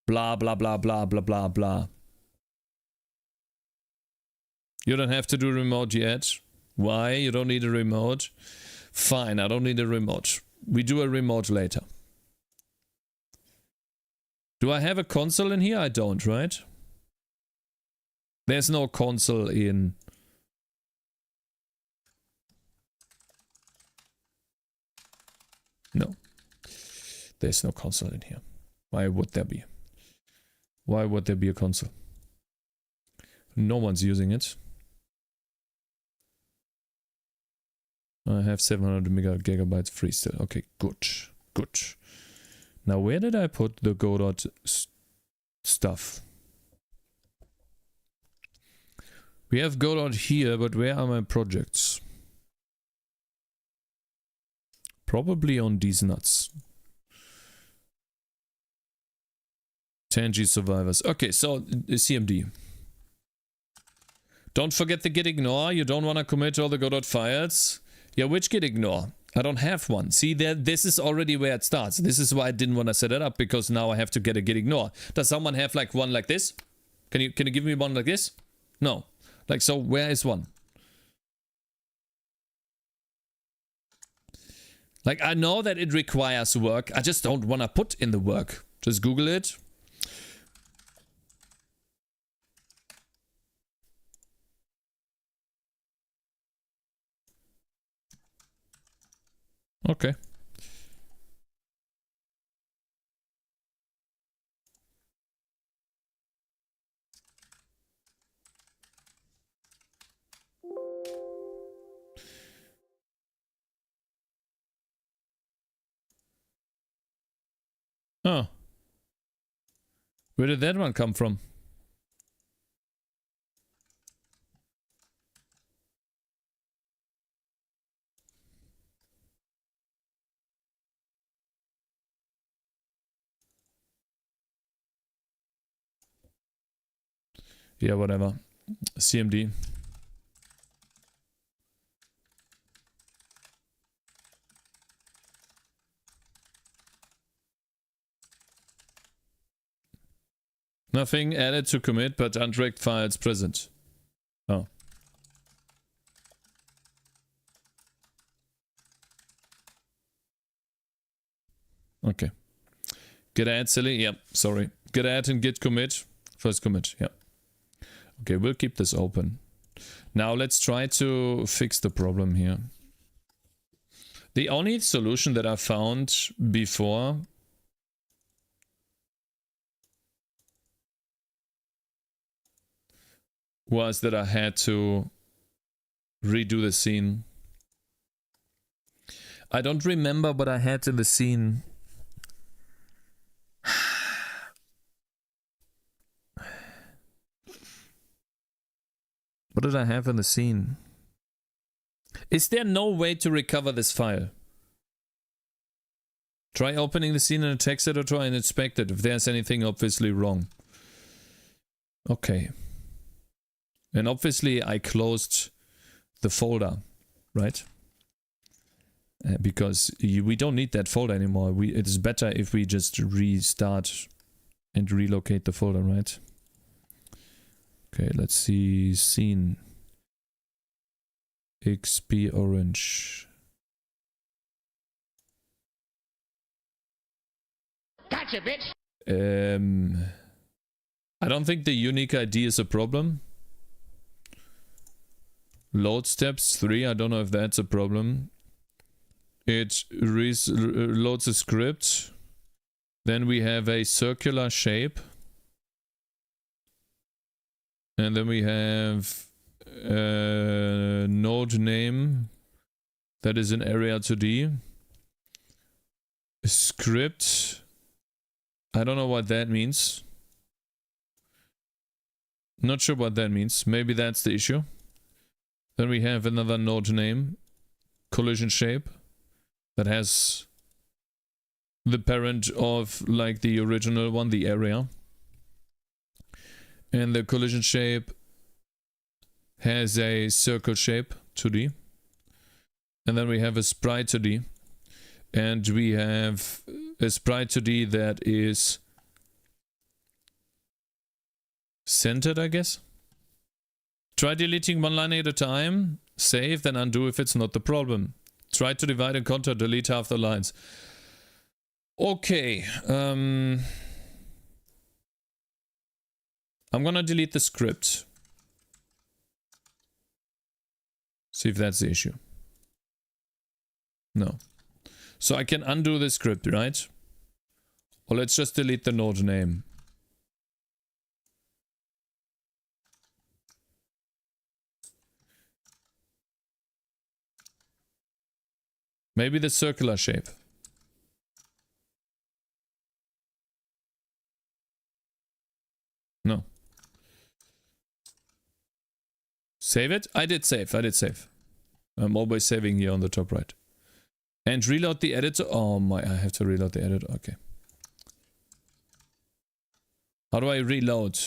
Blah blah blah blah blah blah blah. You don't have to do remote yet. Why? You don't need a remote? Fine, I don't need a remote. We do a remote later. Do I have a console in here? I don't, right? There's no console in... No. There's no console in here. Why would there be? Why would there be a console? No one's using it. I have 700 gigabytes free still. Okay, good. Good. Now, where did I put the Godot stuff? We have Godot here, but where are my projects? Probably on these nuts. 10G survivors. Okay, so CMD. Don't forget the git ignore. You don't want to commit all the Godot files. Yeah, which git ignore? I don't have one. See, this is already where it starts. This is why I didn't want to set it up, because now I have to get a git ignore. Does someone have like one like this? Can you give me one like this? No. Like, so where is one? Like, I know that it requires work. I just don't want to put in the work. Just Google it. Okay. Oh. Where did that one come from? Yeah, whatever. CMD. Nothing added to commit, but untracked files present. Oh. Okay. Git add silly? Yep, sorry. Git add and git commit. First commit, yeah. Okay, we'll keep this open. Now let's try to fix the problem here. The only solution that I found before was that I had to redo the scene. I don't remember what I had in the scene. What did I have in the scene? Is there no way to recover this file? Try opening the scene in a text editor and inspect it if there's anything obviously wrong. Okay. And obviously I closed the folder, right? Because we don't need that folder anymore. It is better if we just restart and relocate the folder, right? Okay, let's see. Scene. XP orange. Gotcha, bitch. I don't think the unique ID is a problem. Load steps 3, I don't know if that's a problem. It loads a script. Then we have a circular shape. And then we have a node name that is in area 2D. A script. I don't know what that means. Not sure what that means. Maybe that's the issue. Then we have another node name. Collision shape. That has the parent of like the original one, the area. And the collision shape has a circle shape 2D. And then we have a sprite 2D. And we have a sprite 2D that is centered, I guess. Try deleting one line at a time. Save, then undo if it's not the problem. Try to divide and contour, delete half the lines. Okay. I'm gonna delete the script. See if that's the issue. No. So I can undo the script, right? Or let's just delete the node name. Maybe the circular shape. No. Save it? I did save. I'm always saving here on the top right. And reload the editor. Oh my, I have to reload the editor. Okay. How do I reload?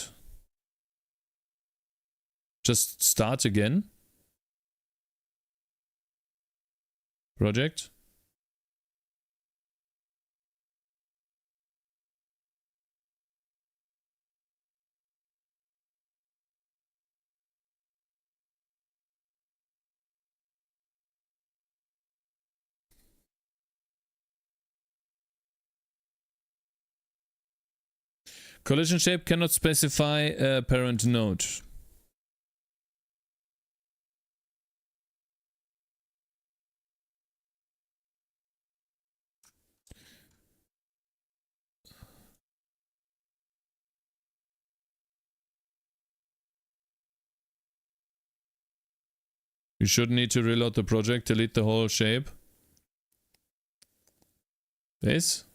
Just start again. Project. Collision shape cannot specify a parent node. You shouldn't need to reload the project, delete the whole shape. This?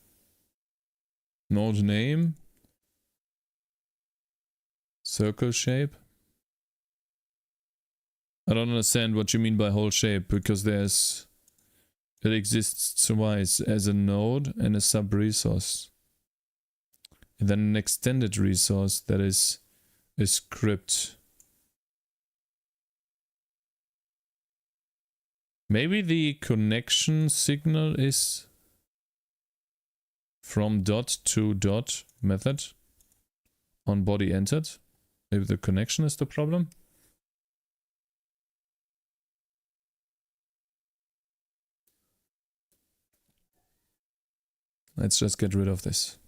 Node name? Circle shape? I don't understand what you mean by whole shape, because it exists twice as a node and a sub resource. And then an extended resource that is a script. Maybe the connection signal is from dot to dot method on body entered. Maybe the connection is the problem. Let's just get rid of this.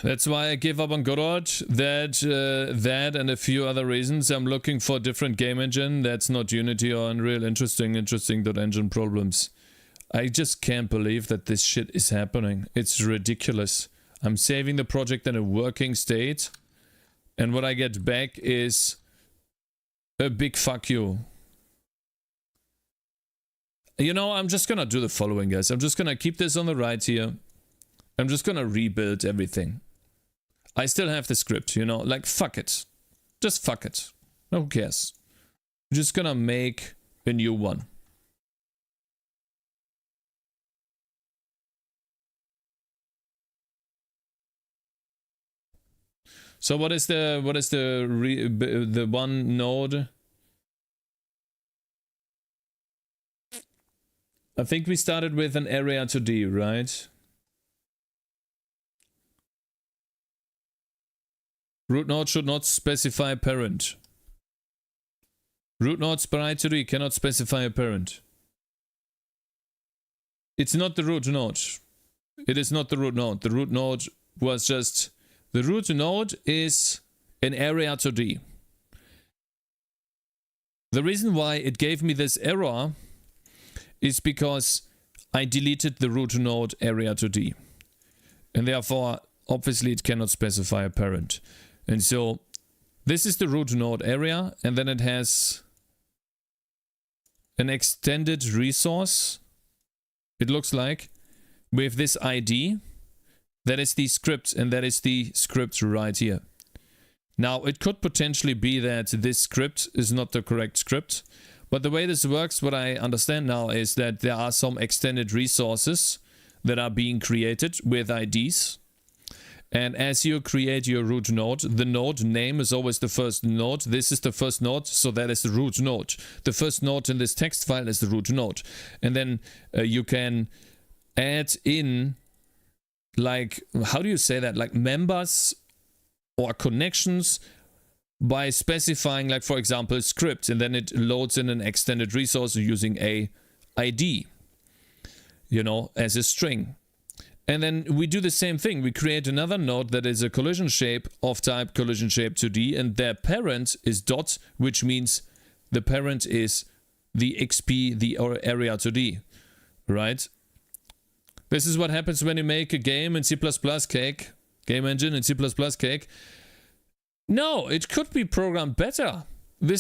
That's why I gave up on Godot. That and a few other reasons. I'm looking for a different game engine that's not Unity or Unreal. Interesting .engine problems. I just can't believe that this shit is happening. It's ridiculous. I'm saving the project in a working state, and what I get back is a big fuck you. You know, I'm just gonna do the following, guys. I'm just gonna keep this on the right here. I'm just gonna rebuild everything. I still have the script, you know, like fuck it. Just fuck it. Who cares? I'm just gonna make a new one. So what is the one node? I think we started with an area to D, right? Root node should not specify a parent. Root node sprite to D cannot specify a parent. It's not the root node. It is not the root node. The root node was just... The root node is an area to D. The reason why it gave me this error is because I deleted the root node area to D. And therefore, obviously it cannot specify a parent. And so, this is the root node area, and then it has an extended resource, it looks like, with this ID. That is the script, and that is the script right here. Now, it could potentially be that this script is not the correct script, but the way this works, what I understand now, is that there are some extended resources that are being created with IDs, And as you create your root node, the node name is always the first node. This is the first node, so that is the root node. The first node in this text file is the root node. And then you can add in, like, how do you say that? Like members or connections by specifying, like, for example, script. And then it loads in an extended resource using a ID, you know, as a string. And then we do the same thing. We create another node that is a collision shape of type collision shape 2D, and their parent is dot, which means the parent is the XP, the area 2D, right? This is what happens when you make a game in C++, Cake, game engine in C++, Cake. No, it could be programmed better. There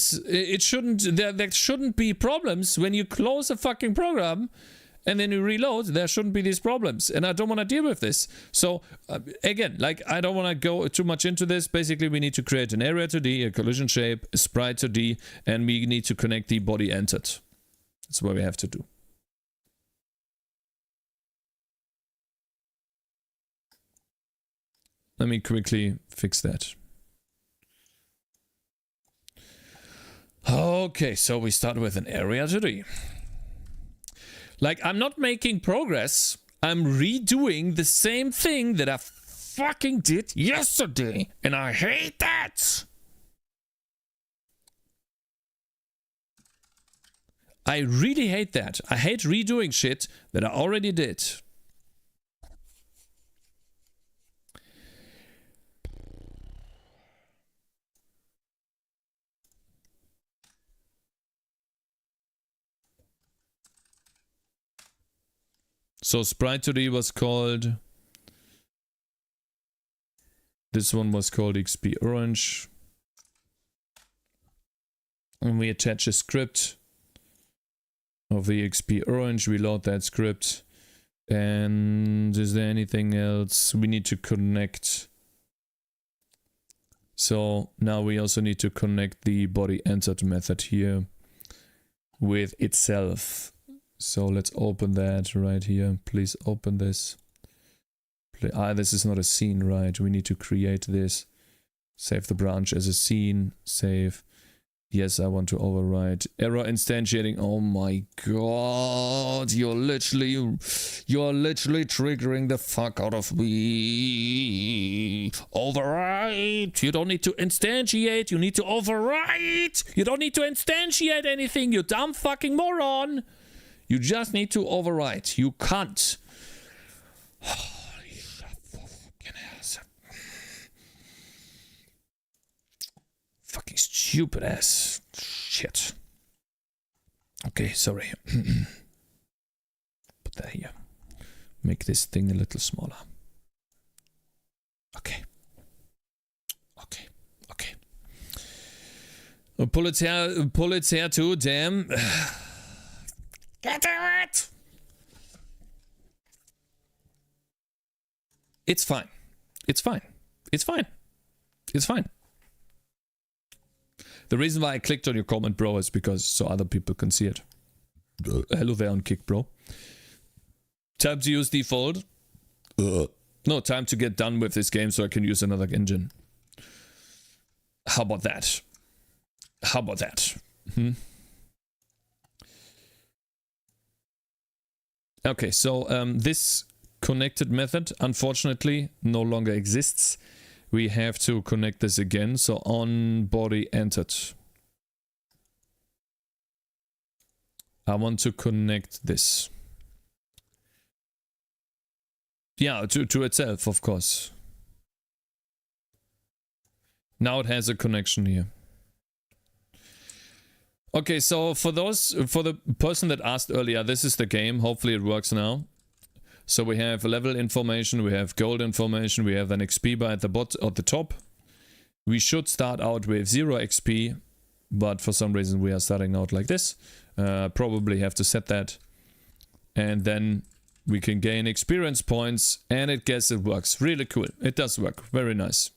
shouldn't be problems when you close a fucking program and then you reload. There shouldn't be these problems, and I don't want to deal with this. So again, like, I don't want to go too much into this. Basically, we need to create an area 2D, a collision shape, a sprite 2D, and we need to connect the body entered. That's what we have to do. Let me quickly fix that. Okay, so we start with an area 2D. Like, I'm not making progress. I'm redoing the same thing that I fucking did yesterday. And I hate that. I really hate that. I hate redoing shit that I already did. So Sprite 2D was called, this one was called XP Orange. And we attach a script of the XP Orange, we load that script. And is there anything else we need to connect? So now we also need to connect the body entered method here with itself. So let's open that right here. Please open this. This is not a scene, right? We need to create this. Save the branch as a scene. Save. Yes, I want to override. Error instantiating. Oh my god. You're literally triggering the fuck out of me. Override. You don't need to instantiate. You need to override. You don't need to instantiate anything, you dumb fucking moron. You just need to override. You can't. Holy fucking ass. Fucking stupid ass. Shit. Okay, sorry. Put that here. Make this thing a little smaller. Okay. Okay. Okay. Pull its hair too, damn. Get it! It's fine. It's fine. It's fine. It's fine. The reason why I clicked on your comment, bro, is because so other people can see it. Hello there on Kick, bro. Time to use default. No, time to get done with this game so I can use another engine. How about that? How about that? Okay, so this connected method unfortunately no longer exists. We have to connect this again. So on body entered. I want to connect this. Yeah, to itself, of course. Now it has a connection here. Okay, so for the person that asked earlier, this is the game. Hopefully it works now. So we have level information, we have gold information, we have an XP bar at the top. We should start out with 0 XP, but for some reason we are starting out like this. Probably have to set that. And then we can gain experience points, and it works. Really cool. It does work. Very nice.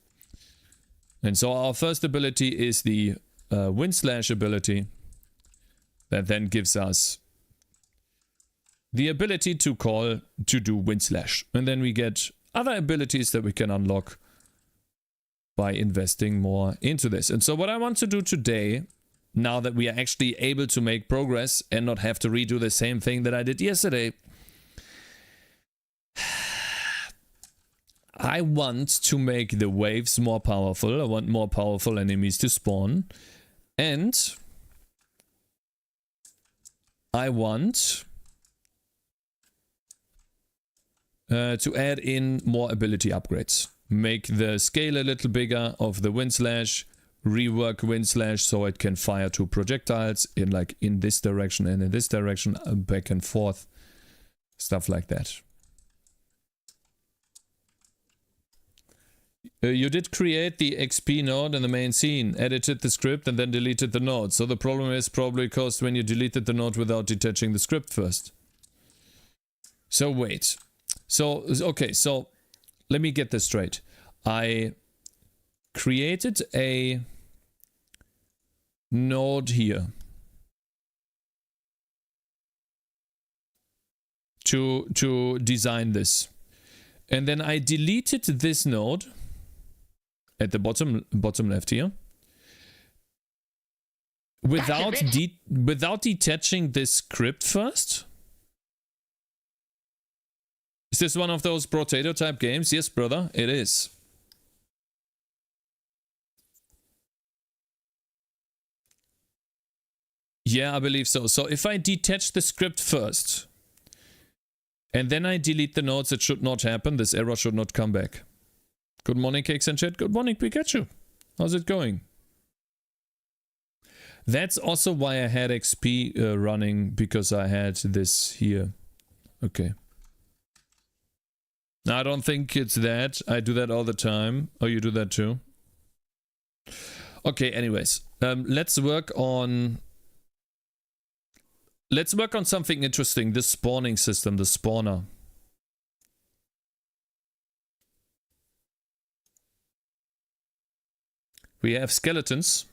And so our first ability is the wind slash ability. That then gives us the ability to do wind slash. And then we get other abilities that we can unlock by investing more into this. And so what I want to do today, now that we are actually able to make progress and not have to redo the same thing that I did yesterday, I want to make the waves more powerful. I want more powerful enemies to spawn. And I want to add in more ability upgrades. Make the scale a little bigger of the wind slash, rework wind slash so it can fire 2 projectiles in like in this direction and in this direction, back and forth, stuff like that. You did create the XP node in the main scene, edited the script and then deleted the node. So the problem is probably caused when you deleted the node without detaching the script first. So wait. So, okay, so let me get this straight. I created a node here to design this. And then I deleted this node at the bottom left here without without detaching this script first. Is this one of those potato type games? Yes, brother, it is. Yeah, I believe so. So if I detach the script first and then I delete the nodes, it should not happen. This error should not come back. Good morning, Cakez and chat. Good morning, Pikachu. How's it going? That's also why I had XP running, because I had this here. Okay. I don't think it's that. I do that all the time. Oh, you do that too? Okay, anyways. Let's work on something interesting. The spawning system, the spawner. We have skeletons.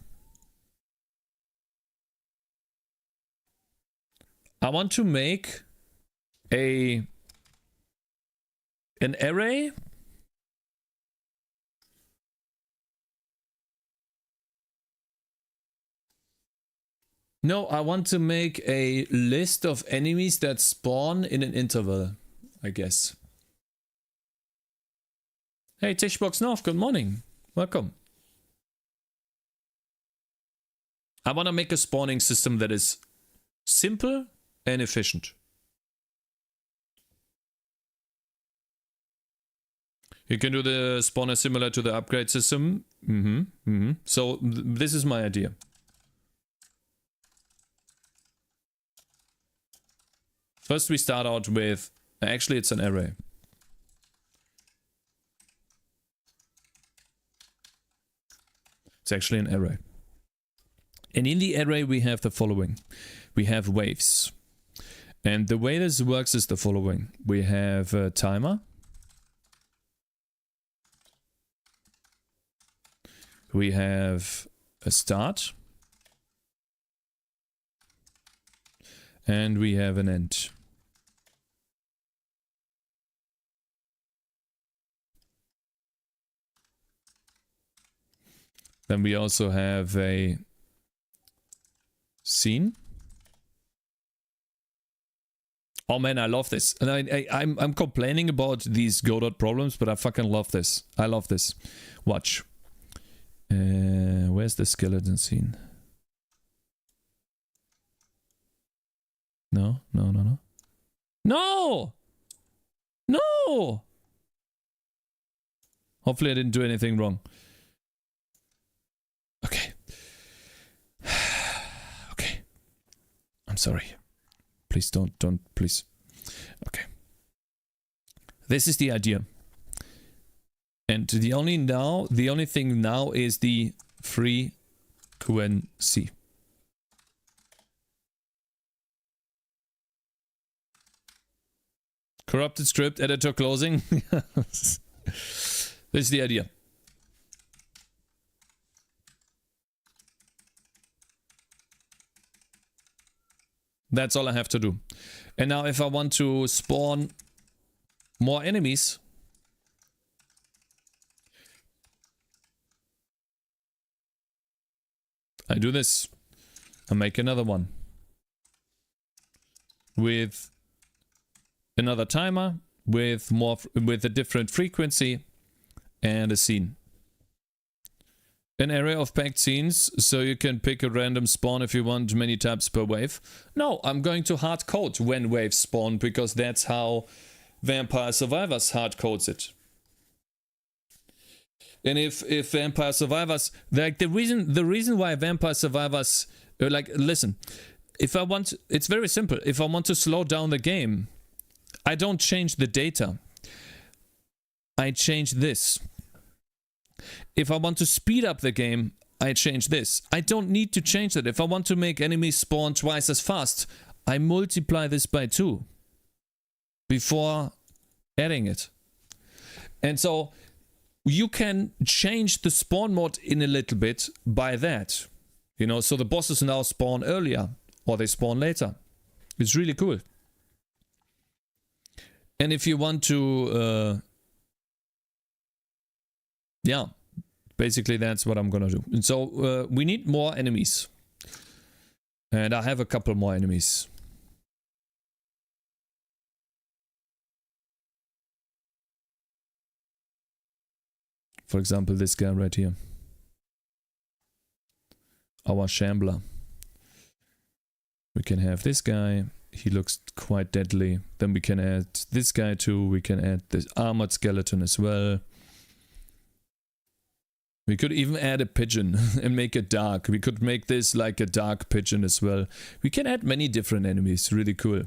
I want to make an array . No, I want to make a list of enemies that spawn in an interval, I guess. Hey, Tishbox North, good morning. Welcome. I want to make a spawning system that is simple and efficient. You can do the spawner similar to the upgrade system. So this is my idea. First we start out with, actually it's an array. It's actually an array. And in the array we have the following. We have waves. And the way this works is the following. We have a timer. We have a start. And we have an end. Then we also have a scene. Oh man, I love this. And I'm complaining about these Godot problems, but I fucking love this. I love this. Watch. Where's the skeleton scene? No. No! No! Hopefully I didn't do anything wrong. Okay. Okay. I'm sorry. Please don't, please. Okay. This is the idea. And the only thing now is the frequency. Corrupted script, editor closing. This is the idea. That's all I have to do. And now if I want to spawn more enemies, I do this. I make another one. With another timer, with a different frequency, and a scene. An array of packed scenes, so you can pick a random spawn if you want many types per wave. No, I'm going to hard code when waves spawn, because that's how Vampire Survivors hard codes it. And if Vampire Survivors, like the reason why Vampire Survivors, like, listen, if I want, it's very simple. If I want to slow down the game, I don't change the data. I change this. If I want to speed up the game, I change this. I don't need to change that. If I want to make enemies spawn twice as fast, I multiply this by 2 before adding it. And so you can change the spawn mode in a little bit by that. You know, so the bosses now spawn earlier or they spawn later. It's really cool. And if you want to yeah, basically that's what I'm gonna do. And so we need more enemies. And I have a couple more enemies. For example, this guy right here. Our Shambler. We can have this guy. He looks quite deadly. Then we can add this guy too. We can add this armored skeleton as well. We could even add a pigeon and make it dark. We could make this like a dark pigeon as well. We can add many different enemies. Really cool.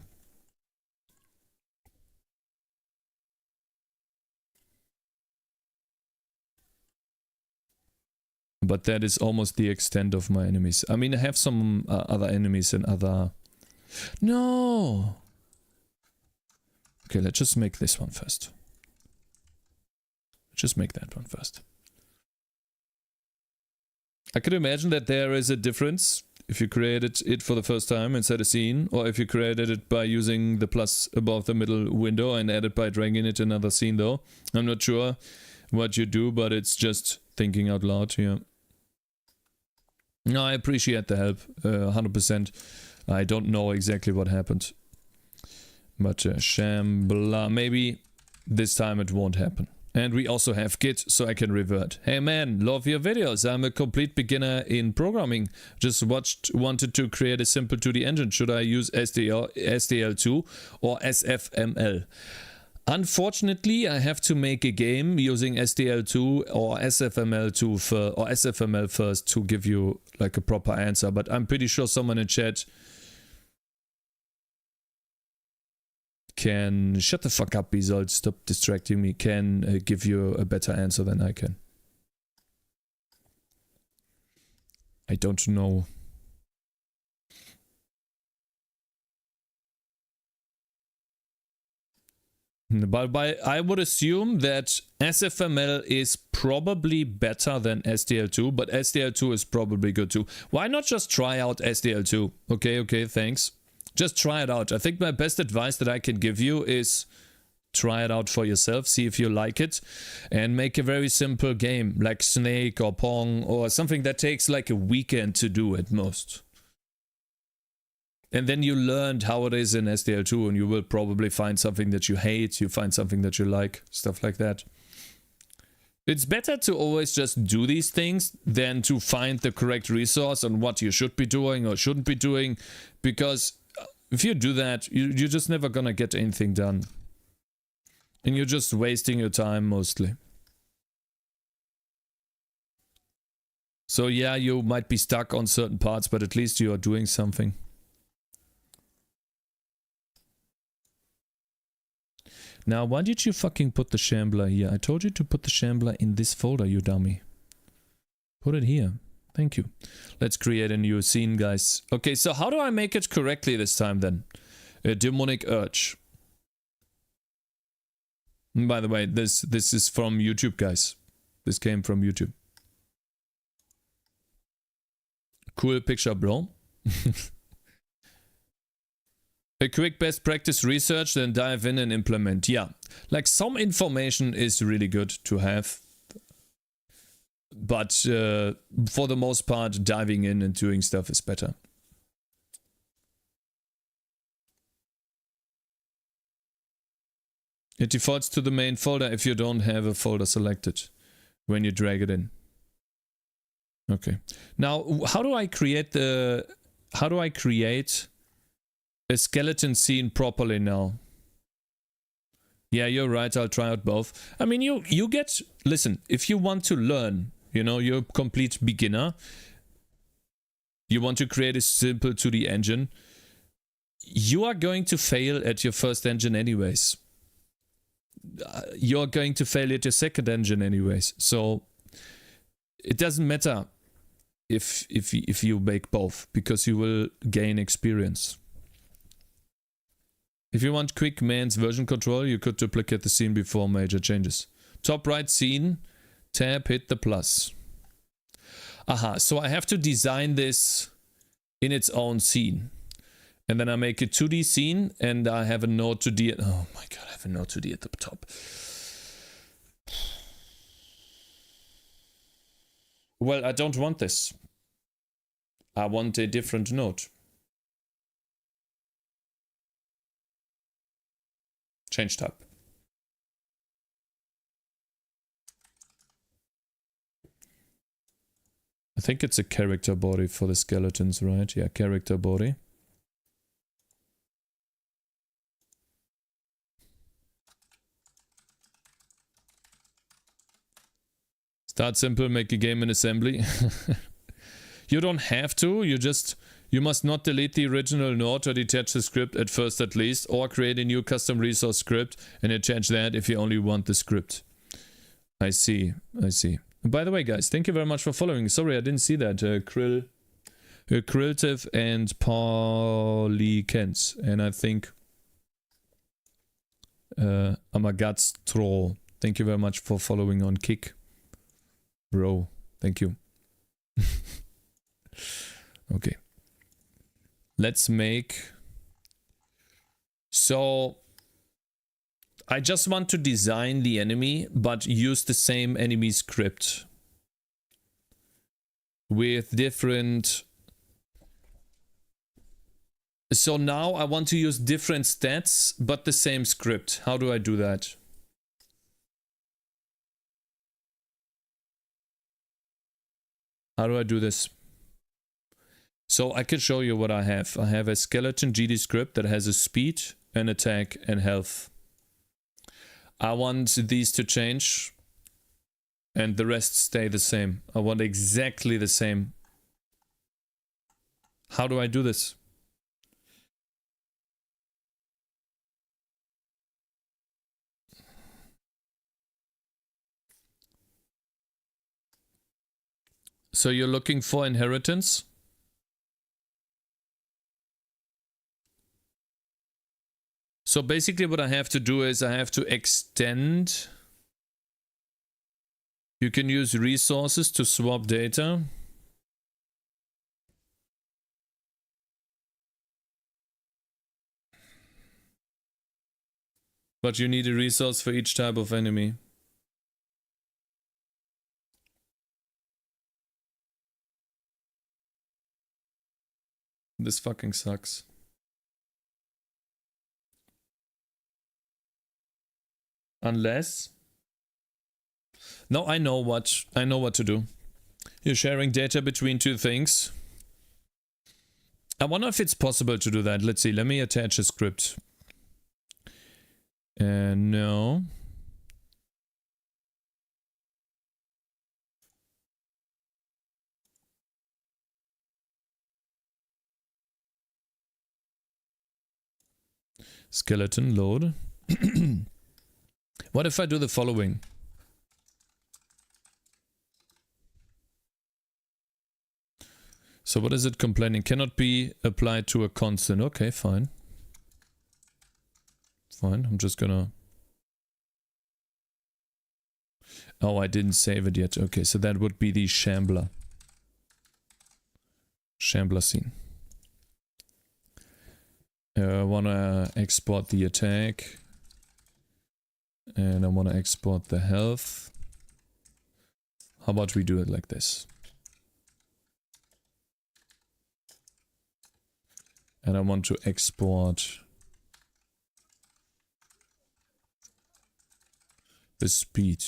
But that is almost the extent of my enemies. I mean, I have some other enemies and other... No! Okay, let's just make this one first. Just make that one first. I could imagine that there is a difference if you created it for the first time and set a scene, or if you created it by using the plus above the middle window and added by dragging it another scene though. I'm not sure what you do, but it's just thinking out loud here. No, I appreciate the help, 100%. I don't know exactly what happened. But Shambler, maybe this time it won't happen. And we also have Git, so I can revert. Hey man, love your videos. I'm a complete beginner in programming. Just wanted to create a simple 2D engine. Should I use SDL2 or SFML? Unfortunately, I have to make a game using SDL2 or SFML first to give you like a proper answer. But I'm pretty sure someone in chat can... Shut the fuck up, Bezold. Stop distracting me. Can give you a better answer than I can. I don't know. But I would assume that SFML is probably better than SDL2, but SDL2 is probably good too. Why not just try out SDL2? Okay, thanks. Just try it out. I think my best advice that I can give you is try it out for yourself, see if you like it, and make a very simple game like Snake or Pong or something that takes like a weekend to do at most. And then you learned how it is in SDL2 and you will probably find something that you hate, you find something that you like, stuff like that. It's better to always just do these things than to find the correct resource on what you should be doing or shouldn't be doing, because if you do that, you're just never gonna get anything done. And you're just wasting your time mostly. So yeah, you might be stuck on certain parts, but at least you are doing something. Now, why did you fucking put the Shambler here? I told you to put the Shambler in this folder, you dummy. Put it here. Thank you. Let's create a new scene, guys. Okay, so how do I make it correctly this time then? A demonic urge. And by the way, this is from YouTube, guys. This came from YouTube. Cool picture, bro. A quick best practice research, then dive in and implement. Yeah, like some information is really good to have. But for the most part, diving in and doing stuff is better. It defaults to the main folder if you don't have a folder selected when you drag it in. Okay. Now, how do I create a skeleton scene properly now? Yeah, you're right. I'll try out both. I mean, you get... Listen, if you want to learn, you know, you're a complete beginner. You want to create a simple 2D engine. You are going to fail at your first engine anyways. You're going to fail at your second engine anyways. So it doesn't matter if you make both, because you will gain experience. If you want quick man's version control, you could duplicate the scene before major changes. Top right scene, tab, hit the plus. Aha, so I have to design this in its own scene. And then I make a 2D scene, and I have a node 2D at... Oh my god, I have a node 2D at the top. Well, I don't want this. I want a different node. Change tab. I think it's a character body for the skeletons, right? Yeah, character body. Start simple, make a game in assembly. You don't have to, you must not delete the original node or detach the script at first at least, or create a new custom resource script and attach that if you only want the script. I see. By the way, guys, thank you very much for following. Sorry, I didn't see that. Krilltiv and Polykens. And I think Amagatstro. Thank you very much for following on Kick. Bro, thank you. Okay. Let's make... So... I just want to design the enemy, but use the same enemy script. With different... So now I want to use different stats, but the same script. How do I do that? How do I do this? So I can show you what I have. I have a skeleton GD script that has a speed, an attack, and health. I want these to change, and the rest stay the same. I want exactly the same. How do I do this? So you're looking for inheritance? So basically what I have to do is I have to extend. You can use resources to swap data. But you need a resource for each type of enemy. This fucking sucks. Unless... No, I know what to do. You're sharing data between two things. I wonder if it's possible to do that. Let's see, let me attach a script. No. Skeleton load. What if I do the following? So what is it complaining? Cannot be applied to a constant. Okay, fine. Fine, I'm just gonna... Oh, I didn't save it yet. Okay, so that would be the Shambler. Shambler scene. I wanna export the attack. And I wanna export the health. How about we do it like this? And I want to export the speed.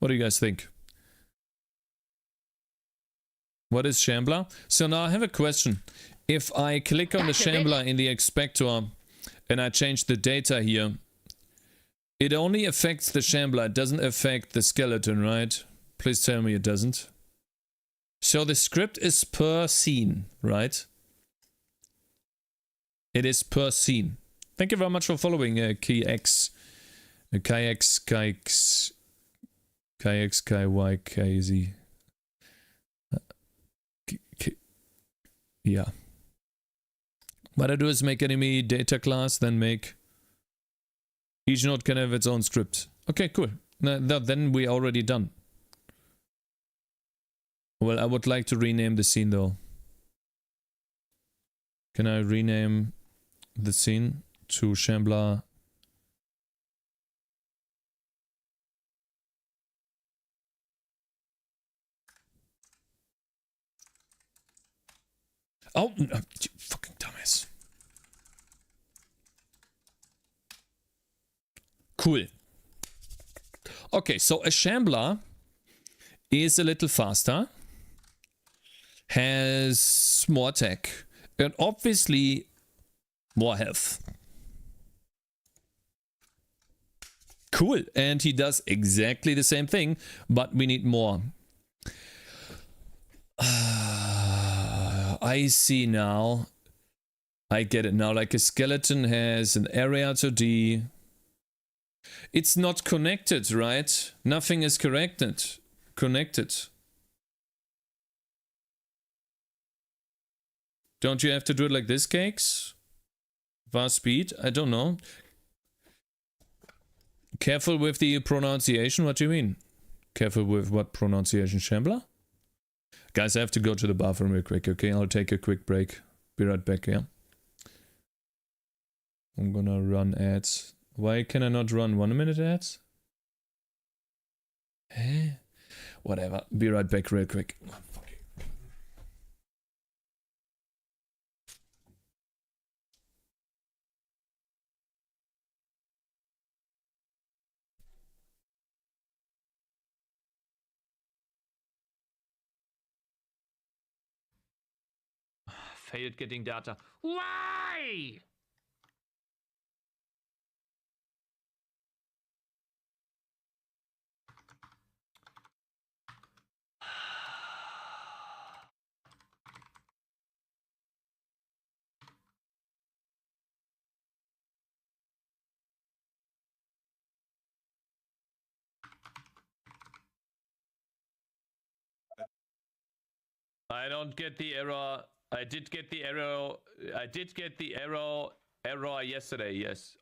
What do you guys think? What is Shambler? So now I have a question. If I click on the Shambler in the expector and I change the data here, it only affects the Shambler, it doesn't affect the skeleton, right? Please tell me it doesn't. So the script is per scene, right? It is per scene. Thank you very much for following Cakez, Cakez, KYKZ. Yeah. What I do is make enemy data class, then make each node can have its own script. Okay, cool. Then we already done. Well, I would like to rename the scene though. Can I rename the scene to Shambler? Oh, no, you fucking dumbass. Cool. Okay, so a Shambler is a little faster, has more attack, and obviously more health. Cool, and he does exactly the same thing, but we need more. I see now. I get it now. Like a skeleton has an area to D. It's not connected, right? Nothing is connected. Don't you have to do it like this, Cakez? Fast speed? I don't know. Careful with the pronunciation. What do you mean? Careful with what pronunciation? Shambler? Guys, I have to go to the bathroom real quick, okay? I'll take a quick break. Be right back, yeah? I'm gonna run ads. Why can I not run 1 minute ads? Eh? Whatever. Be right back real quick. Failed getting data. Why? I don't get the error. I did get the error. I did get the error yesterday, yes.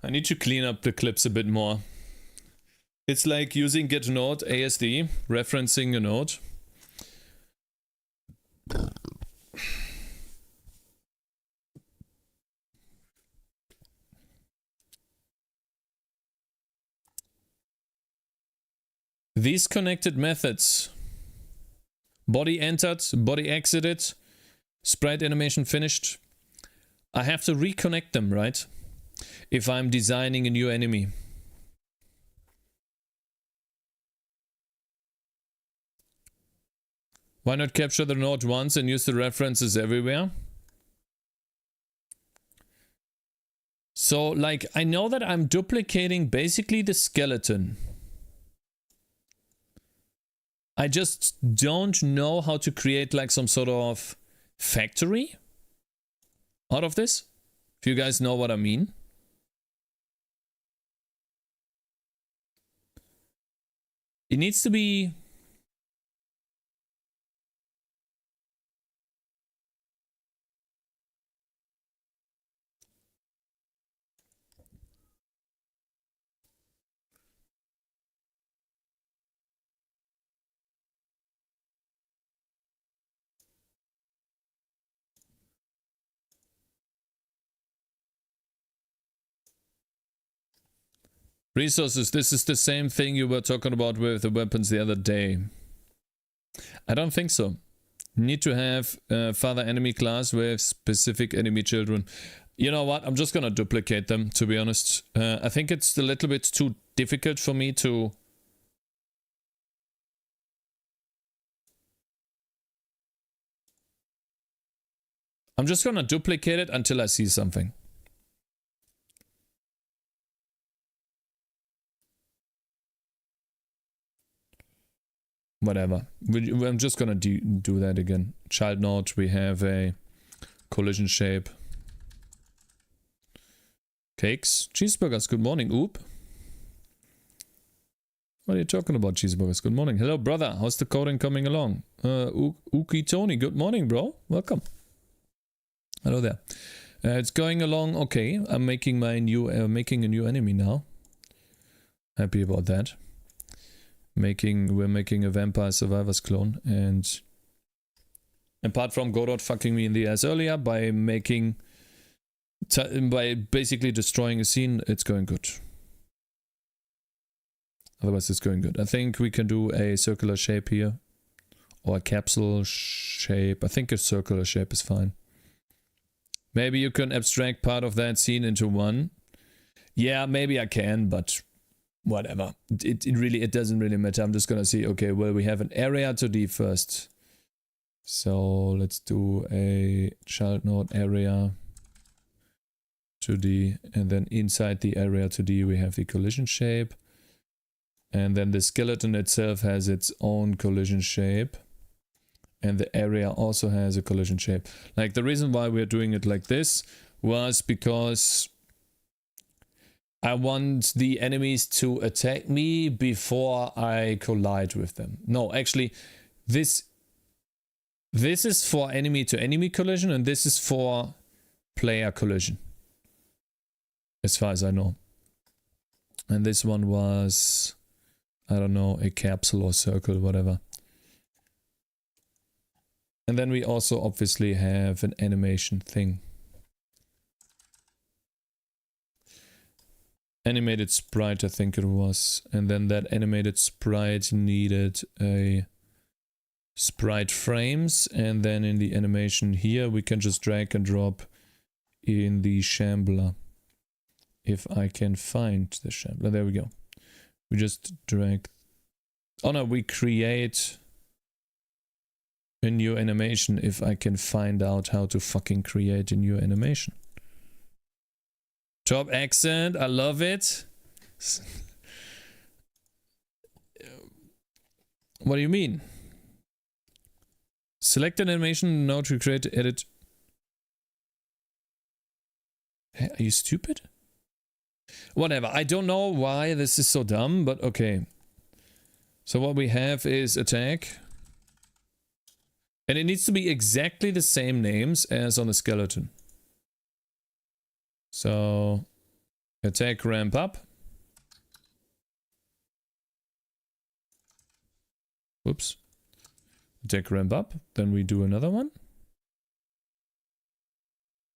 I need to clean up the clips a bit more. It's like using get node ASD, referencing a node. These connected methods, body entered, body exited, sprite animation finished, I have to reconnect them, right? If I'm designing a new enemy. Why not capture the node once and use the references everywhere? So, like, I know that I'm duplicating basically the skeleton. I just don't know how to create like some sort of factory out of this. If you guys know what I mean. It needs to be... Resources, this is the same thing you were talking about with the weapons the other day. I don't think so. You need to have father enemy class with specific enemy children. You know what? I'm just gonna duplicate them, to be honest. I think it's a little bit too difficult for me to... I'm just gonna duplicate it until I see something. Whatever. I'm just gonna do that again. Child node, we have a collision shape. Cakes. Cheeseburgers, good morning. Oop. What are you talking about, cheeseburgers? Good morning. Hello, brother. How's the coding coming along? Uki Tony, good morning, bro. Welcome. Hello there. It's going along okay. I'm making my new, making a new enemy now. Happy about that. We're making a Vampire Survivors clone, and apart from Godot fucking me in the ass earlier by basically destroying a scene, it's going good. Otherwise it's going good. I think we can do a circular shape here, or a capsule shape. I think a circular shape is fine. Maybe you can abstract part of that scene into one. Yeah, maybe I can, but whatever. It doesn't really matter. I'm just gonna see, okay, well, we have an area 2D first. So let's do a child node area 2D, and then inside the area 2D we have the collision shape. And then the skeleton itself has its own collision shape. And the area also has a collision shape. Like, the reason why we're doing it like this was because I want the enemies to attack me before I collide with them. No, actually, this is for enemy to enemy collision, and this is for player collision, as far as I know. And this one was, I don't know, a capsule or circle, whatever. And then we also obviously have an animation thing. Animated sprite, I think it was. And then that animated sprite needed a sprite frames. And then in the animation here, we can just drag and drop in the shambler. If I can find the shambler. There we go. We just drag. Oh no, we create a new animation if I can find out how to fucking create a new animation. Top accent, I love it. What do you mean? Select an animation now to create, edit. Hey, are you stupid? Whatever, I don't know why this is so dumb, but okay. So what we have is attack. And it needs to be exactly the same names as on the skeleton. So, attack ramp up. Whoops. Attack ramp up. Then we do another one.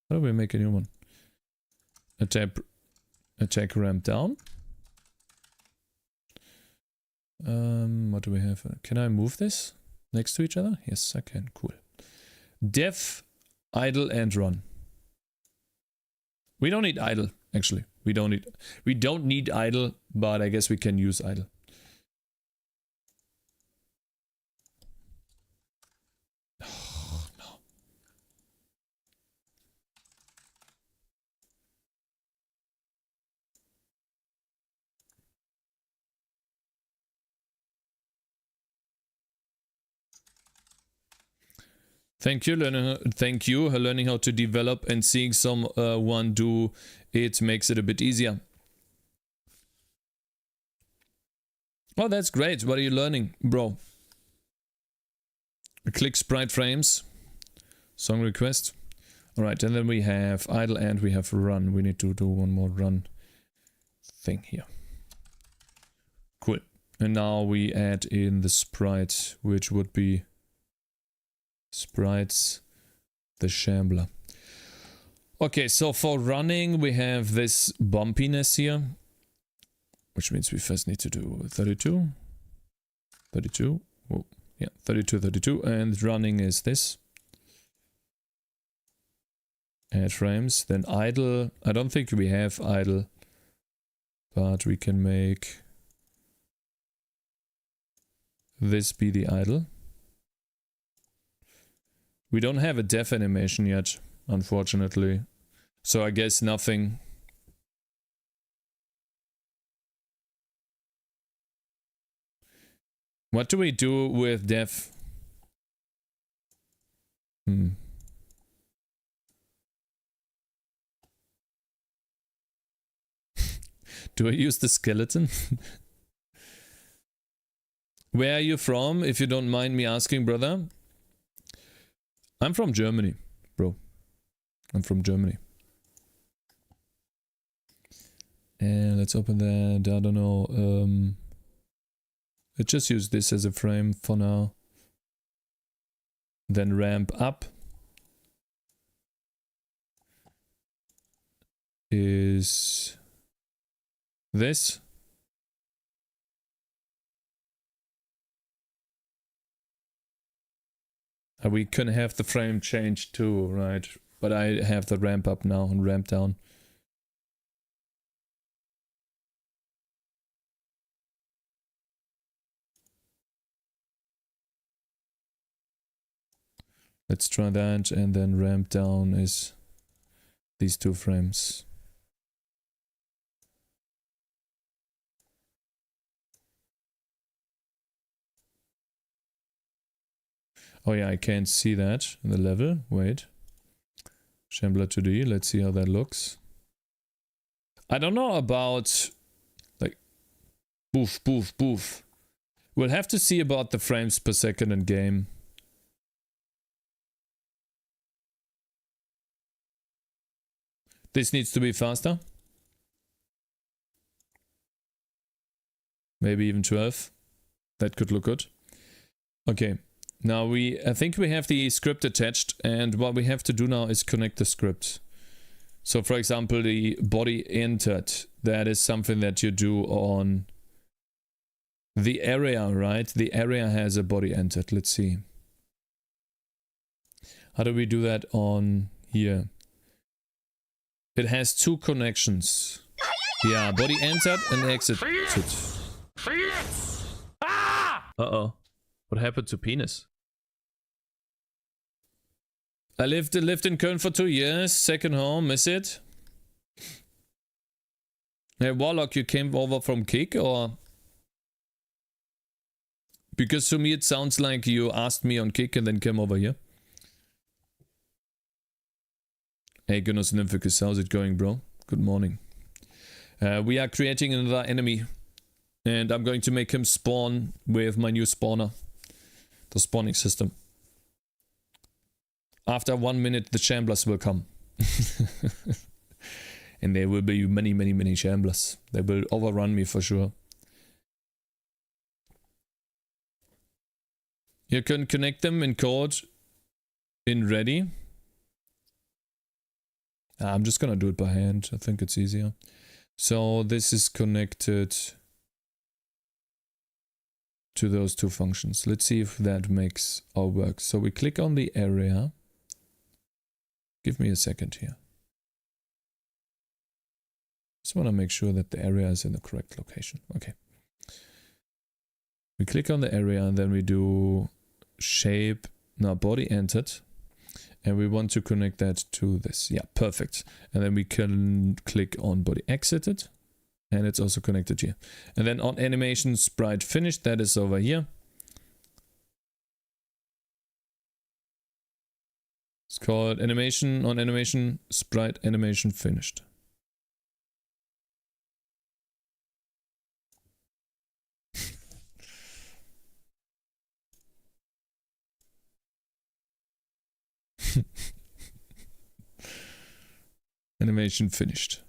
How do we make a new one? Attack ramp down. What do we have? Can I move this next to each other? Yes, I can. Cool. Dev, idle, and run. We don't need idle, actually. We don't need idle, but I guess we can use idle. Oh, no. Thank you, learning how to develop and seeing someone do it makes it a bit easier. Oh, that's great. What are you learning, bro? Click sprite frames. Song request. Alright, and then we have idle and we have run. We need to do one more run thing here. Cool. And now we add in the sprite, which would be sprites, the shambler. Okay, so for running, we have this bumpiness here, which means we first need to do 32, 32, oh, yeah, 32, 32, and running is this. Add frames, then idle. I don't think we have idle, but we can make this be the idle. We don't have a dev animation yet, unfortunately. So I guess nothing. What do we do with dev? Do I use the skeleton? Where are you from, if you don't mind me asking, brother? I'm from Germany, bro. I'm from Germany. And let's open that. I don't know. Let's just use this as a frame for now. Then ramp up is this. We can have the frame changed too, right? But I have the ramp up now and ramp down. Let's try that, and then ramp down is these two frames. Oh yeah, I can't see that in the level. Wait. Shambler 2D, let's see how that looks. I don't know about like boof, boof, boof. We'll have to see about the frames per second in game. This needs to be faster. Maybe even 12. That could look good. Okay. Now I think we have the script attached, and what we have to do now is connect the script. So for example, the body entered, that is something that you do on the area, right? The area has a body entered. Let's see. How do we do that on here? It has two connections. Yeah, body entered and exited. Uh-oh. What happened to penis? I lived in Köln for 2 years. Second home, miss it. Hey, Warlock, you came over from Kick, or? Because to me it sounds like you asked me on Kick and then came over here. Hey, Gunners Nymphicus, how's it going, bro? Good morning. We are creating another enemy. And I'm going to make him spawn with my new spawner. The spawning system. After 1 minute, the shamblers will come. And there will be many, many, many shamblers. They will overrun me for sure. You can connect them in code in ready. I'm just gonna do it by hand. I think it's easier. So this is connected to those two functions. Let's see if that makes our work. So we click on the area. Give me a second here. Just want to make sure that the area is in the correct location. Okay. We click on the area and then we do shape. Now body entered. And we want to connect that to this. Yeah, perfect. And then we can click on body exited. And it's also connected here. And then on animation sprite finished, that is over here. It's called animation on animation, sprite animation finished. Animation finished.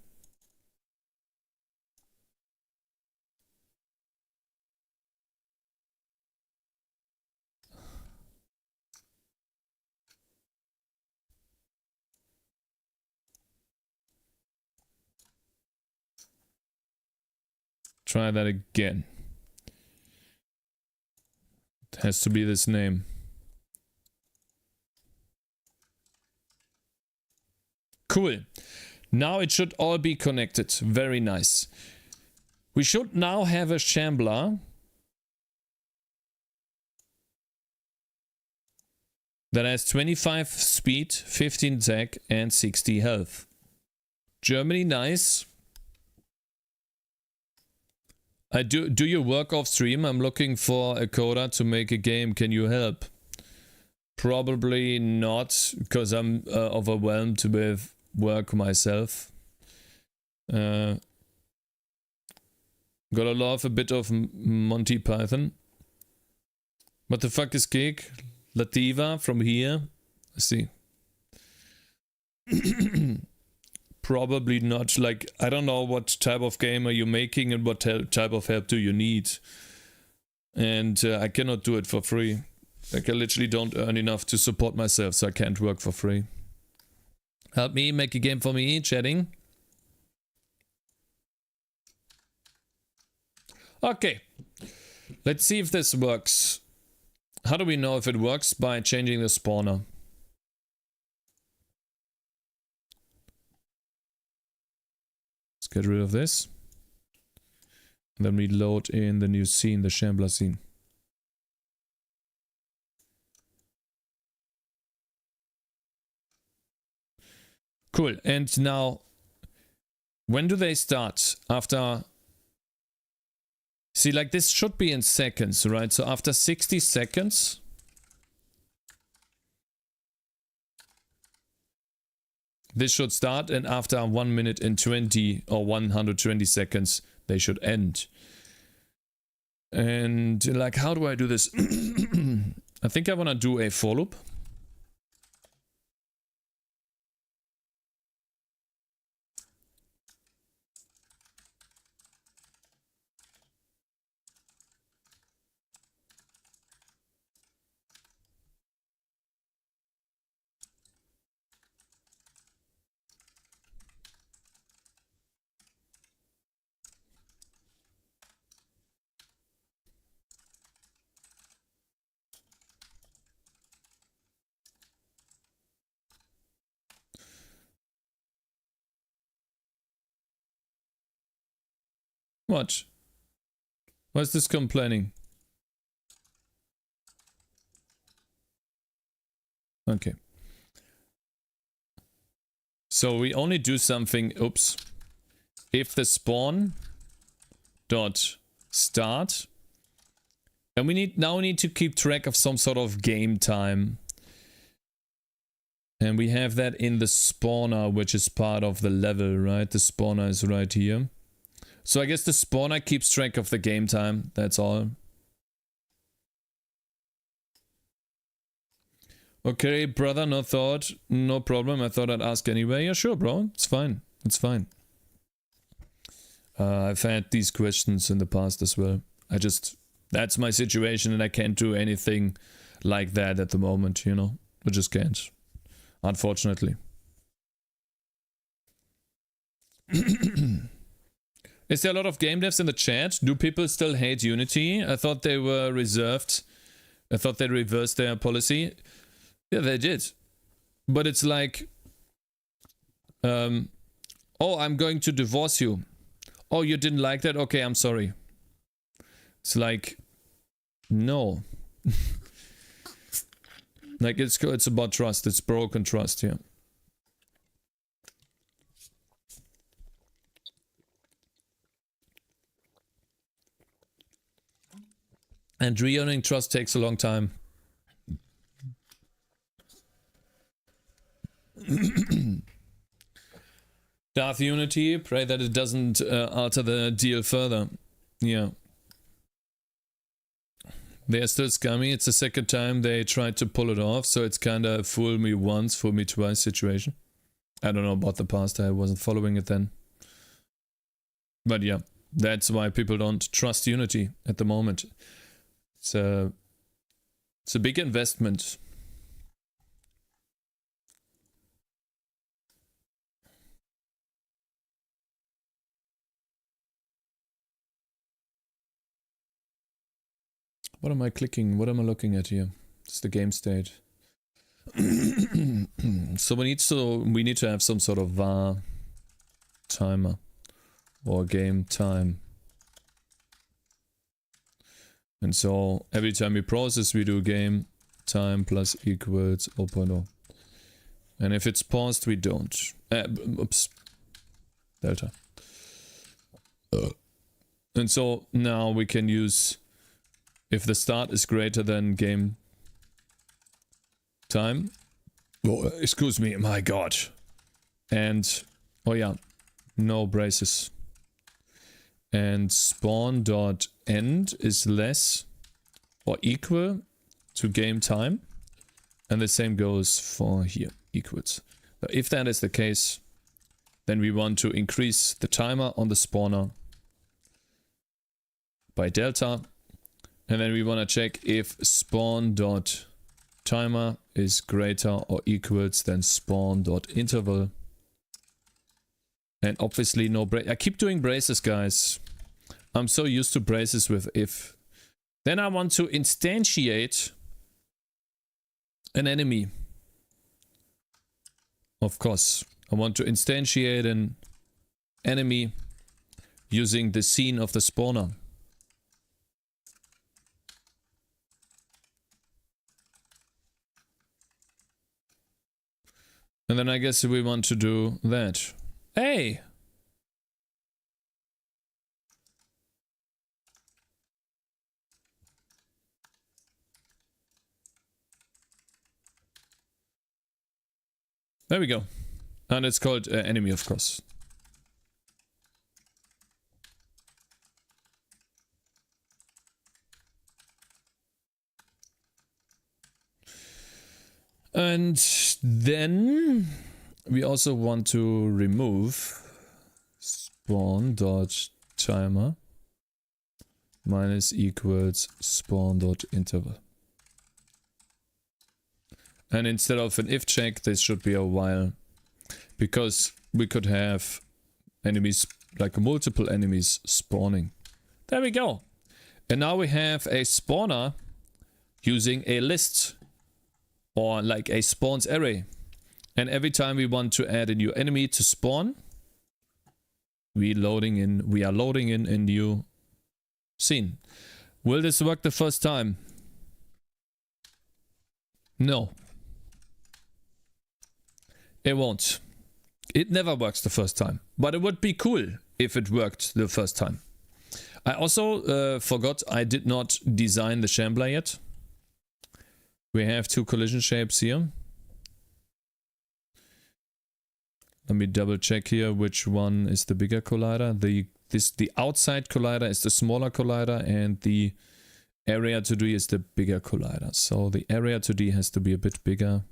Try that again. It has to be this name. Cool. Now it should all be connected. Very nice. We should now have a shambler that has 25 speed, 15 attack, and 60 health. Germany, nice. I do your work off stream. I'm looking for a coder to make a game. Can you help? Probably not, because I'm overwhelmed with work myself. Gotta love a bit of Monty Python. What the fuck is cake? Lativa from here? Let's see. Probably not. Like, I don't know what type of game are you making and what type of help do you need. And I cannot do it for free. Like, I literally don't earn enough to support myself, so I can't work for free. Help me, make a game for me, chatting. Okay. Let's see if this works. How do we know if it works? By changing the spawner. Let's get rid of this. And then we load in the new scene, the Shambler scene. Cool. And now, when do they start? After... See, like, this should be in seconds, right? So after 60 seconds... this should start, and after 1 minute and 20 or 120 seconds, they should end. And, like, how do I do this? I think I want to do a for loop. What? Why is this complaining? Okay. So we only do something, oops, if the spawn dot start, and we now need to keep track of some sort of game time. And we have that in the spawner, which is part of the level, right? The spawner is right here. So I guess the spawner keeps track of the game time, that's all. Okay, brother, no thought, no problem. I thought I'd ask anyway. Yeah, sure, bro. It's fine. It's fine. I've had these questions in the past as well. That's my situation and I can't do anything like that at the moment, you know? I just can't. Unfortunately. Is there a lot of game devs in the chat? Do people still hate Unity? I thought they were reserved. I thought they reversed their policy. Yeah, they did. But it's like... oh, I'm going to divorce you. Oh, you didn't like that? Okay, I'm sorry. It's like... No. Like, it's about trust. It's broken trust here. And re-earning trust takes a long time. Darth Unity, pray that it doesn't alter the deal further. Yeah. They're still scummy. It's the second time they tried to pull it off, so it's kinda fool me once, fool me twice situation. I don't know about the past, I wasn't following it then. But yeah, that's why people don't trust Unity at the moment. It's a big investment. What am I clicking? What am I looking at here? It's the game state. So we need to have some sort of var timer or game time. And so every time we process, we do game time plus equals 0.0. And if it's paused, we don't. Oops. Delta. And so now we can use, if the start is greater than game time. Oh, excuse me, my god. And, oh yeah, no braces. And spawn.end is less or equal to game time. And the same goes for here, equals. So if that is the case, then we want to increase the timer on the spawner by delta. And then we want to check if spawn.timer is greater or equals than spawn.interval. And obviously no brace. I keep doing braces, guys. I'm so used to braces with if. Then I want to instantiate an enemy. Of course, I want to instantiate an enemy using the scene of the spawner. And then I guess we want to do that. Hey! There we go. And it's called enemy, of course. And then we also want to remove spawn.timer minus equals spawn.interval. And instead of an if check, this should be a while. Because we could have enemies, like multiple enemies spawning. There we go. And now we have a spawner using a list. Or like a spawns array. And every time we want to add a new enemy to spawn, we are loading in a new scene. Will this work the first time? No. It won't. It never works the first time. But it would be cool if it worked the first time. I also forgot I did not design the shambler yet. We have two collision shapes here. Let me double check here which one is the bigger collider. The outside collider is the smaller collider and the area 2D is the bigger collider. So the area 2D has to be a bit bigger.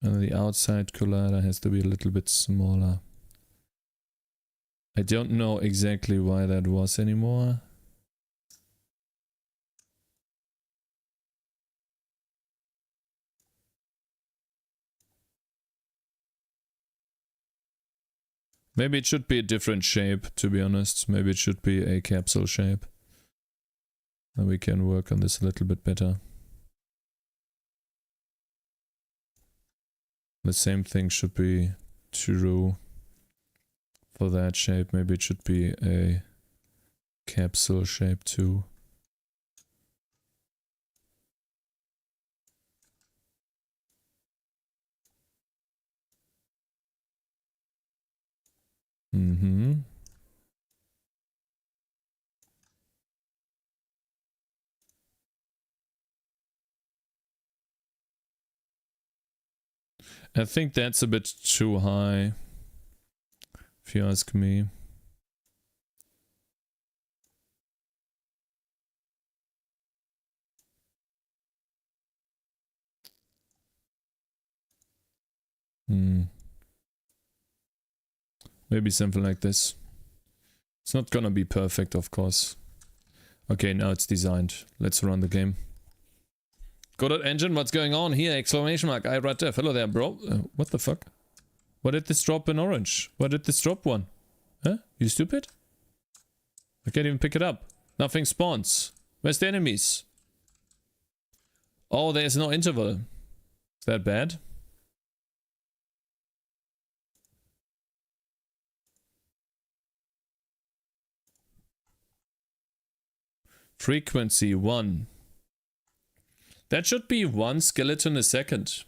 And the outside collider has to be a little bit smaller. I don't know exactly why that was anymore. Maybe it should be a different shape, to be honest. Maybe it should be a capsule shape. And we can work on this a little bit better. The same thing should be true for that shape. Maybe it should be a capsule shape too. I think that's a bit too high, if you ask me. Maybe something like this. It's not gonna be perfect, of course. Okay, now it's designed. Let's run the game. Godot engine, what's going on here? Exclamation mark. I read dev. Hello there, bro. What the fuck? Why did this drop in orange? Why did this drop one? Huh? You stupid? I can't even pick it up. Nothing spawns. Where's the enemies? Oh, there's no interval. Is that bad? Frequency 1. That should be 1 skeleton a second.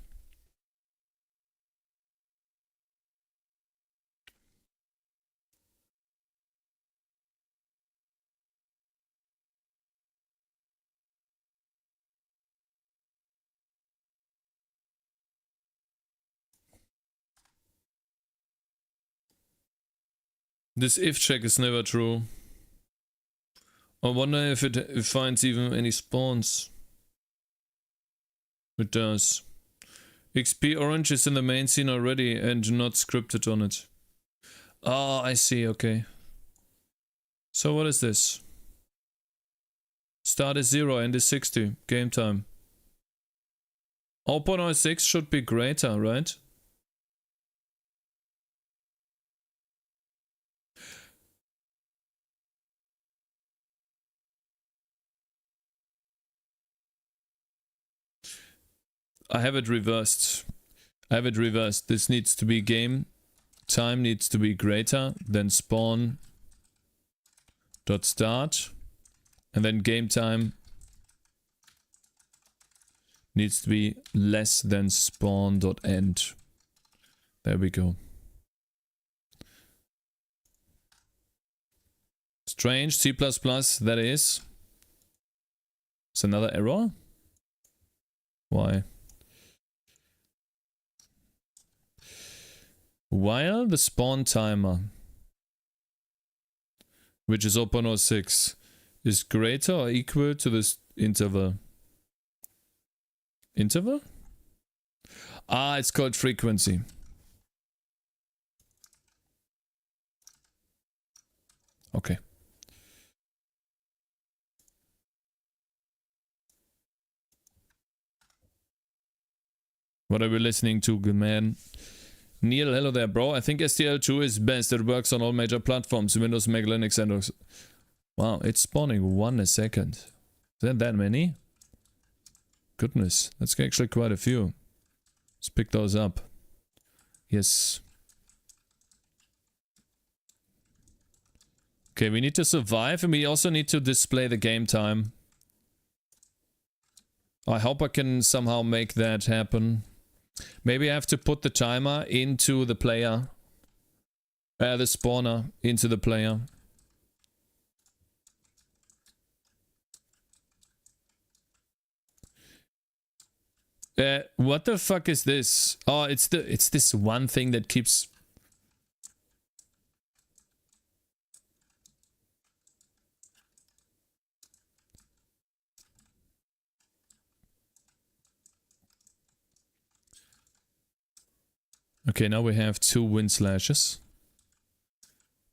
This if check is never true. I wonder if it finds even any spawns. It does. XP orange is in the main scene already and not scripted on it. Oh, I see, okay. So what is this? Start is 0, end is 60. Game time. 0.06 should be greater, right? I have it reversed. This needs to be game time needs to be greater than spawn dot start, and then game time needs to be less than spawn dot end. There we go. Strange. C++, that is. It's another error? Why? While the spawn timer, which is 0.06, is greater or equal to this interval. Interval? Ah, it's called frequency. Okay. What are we listening to, good man? Neil, hello there, bro. I think STL2 is best. It works on all major platforms, Windows, Mac, Linux, and... Wow, it's spawning 1 a second. Is that many? Goodness, that's actually quite a few. Let's pick those up. Yes. Okay, we need to survive, and we also need to display the game time. I hope I can somehow make that happen. Maybe I have to put the timer into the player. The spawner into the player. What the fuck is this? Oh, it's this one thing that keeps... Okay, now we have 2 wind slashes.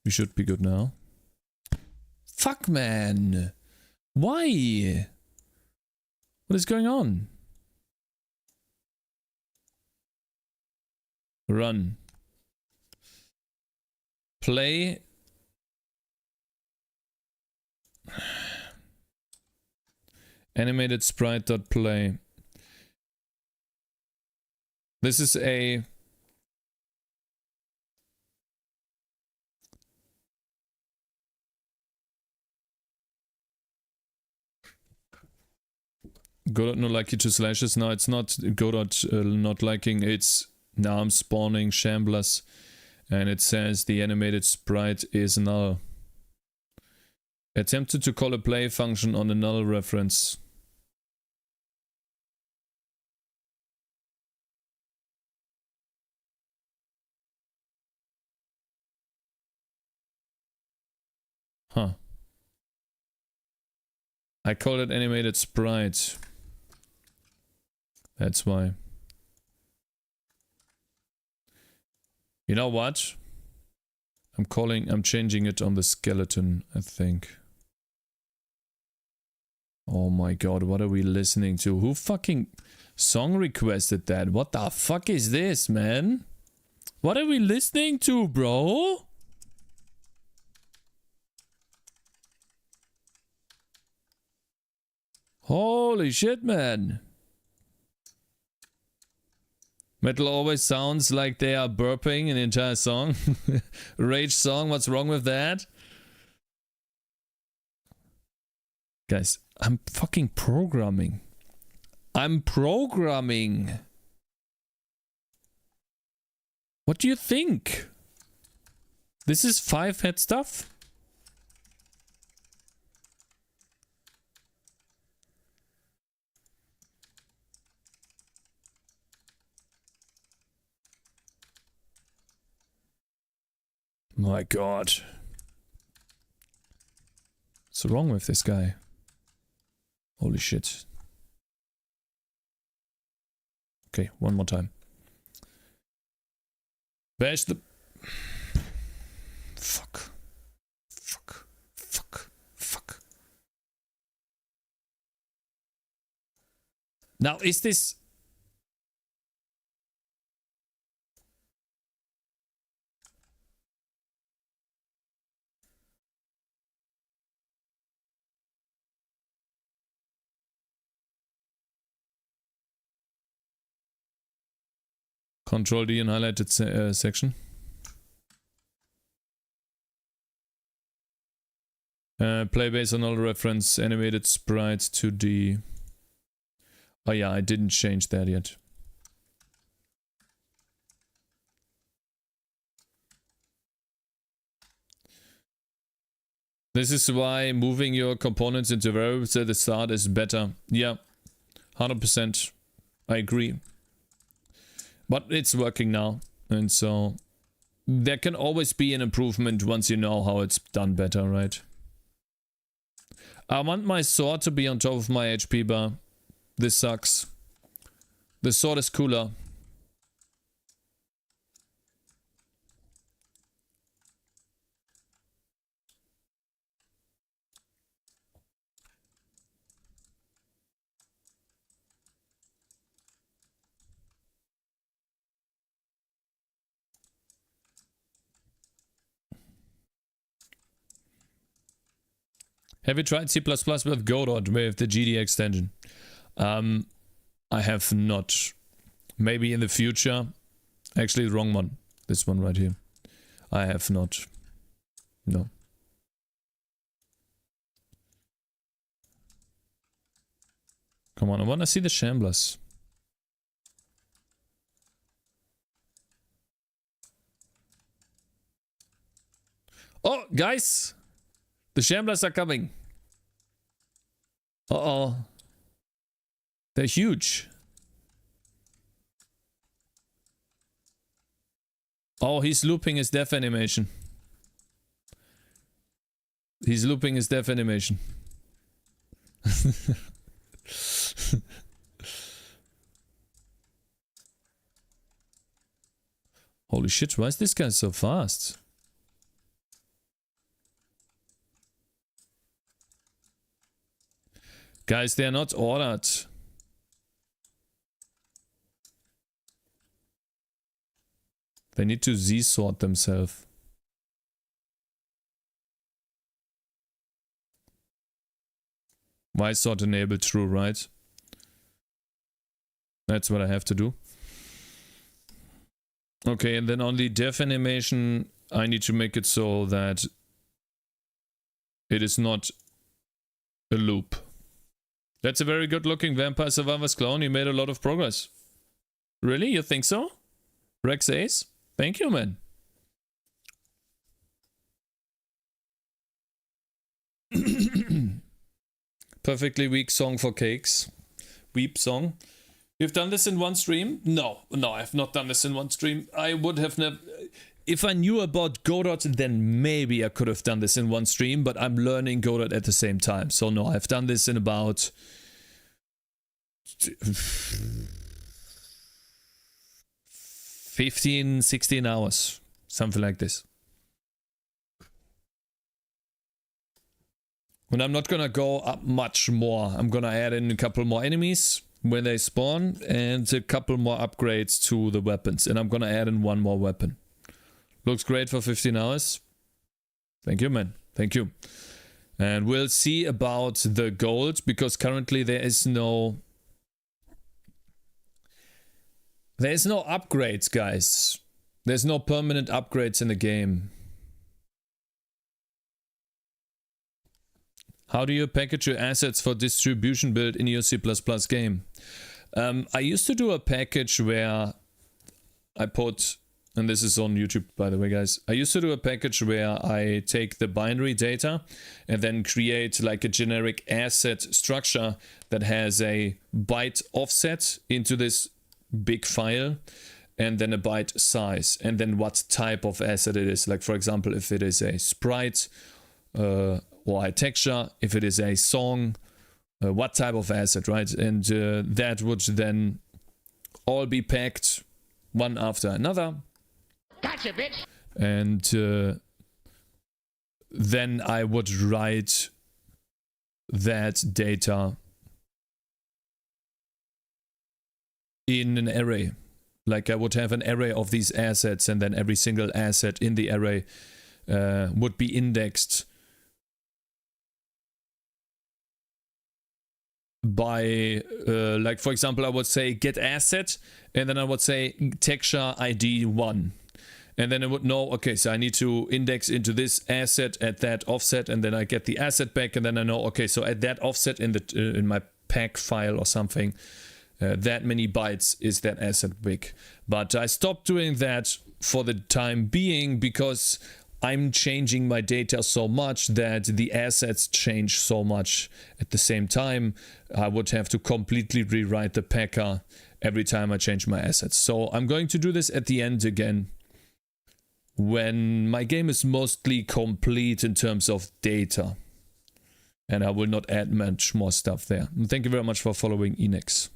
We should be good now. Fuck, man! Why? What is going on? Run. Play. Animated sprite.play. This is a... Godot not liking 2 slashes. No, it's not Godot not liking. It's now I'm spawning shamblers. And it says the animated sprite is null. Attempted to call a play function on a null reference. I call it animated sprite. That's why. You know what? I'm changing it on the skeleton, I think. Oh my god, what are we listening to? Who fucking song requested that? What the fuck is this, man? What are we listening to, bro? Holy shit, man. Metal always sounds like they are burping an entire song. Rage song, what's wrong with that? Guys, I'm fucking programming. I'm programming. What do you think? This is 5-head stuff? My god. What's wrong with this guy? Holy shit. Okay, one more time. Bash the... Fuck. Fuck. Fuck. Fuck. Now, is this... Control D in highlighted section. Play based on all reference animated sprites to D. Oh yeah, I didn't change that yet. This is why moving your components into variables at the start is better. Yeah, 100%. I agree. But it's working now, and so there can always be an improvement once you know how it's done better, right? I want my sword to be on top of my HP bar. This sucks. The sword is cooler. Have you tried C++ with Godot with the GD extension? I have not. Maybe in the future. Actually, the wrong one. This one right here. I have not. No. Come on, I want to see the shamblers. Oh, guys! The shamblers are coming. Uh-oh. They're huge. Oh, he's looping his death animation. He's looping his death animation. Holy shit, why is this guy so fast? Guys, they are not ordered. They need to Z-sort themselves. Y sort enable true, right? That's what I have to do. Okay, and then on the dev animation, I need to make it so that it is not a loop. That's a very good looking Vampire Survivors clone. You made a lot of progress. Really? You think so? Rex Ace? Thank you, man. Perfectly weak song for Cakez. Weep song. You've done this in one stream? No, I have not done this in one stream. I would have never... if I knew about Godot, then maybe I could have done this in one stream, but I'm learning Godot at the same time. So no, I've done this in about 15, 16 hours, something like this. And I'm not gonna go up much more. I'm gonna add in a couple more enemies when they spawn and a couple more upgrades to the weapons. And I'm gonna add in one more weapon. Looks great for 15 hours. Thank you, man. Thank you. And we'll see about the gold, because currently there is no upgrades, guys. There's no permanent upgrades in the game. How do you package your assets for distribution build in your C++ game? I used to do a package where I put, and this is on YouTube by the way, guys. I used to do a package where I take the binary data and then create like a generic asset structure that has a byte offset into this big file, and then a byte size, and then what type of asset it is. Like for example, if it is a sprite, or a texture, if it is a song, what type of asset, right? And that would then all be packed one after another. Gotcha, bitch. And then I would write that data in an array. Like I would have an array of these assets, and then every single asset in the array would be indexed by like for example, I would say get asset, and then I would say texture ID 1, and then I would know, okay, so I need to index into this asset at that offset, and then I get the asset back, and then I know, okay, so at that offset in the in my pack file or something, that many bytes is that asset big. But I stopped doing that for the time being because I'm changing my data so much that the assets change so much at the same time. I would have to completely rewrite the packer every time I change my assets. So I'm going to do this at the end again, when my game is mostly complete in terms of data. And I will not add much more stuff there. Thank you very much for following Enex.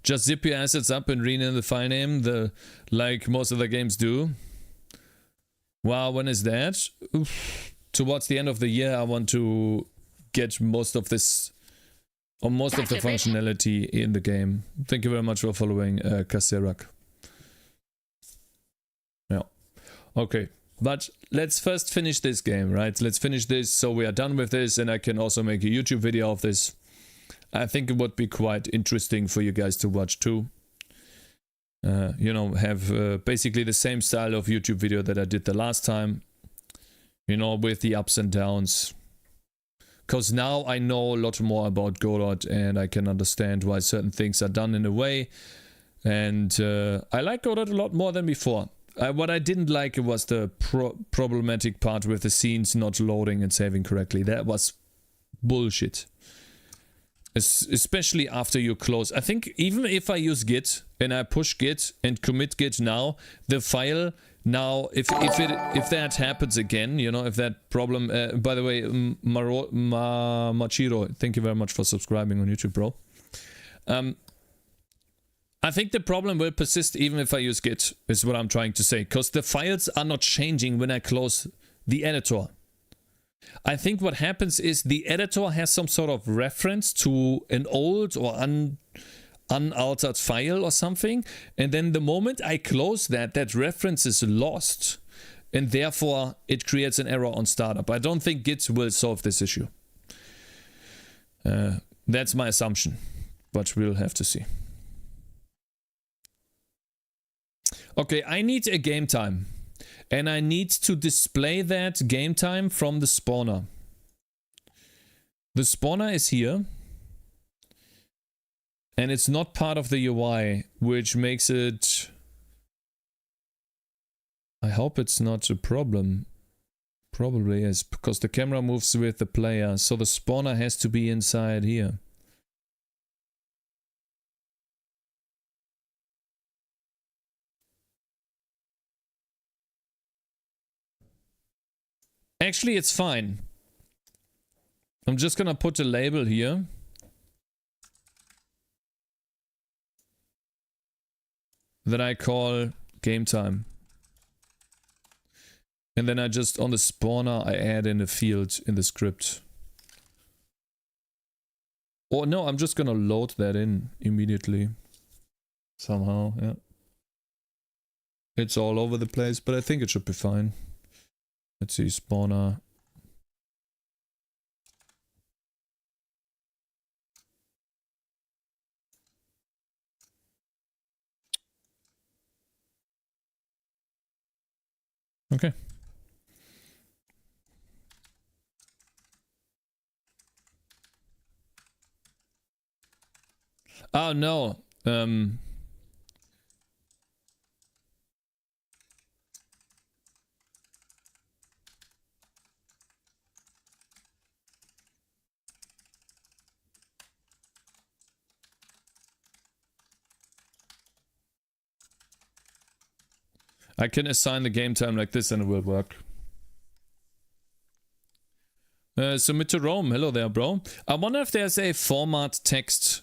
Just zip your assets up and rename the file name, like most other games do. Wow, when is that? Oof. Towards the end of the year, I want to get most of this, or most of the functionality in the game. Thank you very much for following Kaserak. Yeah. Okay, but let's first finish this game, right? Let's finish this so we are done with this, and I can also make a YouTube video of this. I think it would be quite interesting for you guys to watch too. You know, have basically the same style of YouTube video that I did the last time, you know, with the ups and downs. Because now I know a lot more about Godot, and I can understand why certain things are done in a way. And I like Godot a lot more than before. What I didn't like was the problematic part with the scenes not loading and saving correctly. That was bullshit. Especially after you close. I think even if I use git and I push git and commit git now, the file now, if that happens again, you know, if that problem, by the way, Machiro, thank you very much for subscribing on YouTube, bro. I think the problem will persist even if I use git, is what I'm trying to say, because the files are not changing when I close the editor. I think what happens is the editor has some sort of reference to an old or unaltered file or something, and then the moment I close that, that reference is lost, and therefore it creates an error on startup. I don't think Git will solve this issue. That's my assumption, but we'll have to see. Okay, I need a game time. And I need to display that game time from the spawner. The spawner is here. And it's not part of the UI, which makes it... I hope it's not a problem. Probably is, because the camera moves with the player. So the spawner has to be inside here. Actually, it's fine. I'm just gonna put a label here. That I call game time. And then I just, on the spawner, I add in a field in the script. Or no, I'm just gonna load that in immediately. Somehow, yeah. It's all over the place, but I think it should be fine. Let's see, spawner. Okay. Oh no. I can assign the game time like this and it will work. Submit to Rome. Hello there, bro. I wonder if there's a format text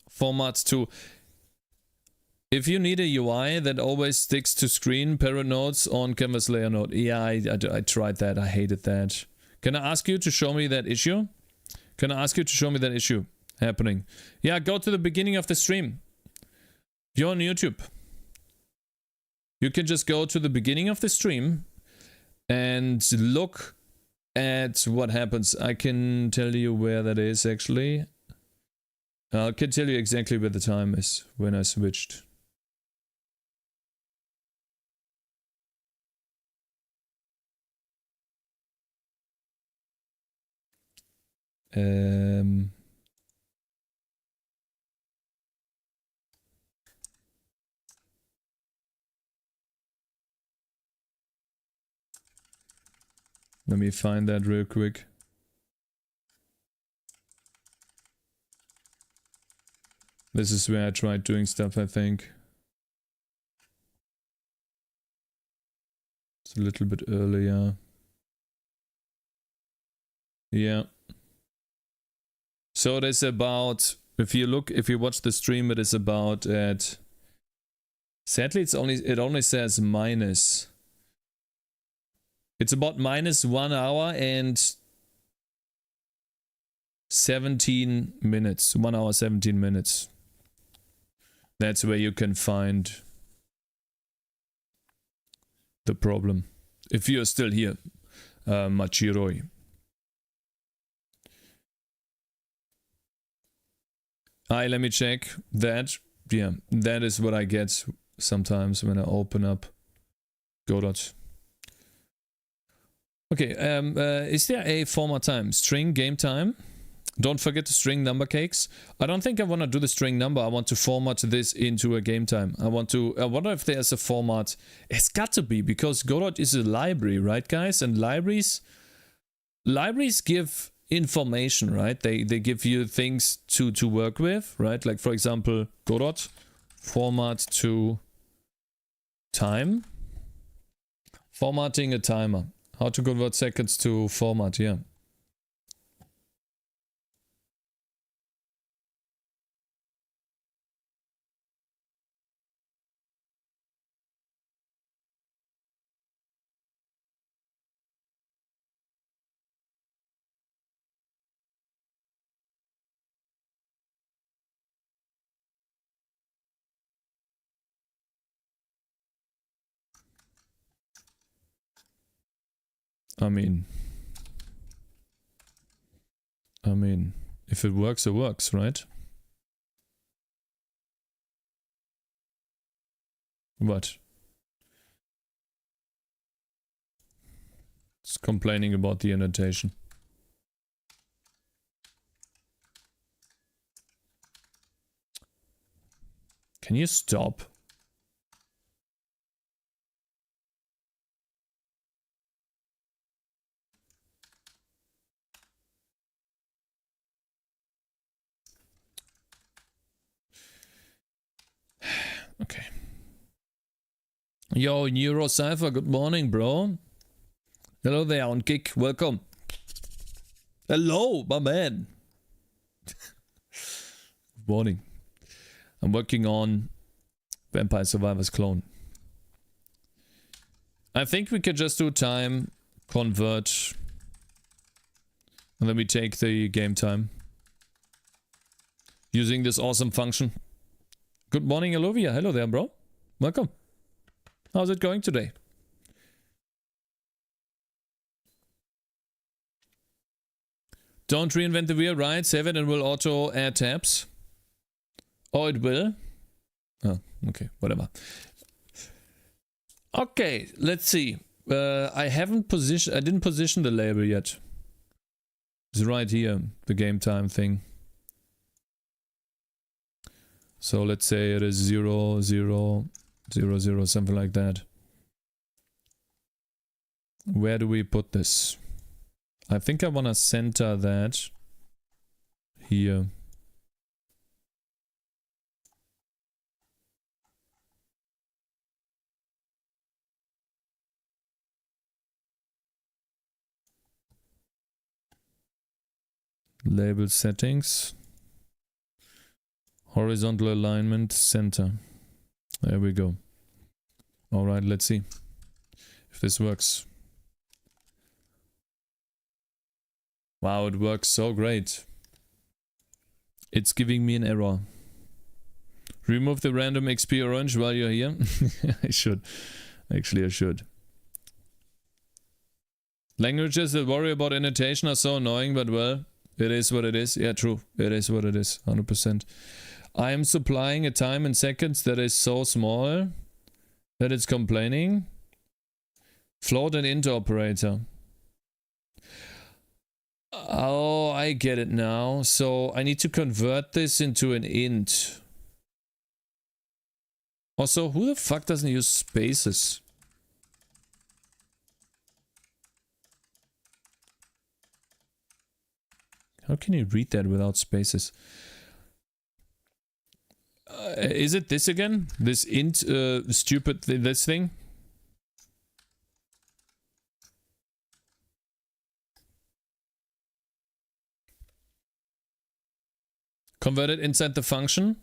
format to... If you need a UI that always sticks to screen, parent nodes on canvas layer node. Yeah, I tried that. I hated that. Can I ask you to show me that issue? Can I ask you to show me that issue happening? Yeah, go to the beginning of the stream. You're on YouTube. You can just go to the beginning of the stream and look at what happens. I can tell you where that is actually. I can tell you exactly where the time is when I switched. Let me find that real quick. This is where I tried doing stuff, I think. It's a little bit earlier. Yeah. So it is about, if you watch the stream, it is about at... Sadly, it only says minus. It's about minus 1 hour and 17 minutes. 1 hour, 17 minutes. That's where you can find the problem. If you're still here, Machiroi. Let me check that. Yeah, that is what I get sometimes when I open up Godot. Okay, is there a format time? String game time? Don't forget the string number, Cakes. I don't think I want to do the string number. I want to format this into a game time. I wonder if there's a format. It's got to be, because Godot is a library, right, guys? And libraries give information, right? They give you things to work with, right? Like, for example, Godot format to time. Formatting a timer. How to convert seconds to format, yeah. I mean, if it works, it works, right? What? It's complaining about the annotation. Can you stop? Okay. Yo, Neurocypher, good morning, bro. Hello there on Gig. Welcome. Hello, my man. Good morning. I'm working on Vampire Survivors clone. I think we could just do time, convert, and then we take the game time. Using this awesome function. Good morning, Olivia. Hello there, bro. Welcome. How's it going today? Don't reinvent the wheel, right? Save it and we'll auto add tabs. Oh, it will? Oh, okay, whatever. Okay, let's see. I didn't position the label yet. It's right here, the game time thing. So let's say it is 0, 0, 0, 0, something like that. Where do we put this? I think I want to center that here. Label settings. Horizontal alignment, center. There we go. Alright, let's see if this works. Wow, it works so great. It's giving me an error. Remove the random XP orange while you're here. I should. Actually, I should. Languages that worry about annotation are so annoying, but well, it is what it is. Yeah, true. It is what it is. 100%. I am supplying a time in seconds that is so small that it's complaining. Float and int operator. Oh, I get it now. So I need to convert this into an int. Also, who the fuck doesn't use spaces? How can you read that without spaces? Is it this again? This int stupid this thing? Convert it inside the function?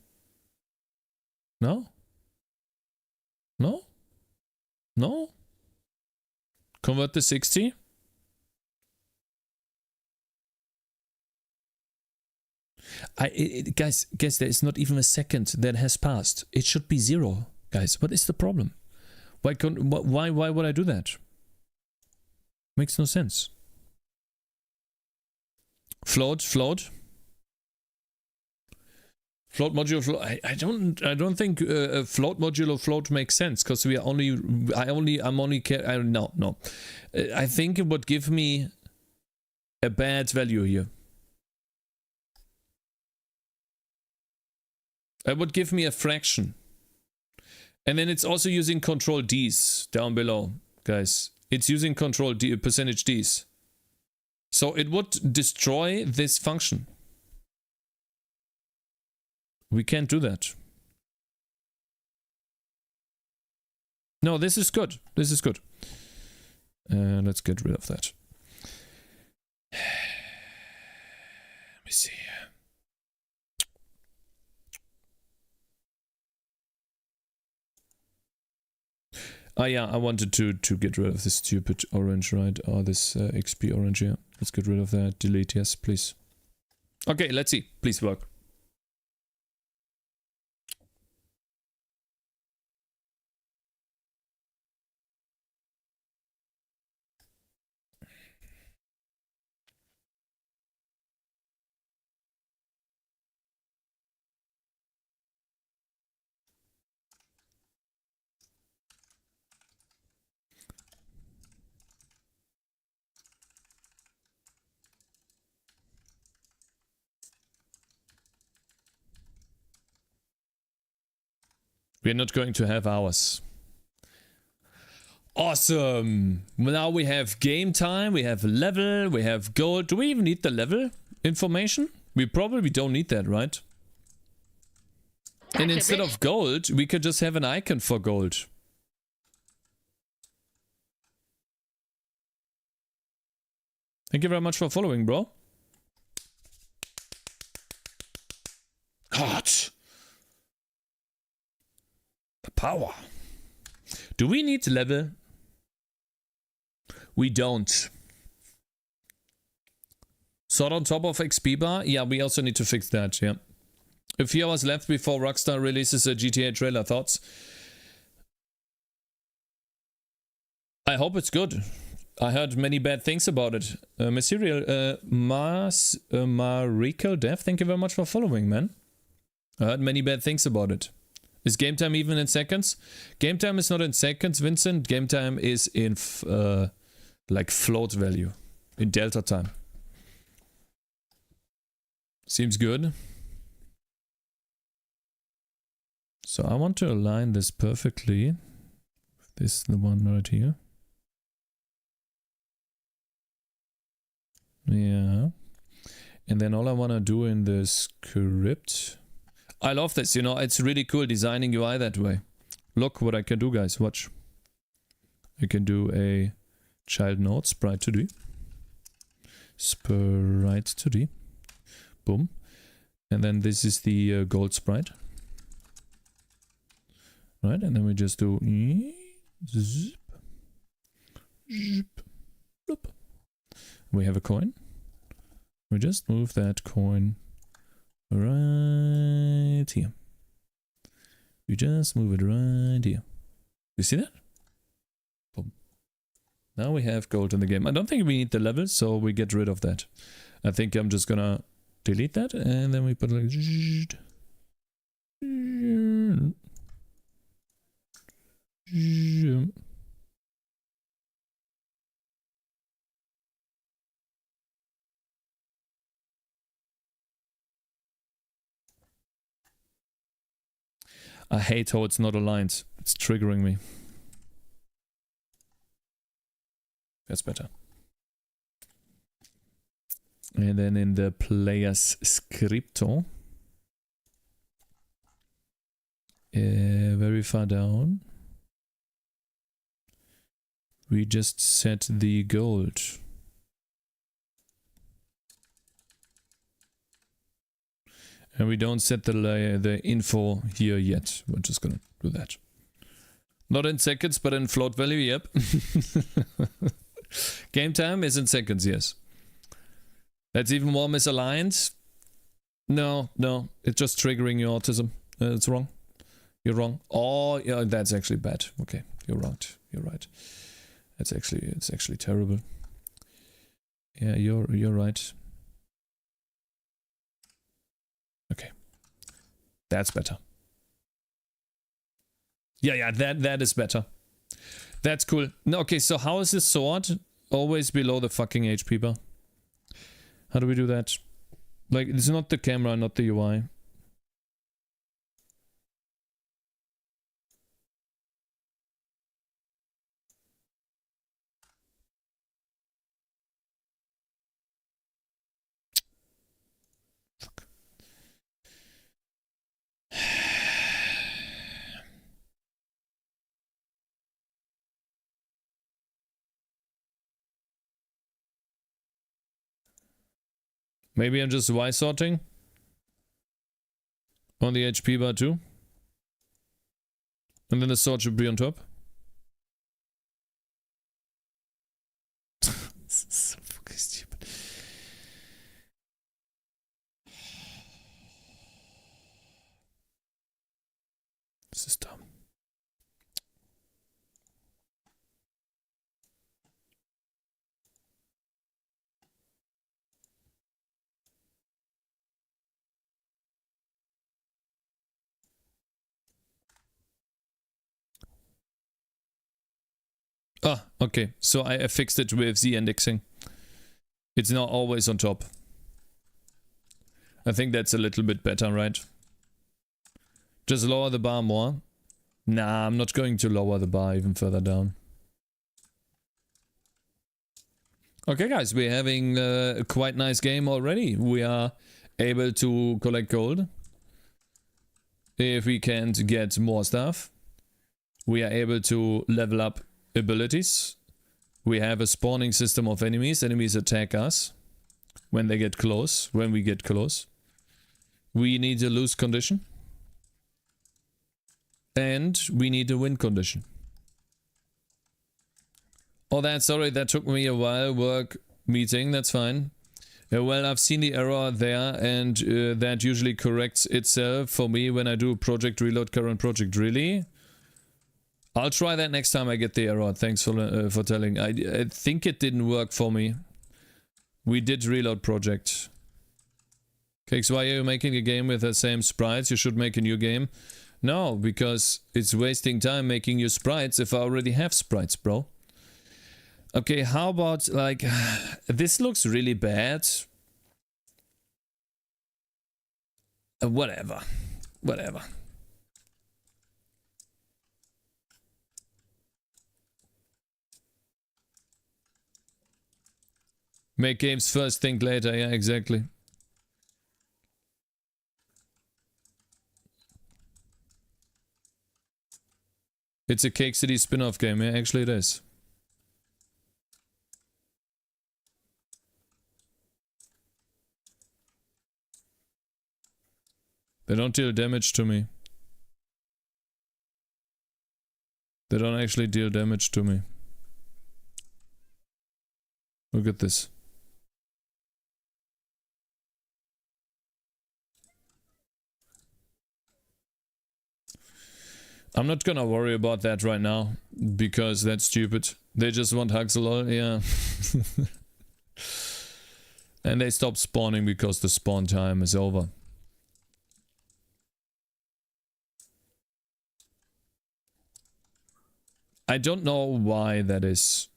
No? No? No? Convert the 60? Guys, there is not even a second that has passed. It should be 0. Guys, what is the problem? Why would I do that? Makes no sense. Float. Float modulo float. I don't think float modulo float makes sense because we are only. No. I think it would give me a bad value here. It would give me a fraction. And then it's also using control D's down below, guys. It's using control D, percentage D's. So it would destroy this function. We can't do that. No, this is good. This is good. Let's get rid of that. Let me see. Oh yeah, I wanted to get rid of this stupid orange, right? Or this XP orange here. Let's get rid of that. Delete, yes, please. Okay, let's see. Please work. We're not going to have ours. Awesome! Now we have game time, we have level, we have gold. Do we even need the level information? We probably don't need that, right? And instead of gold, we could just have an icon for gold. Thank you very much for following, bro. God. The power. Do we need to level? We don't. Sword on top of XP bar? Yeah, we also need to fix that, yeah. A few hours left before Rockstar releases a GTA trailer. Thoughts? I hope it's good. I heard many bad things about it. Marikal Dev, thank you very much for following, man. I heard many bad things about it. Is game time even in seconds? Game time is not in seconds, Vincent. Game time is in like float value, in delta time. Seems good. So I want to align this perfectly. This is the one right here. Yeah. And then all I want to do in the script. I love this, you know, it's really cool designing UI that way. Look what I can do, guys. Watch. I can do a child node, sprite 2D. Sprite 2D. Boom. And then this is the gold sprite. Right, and then we just do zip, zip, bloop. We have a coin. We just move that coin right here. We just move it right here. You see that? Boom. Now we have gold in the game. I don't think we need the level, so we get rid of that. I think I'm just gonna delete that, and then we put like I hate how it's not aligned. It's triggering me. That's better. And then in the player's scripto, very far down, we just set the gold. And we don't set the info here yet. We're just gonna do that. Not in seconds, but in float value, yep. Game time is in seconds, yes. That's even more misaligned. No, it's just triggering your autism. It's wrong. You're wrong. Oh, yeah, that's actually bad. Okay, you're right. You're right. It's actually terrible. Yeah, you're right. Okay, that's better. Yeah, that is better. That's cool. No, okay, so how is this sword always below the fucking HP bar? How do we do that? Like, it's not the camera, not the UI. Fuck. Maybe I'm just Y sorting on the HP bar too. And then the sword should be on top. So fucking stupid. This is dumb. Ah, okay. So I fixed it with the indexing. It's not always on top. I think that's a little bit better, right? Just lower the bar more. Nah, I'm not going to lower the bar even further down. Okay, guys, we're having a quite nice game already. We are able to collect gold. If we can't get more stuff, we are able to level up abilities. We have a spawning system of enemies. Enemies attack us when they get close, when we get close. We need a lose condition. And we need a win condition. Oh, sorry, that took me a while. Work meeting, that's fine. Well, I've seen the error there, and that usually corrects itself for me when I do project reload current project. Really? I'll try that next time I get the error. Thanks for telling. I think it didn't work for me. We did reload project. Cakez, why are you making a game with the same sprites? You should make a new game. No, because it's wasting time making new sprites if I already have sprites, bro. Okay, how about, like, this looks really bad. Whatever. Whatever. Make games first, think later. Yeah, exactly. It's a Cake City spin-off game. Yeah, actually it is. They don't deal damage to me. They don't actually deal damage to me. Look at this. I'm not gonna worry about that right now, because that's stupid. They just want Huxlol, yeah. And they stop spawning because the spawn time is over. I don't know why that is.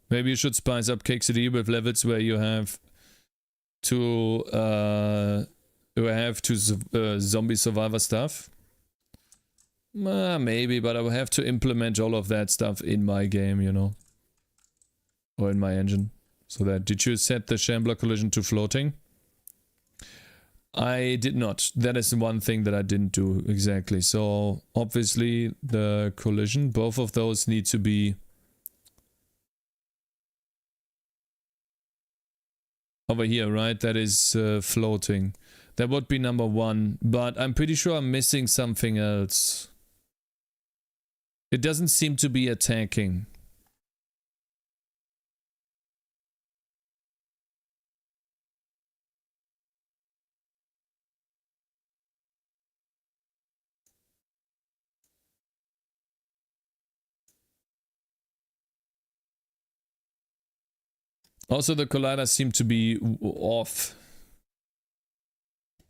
Maybe you should spice up Cake City with levels where you have to zombie survivor stuff. Maybe, but I will have to implement all of that stuff in my game, you know, or in my engine. So that, did you set the Shambler collision to floating? I did not. That is one thing that I didn't do exactly. So obviously the collision, both of those need to be over here, right? That is floating. That would be number one, but I'm pretty sure I'm missing something else. It doesn't seem to be attacking. Also, the colliders seem to be off.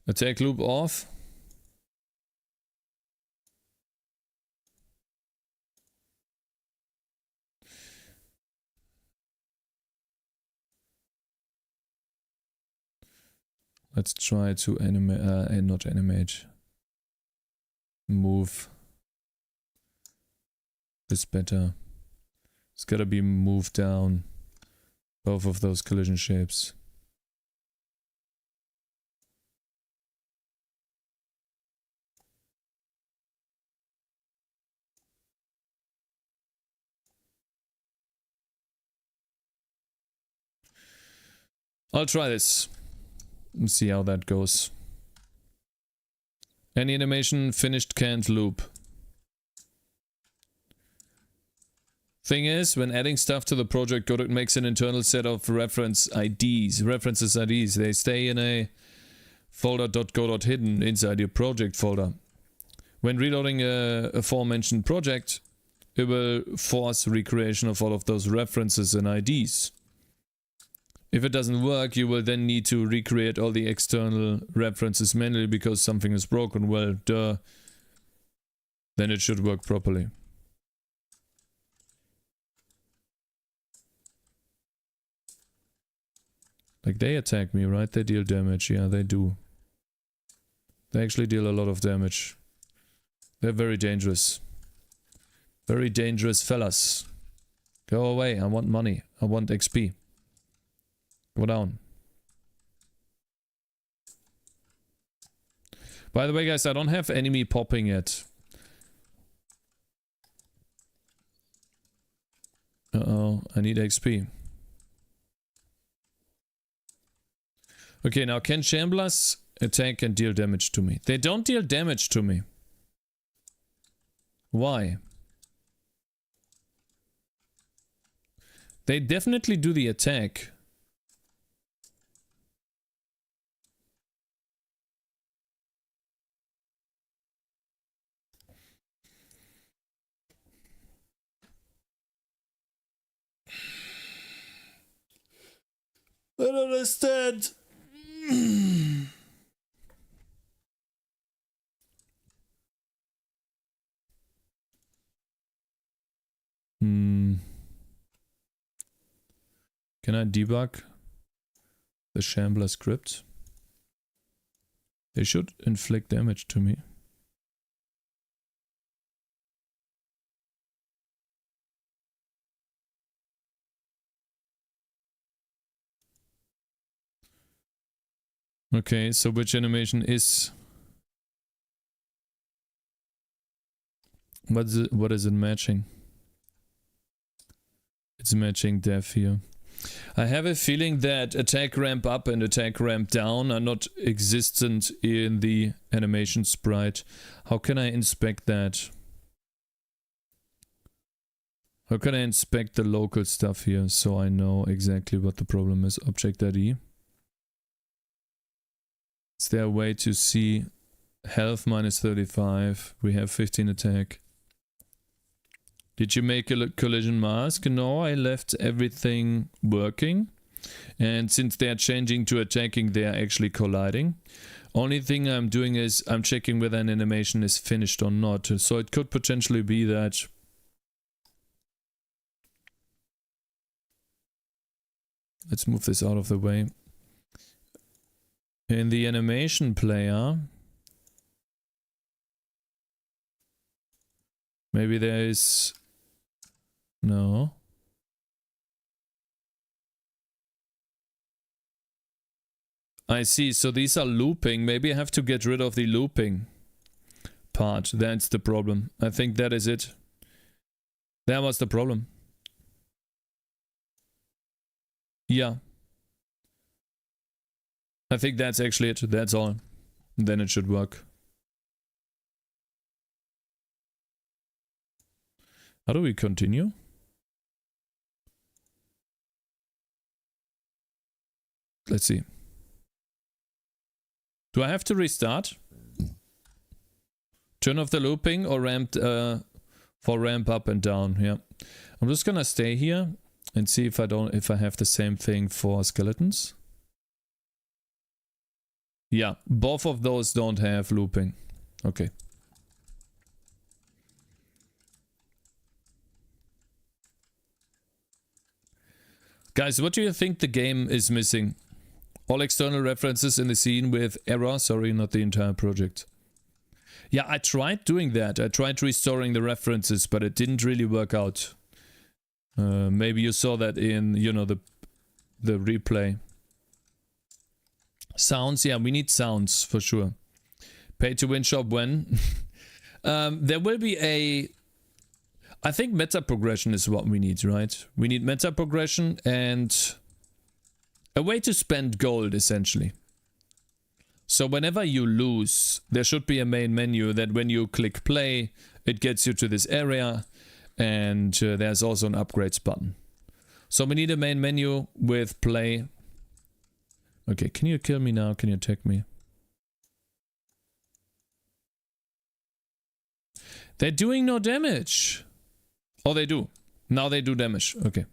Attack loop off. Let's try to animate, not animate. Move this better. It's gotta be moved down. Both of those collision shapes. I'll try this and see how that goes. Any animation finished can't loop. Thing is, when adding stuff to the project, Godot makes an internal set of references IDs. They stay in a folder.godot hidden inside your project folder. When reloading a aforementioned project, it will force recreation of all of those references and IDs. If it doesn't work, you will then need to recreate all the external references manually because something is broken. Well, duh. Then it should work properly. Like, they attack me, right? They deal damage. Yeah, they do. They actually deal a lot of damage. They're very dangerous. Very dangerous fellas. Go away. I want money. I want XP. Go down. By the way, guys, I don't have enemy popping yet. Uh-oh, I need XP. Okay, now can Shamblers attack and deal damage to me? They don't deal damage to me. Why? They definitely do the attack. I don't understand. Can I debug the Shambler script? They should inflict damage to me. Okay, so which animation is... What is it matching? It's matching dev here. I have a feeling that attack ramp up and attack ramp down are not existent in the animation sprite. How can I inspect that? How can I inspect the local stuff here so I know exactly what the problem is? Object ID. Is there a way to see health minus 35? We have 15 attack. Did you make a collision mask? No, I left everything working. And since they are changing to attacking, they are actually colliding. Only thing I'm doing is I'm checking whether an animation is finished or not. So it could potentially be that... Let's move this out of the way. In the animation player... Maybe there is... No. I see, so these are looping. Maybe I have to get rid of the looping part. That's the problem. I think that is it. That was the problem. Yeah. I think that's actually it. That's all. Then it should work. How do we continue? Let's see. Do I have to restart? Turn off the looping or ramp for ramp up and down? Yeah. I'm just gonna stay here and see if I have the same thing for skeletons. Yeah, both of those don't have looping. Okay. Guys, what do you think the game is missing? All external references in the scene with error. Sorry, not the entire project. Yeah, I tried doing that. I tried restoring the references, but it didn't really work out. Maybe you saw that in, you know, the replay. Sounds, yeah, we need sounds for sure. Pay to win shop when? There will be a... I think meta progression is what we need, right? We need meta progression and a way to spend gold, essentially. So whenever you lose, there should be a main menu that when you click play, it gets you to this area, and there's also an upgrades button. So we need a main menu with play. Okay, can you kill me now? Can you attack me? They're doing no damage. Oh, they do. Now they do damage. Okay.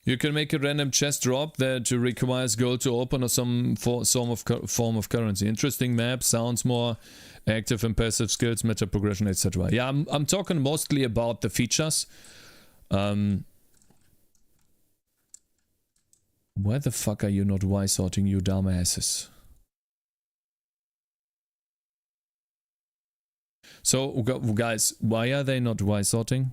You can make a random chest drop that requires gold to open or some form of currency. Interesting map, sounds more active and passive skills, meta progression, etc. Yeah, I'm talking mostly about the features. Why the fuck are you not Y-sorting, you dumbasses? So, guys, why are they not Y sorting?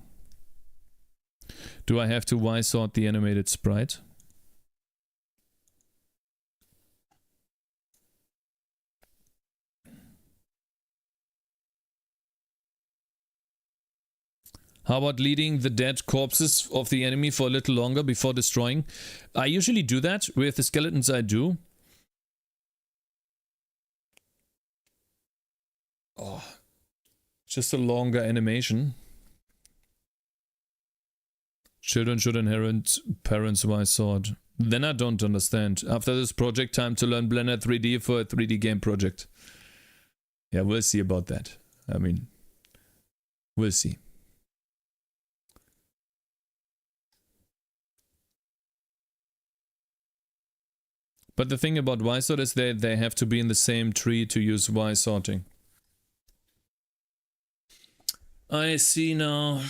Do I have to Y sort the animated sprite? How about leading the dead corpses of the enemy for a little longer before destroying? I usually do that. With the skeletons I do. Oh, just a longer animation. Children should inherit parents' wise sword. Then I don't understand. After this project, time to learn Blender 3D for a 3D game project. Yeah, we'll see about that. I mean, we'll see. But the thing about Y sort is they have to be in the same tree to use Y sorting. I see now.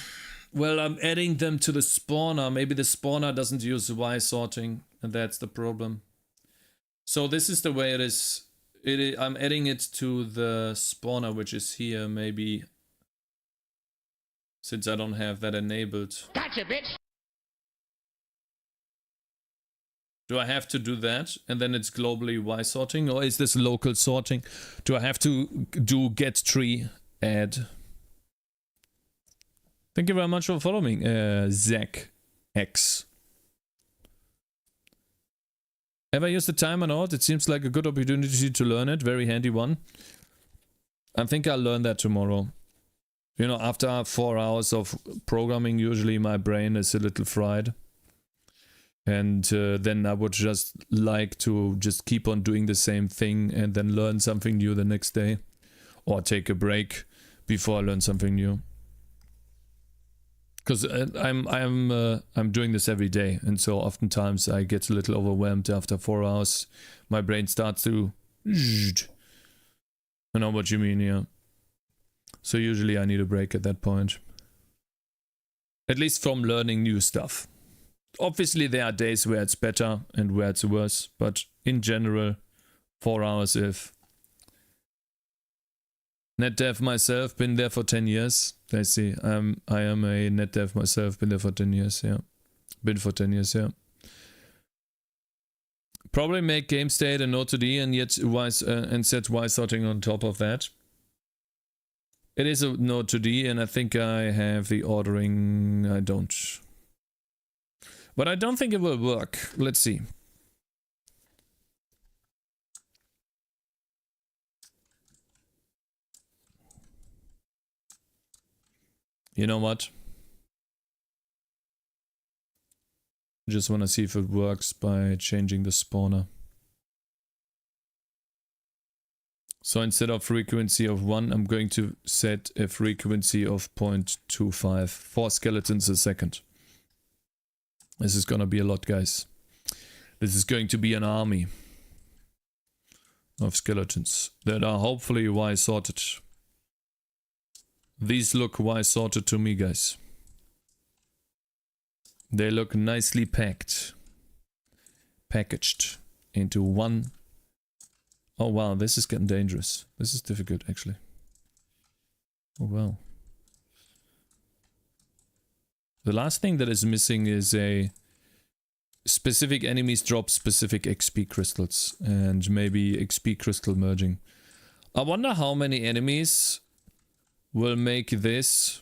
Well, I'm adding them to the spawner. Maybe the spawner doesn't use Y sorting, and that's the problem. So this is the way it is. I'm adding it to the spawner, which is here, maybe. Since I don't have that enabled. Gotcha, bitch. Do I have to do that? And then it's globally Y sorting? Or is this local sorting? Do I have to do get tree add? Thank you very much for following, Zach X. Have I used the timer or not? It seems like a good opportunity to learn it. Very handy one. I think I'll learn that tomorrow. You know, after 4 hours of programming, usually my brain is a little fried. And then I would just like to just keep on doing the same thing and then learn something new the next day. Or take a break before I learn something new. Because I'm doing this every day, and so oftentimes I get a little overwhelmed after 4 hours. My brain starts to... I know what you mean, yeah. So usually I need a break at that point. At least from learning new stuff. Obviously there are days where it's better and where it's worse, but in general, 4 hours if... Net dev myself, been there for 10 years. I see. I am a net dev myself, been there for 10 years, yeah. Been for 10 years, yeah. Probably make game state and Node2D and yet and set Y sorting on top of that. It is a Node2D and I think I have the ordering. I don't. But I don't think it will work. Let's see. You know what? Just want to see if it works by changing the spawner. So instead of frequency of 1, I'm going to set a frequency of 0.25 for skeletons a second. This is gonna be a lot, guys. This is going to be an army of skeletons that are hopefully Y sorted. These look Y sorted to me, guys. They look nicely packaged into one. Oh wow, this is getting dangerous. This is difficult, actually. Oh wow. The last thing that is missing is a specific enemies drop specific XP crystals and maybe XP crystal merging. I wonder how many enemies will make this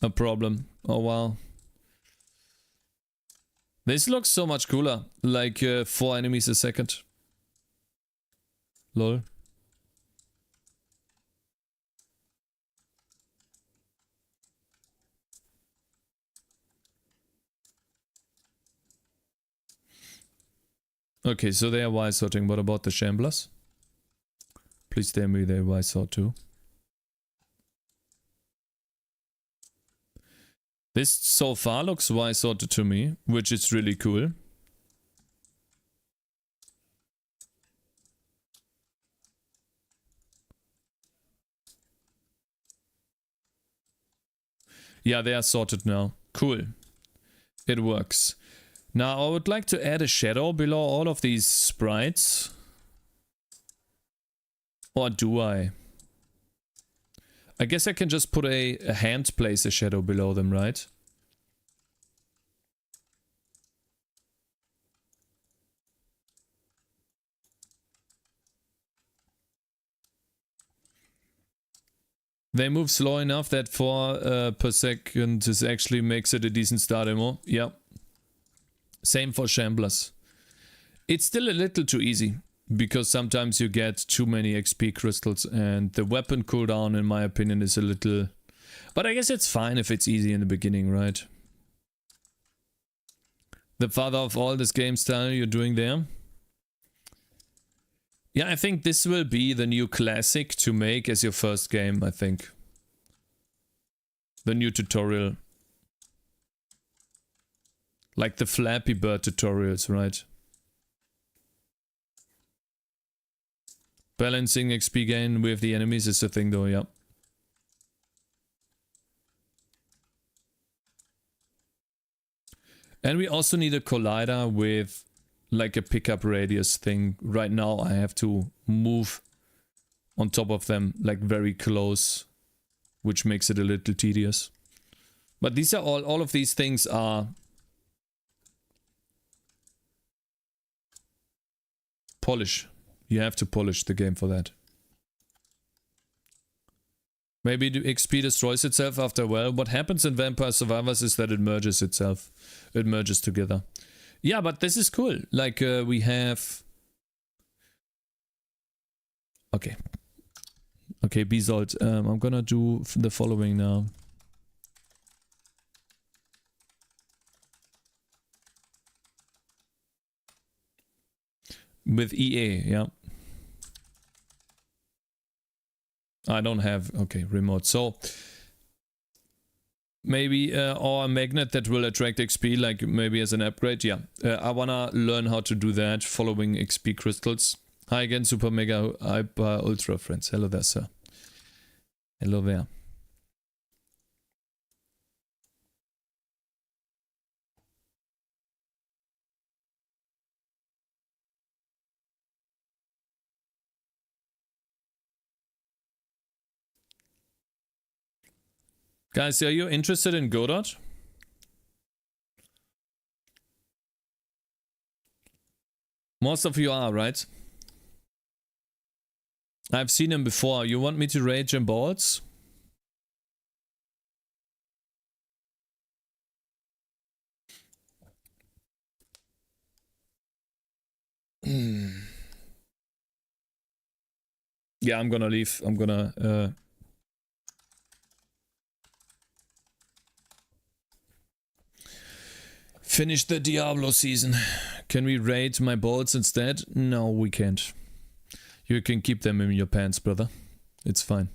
a problem. Oh wow. This looks so much cooler. Like 4 enemies a second. Lol. Okay, so they are Y sorting. What about the Shamblers? Please tell me they Y sort too. This so far looks Y sorted to me, which is really cool. Yeah, they are sorted now. Cool. It works. Now I would like to add a shadow below all of these sprites. Or do I? I guess I can just put a hand place a shadow below them, right? They move slow enough that 4 per second is actually makes it a decent start ammo. Yeah. Same for Shamblers. It's still a little too easy, because sometimes you get too many XP crystals and the weapon cooldown, in my opinion, is a little... But I guess it's fine if it's easy in the beginning, right? The father of all this game style you're doing there. Yeah, I think this will be the new classic to make as your first game, I think. The new tutorial. Like the Flappy Bird tutorials, right? Balancing XP gain with the enemies is the thing though, yeah. And we also need a collider with like a pickup radius thing. Right now I have to move on top of them like very close, which makes it a little tedious. But these are all of these things are polish. You have to polish the game for that. Maybe the XP destroys itself after a while. What happens in Vampire Survivors is that it merges itself. It merges together. Yeah, but this is cool. Like, we have... Okay. Okay, Bezold. I'm gonna do the following now. With EA, yeah. I don't have... Okay, remote. So... Maybe or a magnet that will attract XP, like maybe as an upgrade. Yeah, I wanna learn how to do that following XP crystals. Hi again, Super Mega Hyper Ultra friends. Hello there, sir. Hello there. Guys, are you interested in Godot? Most of you are, right? I've seen him before. You want me to rage and balls? Yeah, I'm gonna leave. I'm gonna... finish the Diablo season. Can we raid my balls instead? No, we can't. You can keep them in your pants, brother. It's fine.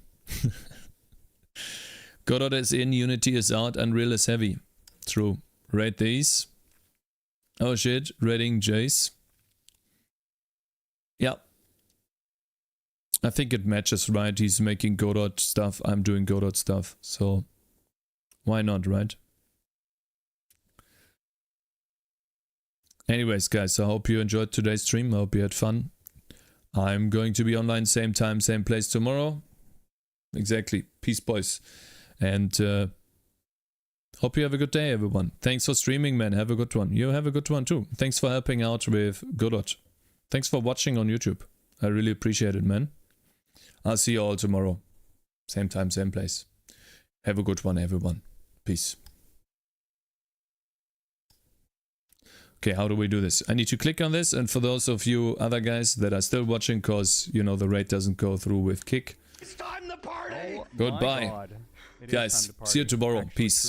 Godot is in, Unity is out, Unreal is heavy. True. Raid these. Oh shit, raiding Jace. Yeah. I think it matches, right? He's making Godot stuff, I'm doing Godot stuff. So, why not, right? Anyways, guys, I hope you enjoyed today's stream. I hope you had fun. I'm going to be online same time, same place tomorrow. Exactly. Peace, boys. And hope you have a good day, everyone. Thanks for streaming, man. Have a good one. You have a good one, too. Thanks for helping out with Godot. Thanks for watching on YouTube. I really appreciate it, man. I'll see you all tomorrow. Same time, same place. Have a good one, everyone. Peace. Okay, how do we do this? I need to click on this, and for those of you other guys that are still watching, cause you know the raid doesn't go through with kick. It's time to party! Oh, Goodbye. my God. It is Guys, time to see you party. tomorrow. Actually Peace. true.